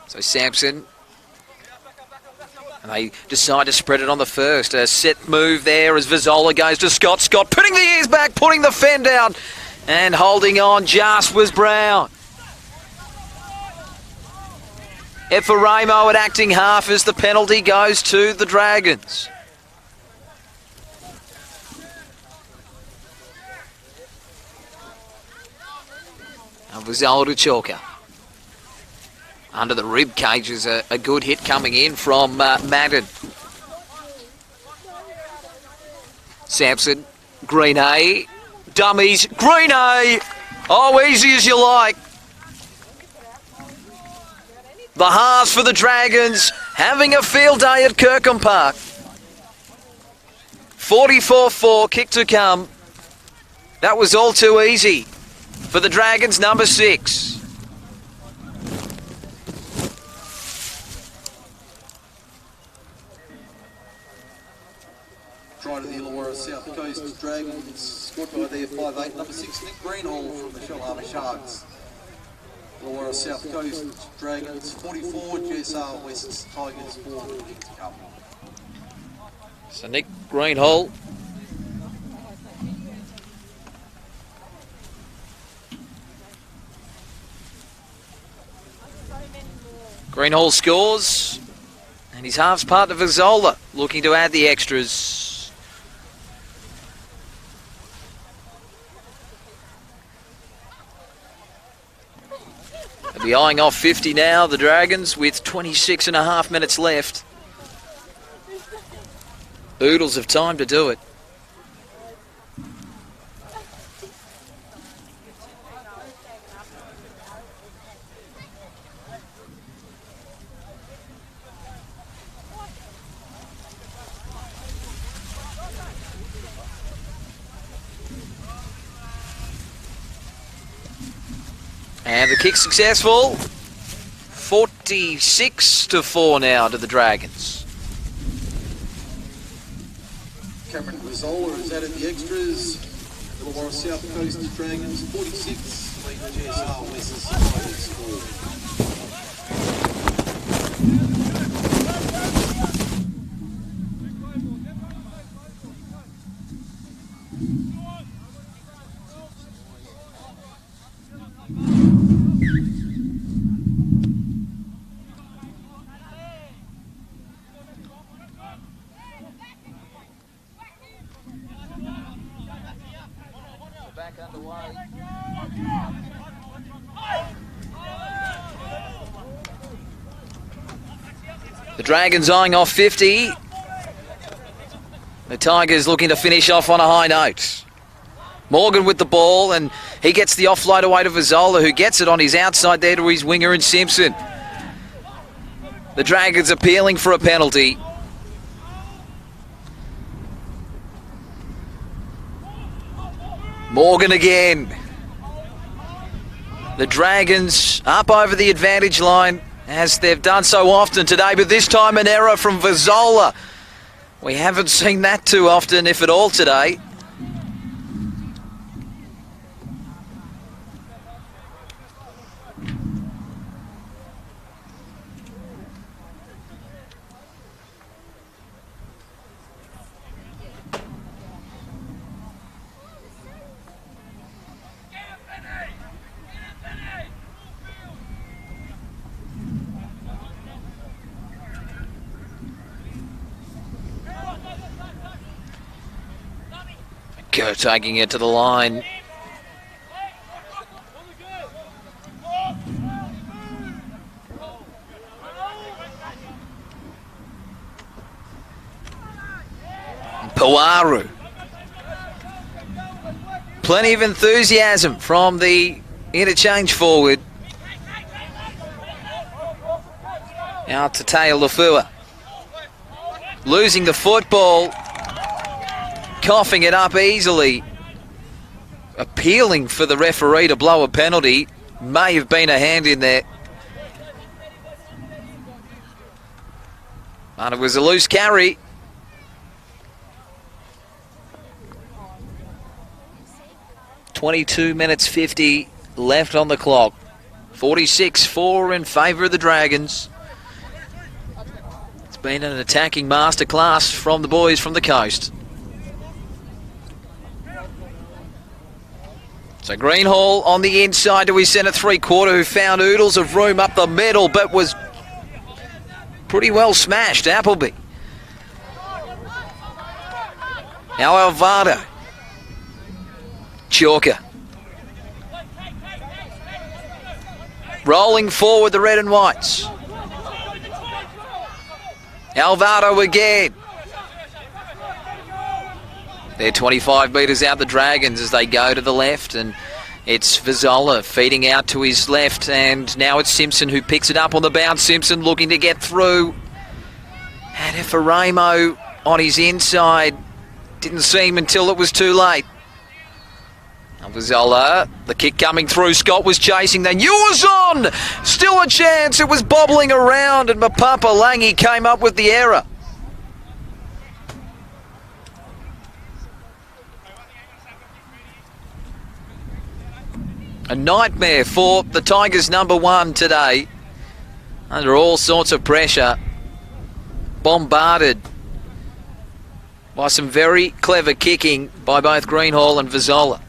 So Sampson. And they decide to spread it on the first. A set move there as Vizola goes to Scott. Scott putting the ears back, putting the fend down. And holding on just was Brown. Effaramo at acting half as the penalty goes to the Dragons. Vizola to Chalker. Under the rib cage is a good hit coming in from Madden. Sampson, Green A, dummies, Green A. Oh, easy as you like. The halves for the Dragons having a field day at Kirkham Park. 44-4, kick to come. That was all too easy for the Dragons, number 6. Try to the Illawarra South Coast Dragons, scored by their 5'8", number 6, Nick Greenhall from the Shellharbour Sharks. Illawarra South Coast Dragons 44, GSR West Tigers 4. So Nick Greenhall. Greenhall scores, and his halves partner Vizola looking to add the extras. They'll be eyeing off 50 now, the Dragons, with 26 and a half minutes left. Oodles of time to do it. And the kick successful. 46-4 now to the Dragons. Cameron Rizzola is added the extras. Illawarra South Coast Dragons 46, lead GSR West's score. Back underway. The Dragons eyeing off 50. The Tigers looking to finish off on a high note. Morgan with the ball, and he gets the offload away to Vizzola, who gets it on his outside there to his winger and Simpson. The Dragons appealing for a penalty. Morgan again. The Dragons up over the advantage line, as they've done so often today, but this time an error from Vizzola. We haven't seen that too often, if at all, today. Kerr taking it to the line. Puaru. Plenty of enthusiasm from the interchange forward. Out to Teo Lafua. Losing the football. Coughing it up easily. Appealing for the referee to blow a penalty. May have been a hand in there. And it was a loose carry. (22:50) left on the clock. 46-4 in favour of the Dragons. It's been an attacking masterclass from the boys from the coast. So Greenhall on the inside to his centre three-quarter, who found oodles of room up the middle, but was pretty well smashed, Appleby. Now Alvaro. Chalker. Rolling forward the red and whites. Alvaro again. They're 25 metres out, the Dragons, as they go to the left, and it's Vizzola feeding out to his left, and now it's Simpson who picks it up on the bounce. Simpson looking to get through. And Ephraimo on his inside. Didn't see him until it was too late. Vizzola, the kick coming through. Scott was chasing, then Yuazon! Still a chance, it was bobbling around, and Mapapa Langi came up with the error. A nightmare for the Tigers number one today. Under all sorts of pressure. Bombarded by some very clever kicking by both Greenhall and Vizzola.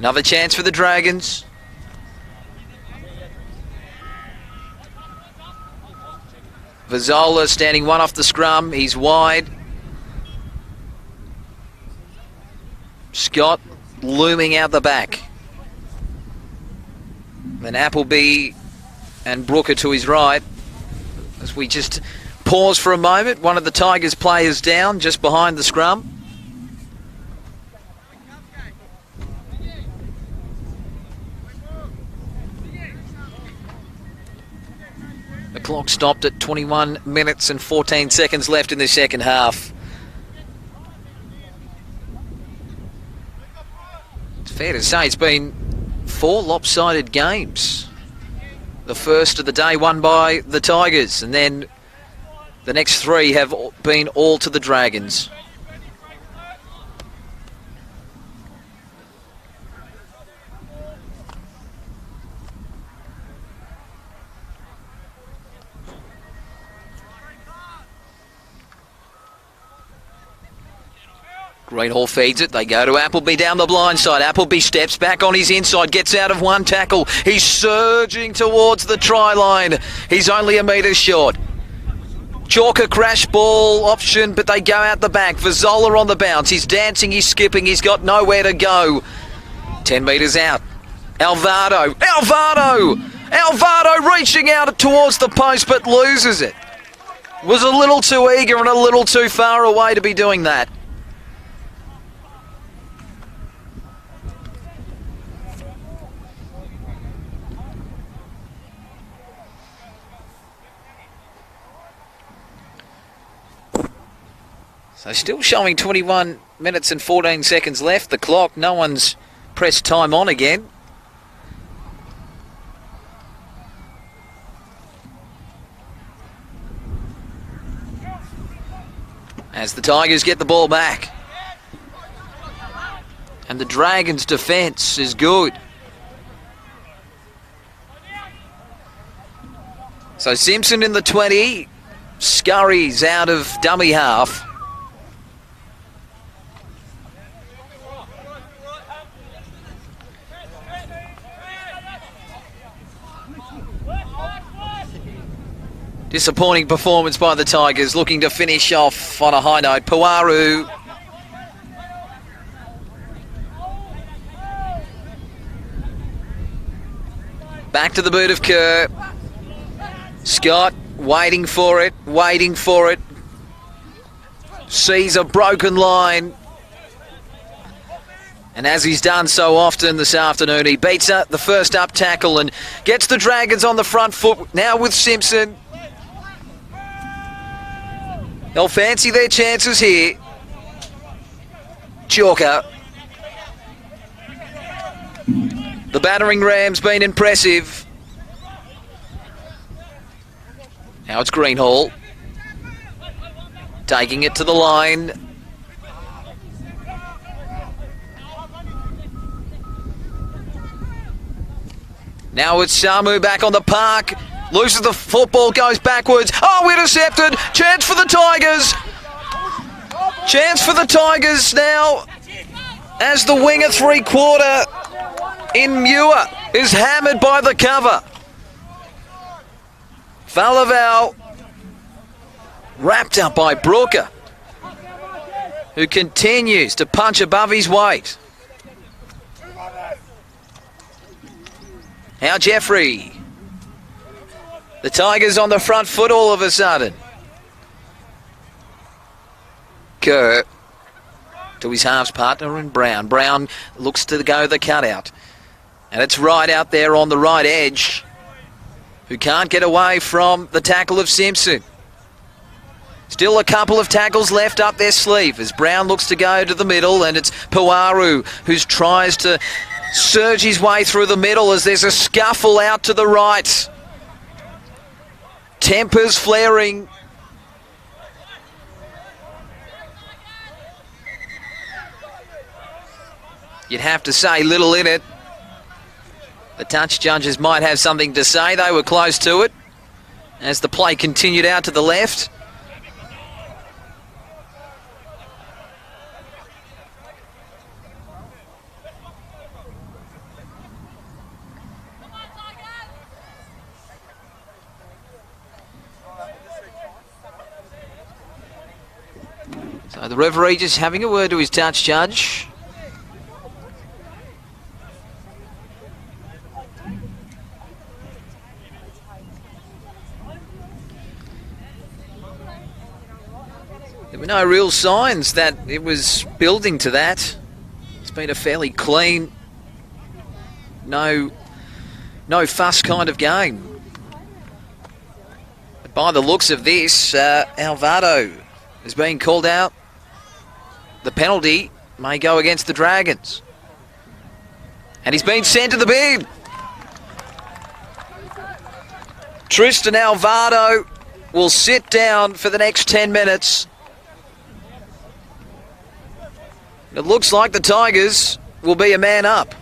Another chance for the Dragons. Vizzola standing one off the scrum. He's wide. Scott looming out the back. Then Appleby and Brooker to his right. As we just pause for a moment, one of the Tigers players down just behind the scrum. The clock stopped at 21 minutes and 14 seconds left in the second half. It's fair to say it's been 4 lopsided games. The first of the day won by the Tigers, and then the next 3 have been all to the Dragons. Greenhall feeds it. They go to Appleby down the blind side. Appleby steps back on his inside, gets out of one tackle. He's surging towards the try line. He's only a metre short. Chalker crash ball option, but they go out the back. Vazola on the bounce. He's dancing, he's skipping, he's got nowhere to go. 10 metres out. Alvaro reaching out towards the post, but loses it. Was a little too eager and a little too far away to be doing that. So still showing 21 minutes and 14 seconds left. The clock, no one's pressed time on again. As the Tigers get the ball back. And the Dragons' defence is good. So Simpson in the 20, scurries out of dummy half. Disappointing performance by the Tigers, looking to finish off on a high note. Puaru. Back to the boot of Kerr. Scott waiting for it. Sees a broken line. And as he's done so often this afternoon, he beats up the first up tackle and gets the Dragons on the front foot. Now with Simpson. They'll fancy their chances here. Chalker. The battering ram's been impressive. Now it's Greenhall. Taking it to the line. Now it's Samu back on the park. Loses the football, goes backwards. Oh, intercepted. Chance for the Tigers. Chance for the Tigers now. As the winger 3/4 in Muir is hammered by the cover. Valaval wrapped up by Brooker, who continues to punch above his weight. Now Jeffrey. The Tigers on the front foot all of a sudden. Kerr to his halves partner in Brown. Brown looks to go the cutout. And it's right out there on the right edge, who can't get away from the tackle of Simpson. Still a couple of tackles left up their sleeve as Brown looks to go to the middle, and it's Puaru who tries to surge his way through the middle as there's a scuffle out to the right. Tempers flaring. You'd have to say little in it. The touch judges might have something to say. They were close to it as the play continued out to the left. So the referee just having a word to his touch judge. There were no real signs that it was building to that. It's been a fairly clean, no fuss kind of game. But by the looks of this, Alvaro is being called out. The penalty may go against the Dragons. And he's been sent to the bin. Tristan Alvaro will sit down for the next 10 minutes. It looks like the Tigers will be a man up.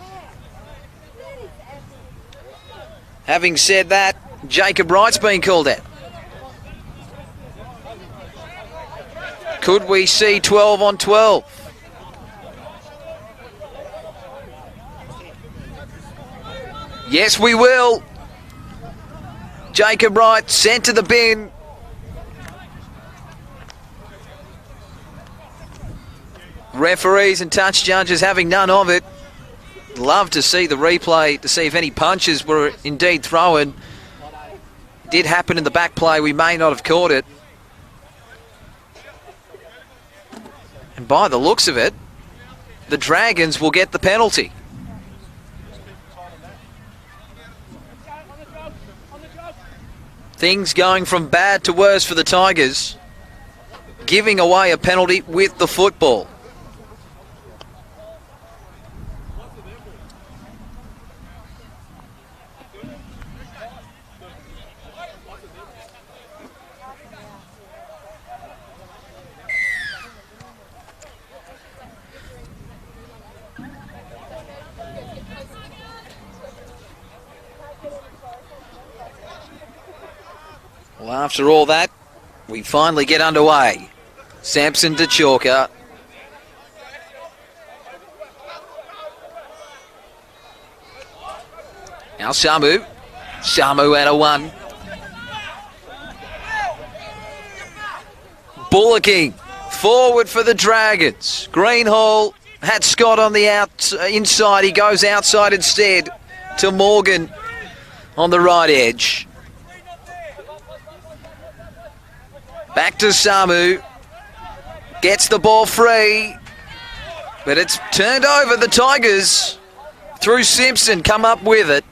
Having said that, Jacob Wright's been called out. Could we see 12 on 12? Yes, we will. Jacob Wright sent to the bin. Referees and touch judges having none of it. Love to see the replay to see if any punches were indeed thrown. It did happen in the back play. We may not have caught it. And by the looks of it, the Dragons will get the penalty. Things going from bad to worse for the Tigers. Giving away a penalty with the football. Well, after all that, we finally get underway. Sampson to Chalker. Now Samu. Samu out of one. Bullocking forward for the Dragons. Greenhall had Scott on the inside. He goes outside instead to Morgan on the right edge. Back to Samu. Gets the ball free. But it's turned over. The Tigers, through Simpson, come up with it.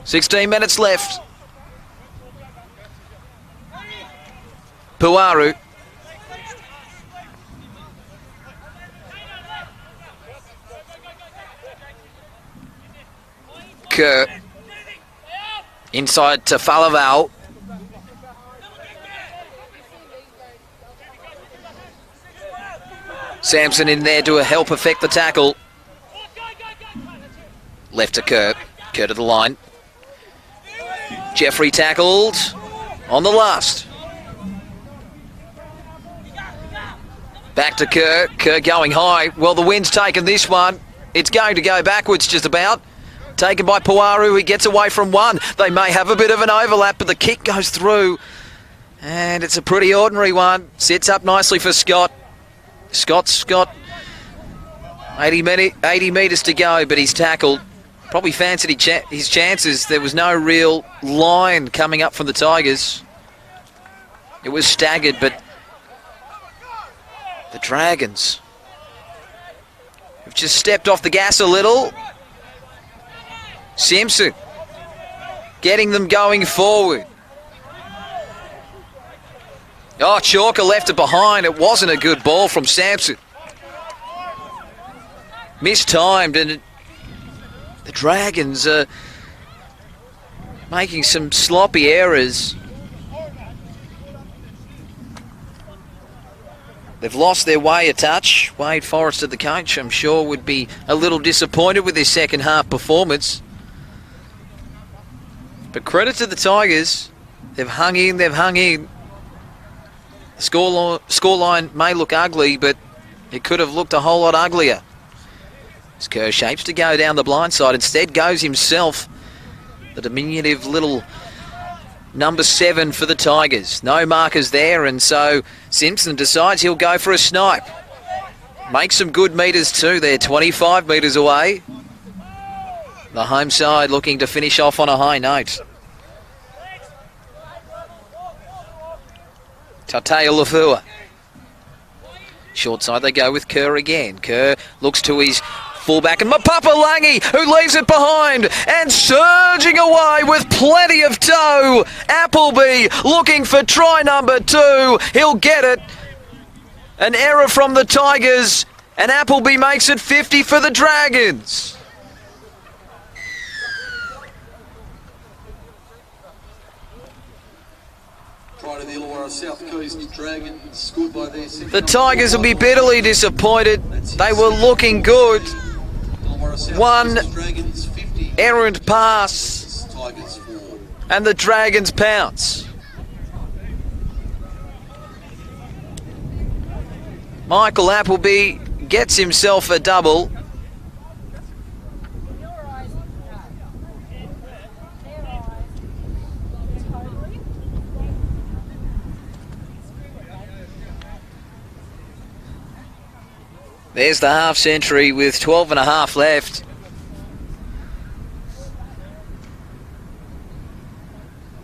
"16 minutes left. Puaru. Kerr. Inside to Falaval. Sampson in there to help effect the tackle. Left to Kerr. Kerr to the line. Jeffrey tackled on the last. Back to Kerr. Kerr going high. Well, the wind's taken this one. It's going to go backwards just about. Taken by Puaru. He gets away from one. They may have a bit of an overlap, but the kick goes through. And it's a pretty ordinary one. Sits up nicely for Scott. Scott. 80 metres to go, but he's tackled. Probably fancied his chances. There was no real line coming up from the Tigers. It was staggered, but the Dragons have just stepped off the gas a little. Simpson getting them going forward. Oh, Chalker left it behind. It wasn't a good ball from Sampson. Mistimed, and the Dragons are making some sloppy errors. They've lost their way a touch. Wade Forrester, the coach, I'm sure would be a little disappointed with his second half performance. But credit to the Tigers. They've hung in. The scoreline may look ugly, but it could have looked a whole lot uglier. As Kerr shapes to go down the blind side. Instead goes himself, the diminutive little number 7 for the Tigers. No markers there, and so Simpson decides he'll go for a snipe. Makes some good metres too. They're 25 metres away. The home side looking to finish off on a high note. Tatea Lafua. Short side they go with Kerr again. Kerr looks to his fullback, and Mapapalangi, who leaves it behind, and surging away with plenty of toe. Appleby looking for try number 2. He'll get it. An error from the Tigers, and Appleby makes it 50 for the Dragons. Try to the Illawarra South Coast Dragons, scored by their The Tigers will be bitterly disappointed. They were looking good. One errant pass, and the Dragons pounce. Michael Appleby gets himself a double. There's the half century with 12 and a half left.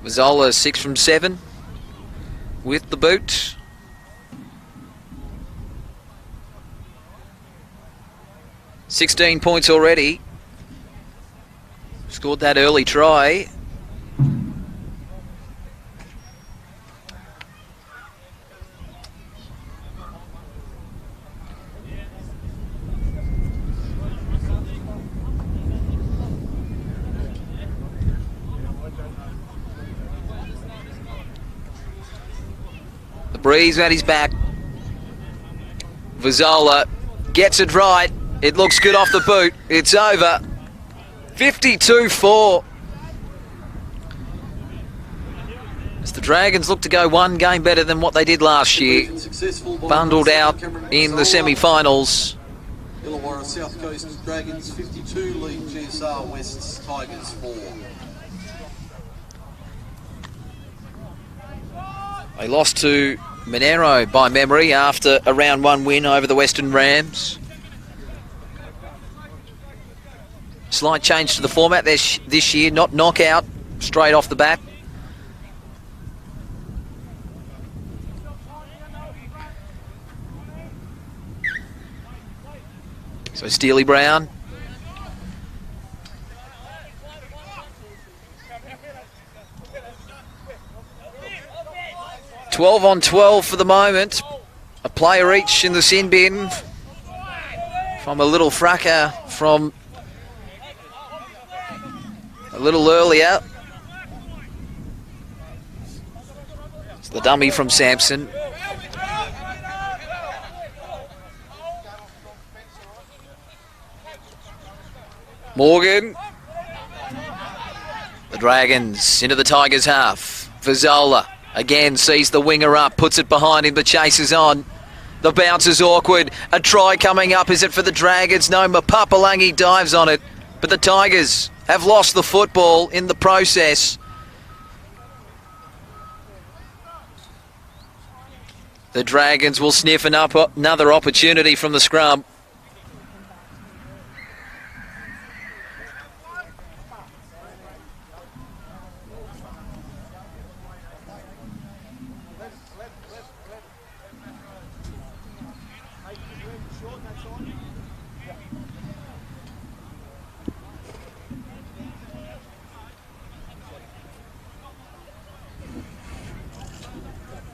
Mazzola 6 from 7 with the boot. $16 points already. Scored that early try. Breeze at his back. Mazzola gets it right. It looks good off the boot. It's over. 52-4. As the Dragons look to go one game better than what they did last year. Bundled out in the semi-finals. Illawarra South Coast Dragons 52 lead GSR West's Tigers 4. They lost to Monero by memory after a round 1 win over the Western Rams. Slight change to the format this year, not knockout straight off the bat. So Steely Brown. $12 on 12 for the moment. A player each in the sin bin from a little fracas from a little earlier. It's the dummy from Sampson. Morgan. The Dragons into the Tigers' half. Mazzola again sees the winger up, puts it behind him, the chase is on. The bounce is awkward. A try coming up. Is it for the Dragons? No, Mapapalangi dives on it. But the Tigers have lost the football in the process. The Dragons will sniff another opportunity from the scrum.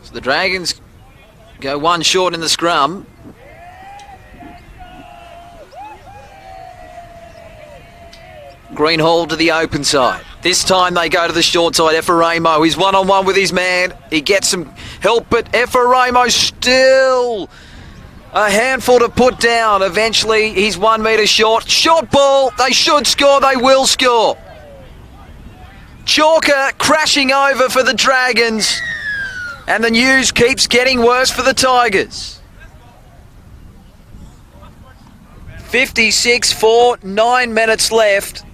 So the Dragons go one short in the scrum. Greenhall to the open side. This time they go to the short side. Effaramo, he's one-on-one with his man. He gets some help, but Effaramo still a handful to put down. Eventually, he's 1 metre short. Short ball. They should score. They will score. Chalker crashing over for the Dragons. And the news keeps getting worse for the Tigers. 56-4, 9 minutes left.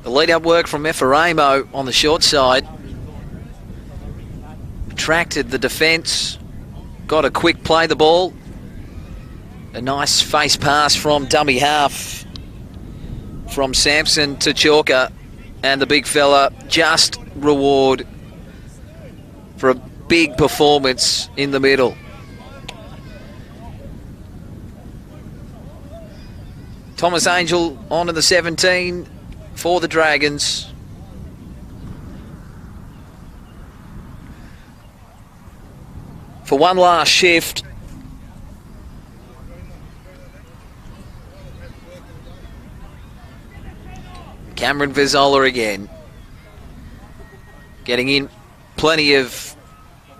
The lead-up work from Effaramo on the short side. attracted the defence. Got a quick play the ball. A nice face pass from dummy half from Sampson to Chalker. And the big fella just reward for a big performance in the middle. Thomas Angel on to the 17 for the Dragons. For one last shift. Cameron Vizola again. Getting in plenty of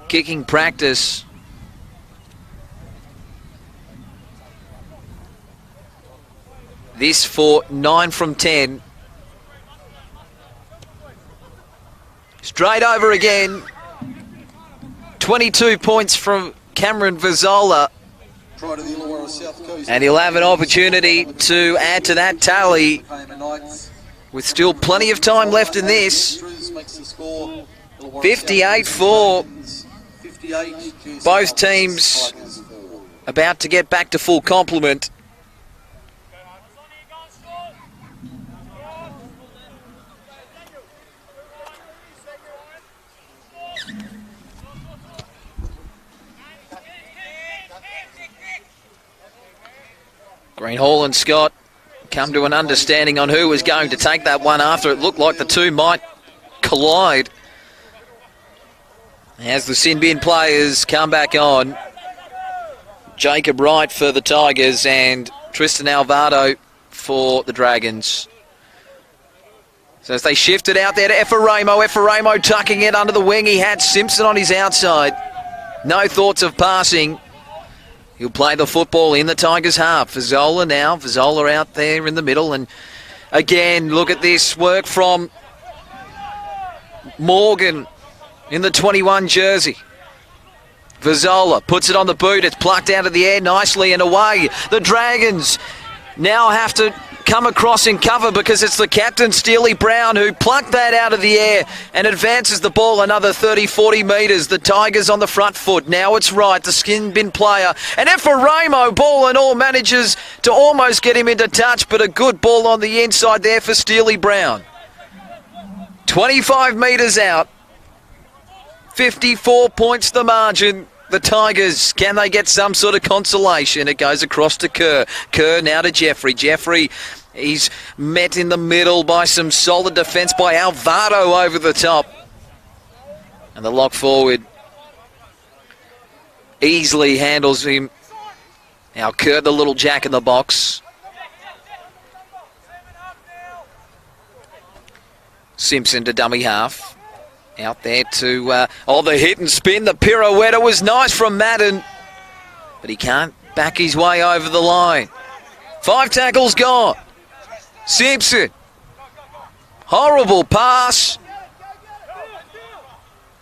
kicking practice. This for 9 from 10. Straight over again. 22 points from Cameron Vizola. And he'll have an opportunity to add to that tally with still plenty of time left in this. 58-4. Both teams about to get back to full complement. Greenhall and Scott come to an understanding on who was going to take that one after it looked like the two might collide. As the sin bin players come back on, Jacob Wright for the Tigers and Tristan Alvarado for the Dragons. So as they shift it out there to Effaramo tucking it under the wing. He had Simpson on his outside. No thoughts of passing. He'll play the football in the Tigers' half. Vizola now. Vizola out there in the middle. And again, look at this work from Morgan in the 21 jersey. Vizola puts it on the boot. It's plucked out of the air nicely and away. The Dragons now have to come across in cover because it's the captain, Steely Brown, who plucked that out of the air and advances the ball another 30-40 metres. The Tigers on the front foot. Now it's Wright, the skin bin player. And Effaramo, ball and all, manages to almost get him into touch, but a good ball on the inside there for Steely Brown. 25 metres out. 54 points the margin. The Tigers, can they get some sort of consolation? It goes across to Kerr. Kerr now to Jeffrey. Jeffrey, he's met in the middle by some solid defence by Alvaro over the top. And the lock forward easily handles him. Now Kerr, the little jack in the box. Simpson to dummy half. Out there to, the hit and spin. The pirouette was nice from Madden. But he can't back his way over the line. 5 tackles gone. Simpson. Horrible pass.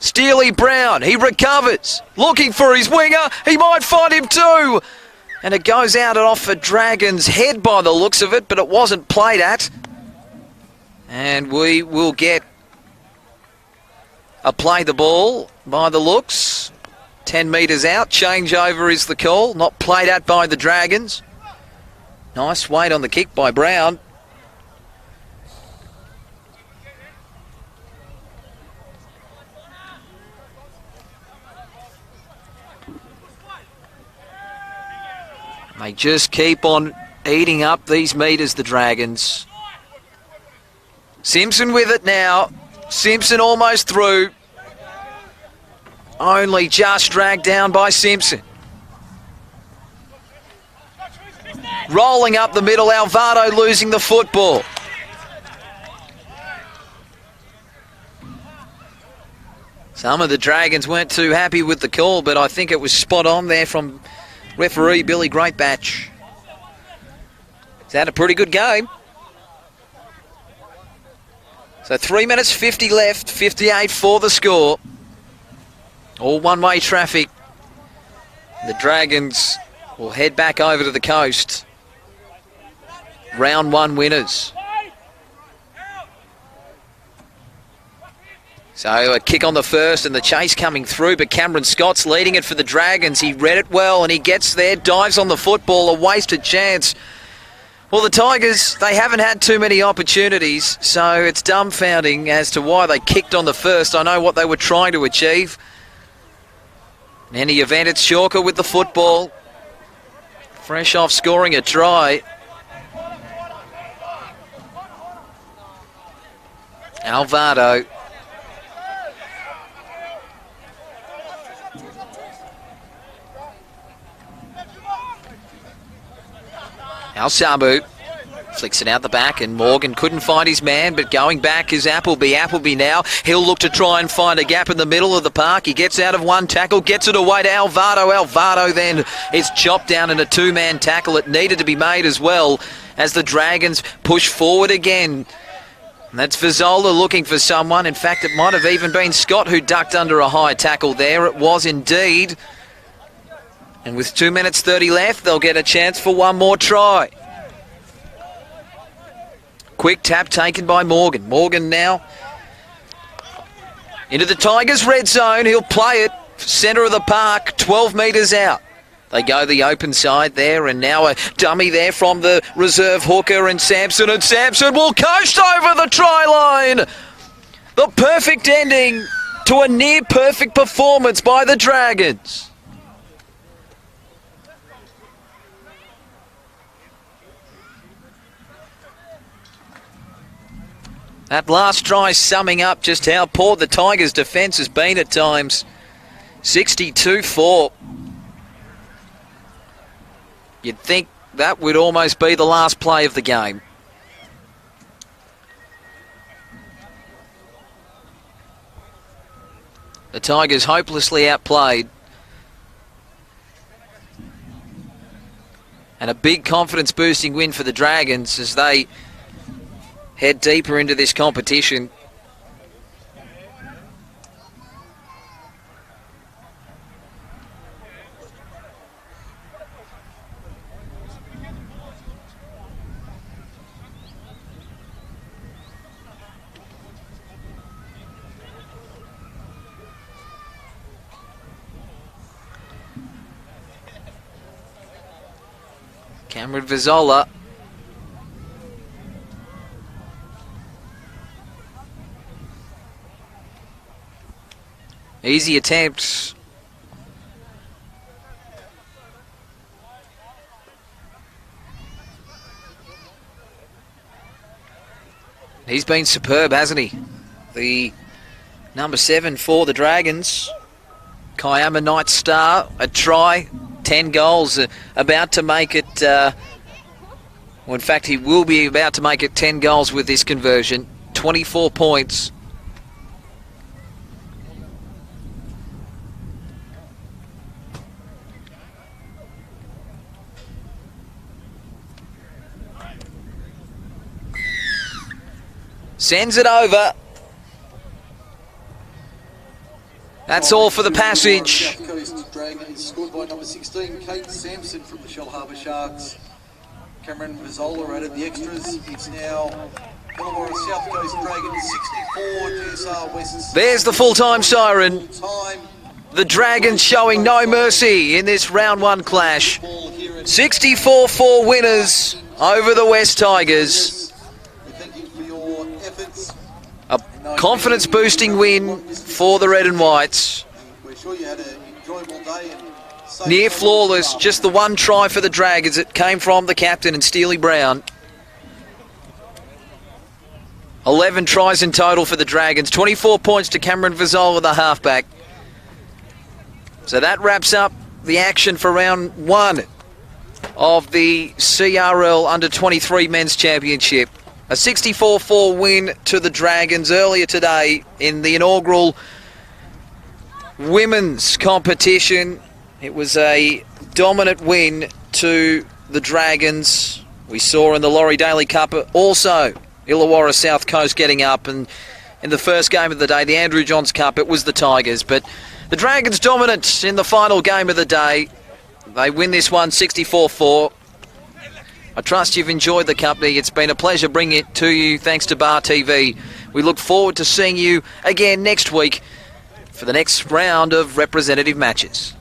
Steely Brown, he recovers. Looking for his winger. He might find him too. And it goes out and off a Dragon's head by the looks of it, but it wasn't played at. And we will get a play the ball by the looks. 10 metres out. Changeover is the call. Not played at by the Dragons. Nice weight on the kick by Brown. They just keep on eating up these metres, the Dragons. Simpson with it now. Simpson almost through. Only just dragged down by Simpson. Rolling up the middle, Alvaro losing the football. Some of the Dragons weren't too happy with the call, but I think it was spot on there from referee Billy Greatbatch. He's had a pretty good game. So 3 minutes 50 left, 58 for the score. All one-way traffic. The Dragons will head back over to the coast. Round 1 winners. So a kick on the first and the chase coming through, but Cameron Scott's leading it for the Dragons. He read it well and he gets there, dives on the football, a wasted chance. Well, the Tigers, they haven't had too many opportunities, so it's dumbfounding as to why they kicked on the first. I know what they were trying to achieve. In any event, it's Shawker with the football. Fresh off scoring a try. Alvaro. Al-Sabu flicks it out the back, and Morgan couldn't find his man, but going back is Appleby. Appleby now, he'll look to try and find a gap in the middle of the park. He gets out of one tackle, gets it away to Alvaro. Alvaro then is chopped down in a two-man tackle. It needed to be made as well as the Dragons push forward again. And that's Vizzola looking for someone. In fact, it might have even been Scott who ducked under a high tackle there. It was indeed. And with 2 minutes 30 left, they'll get a chance for one more try. Quick tap taken by Morgan. Morgan now into the Tigers' red zone. He'll play it centre of the park, 12 metres out. They go the open side there, and now a dummy there from the reserve hooker, and Sampson will coast over the try line. The perfect ending to a near-perfect performance by the Dragons. That last try summing up just how poor the Tigers' defence has been at times. 62-4. You'd think that would almost be the last play of the game. The Tigers hopelessly outplayed. And a big confidence-boosting win for the Dragons as they head deeper into this competition. Cameron Vizzola. Easy attempts. He's been superb, hasn't he? The number 7 for the Dragons. Kiama Knight star, a try, 10 goals, about to make it, well, in fact, he will be about to make it 10 goals with this conversion, 24 points. Sends it over. That's all for the passage. South Coast Dragons scored by number 16, Kate Sampson from the Shell Harbour Sharks. Cameron Vizzola added the extras. It's now Illawarra South Coast Dragons 64, GSR West. There's the full-time siren. The Dragons showing no mercy in this round 1 clash. 64-4 winners over the West Tigers. A confidence-boosting win for the Red and Whites. Near flawless, just the one try for the Dragons. It came from the captain and Steely Brown. 11 tries in total for the Dragons. 24 points to Cameron Vizzola, the halfback. So that wraps up the action for round 1 of the CRL Under-23 Men's Championship. A 64-4 win to the Dragons earlier today in the inaugural women's competition. It was a dominant win to the Dragons. We saw in the Laurie Daly Cup also Illawarra South Coast getting up, and in the first game of the day, the Andrew Johns Cup, it was the Tigers. But the Dragons dominant in the final game of the day. They win this one 64-4. I trust you've enjoyed the company. It's been a pleasure bringing it to you thanks to Bar TV. we look forward to seeing you again next week for the next round of representative matches.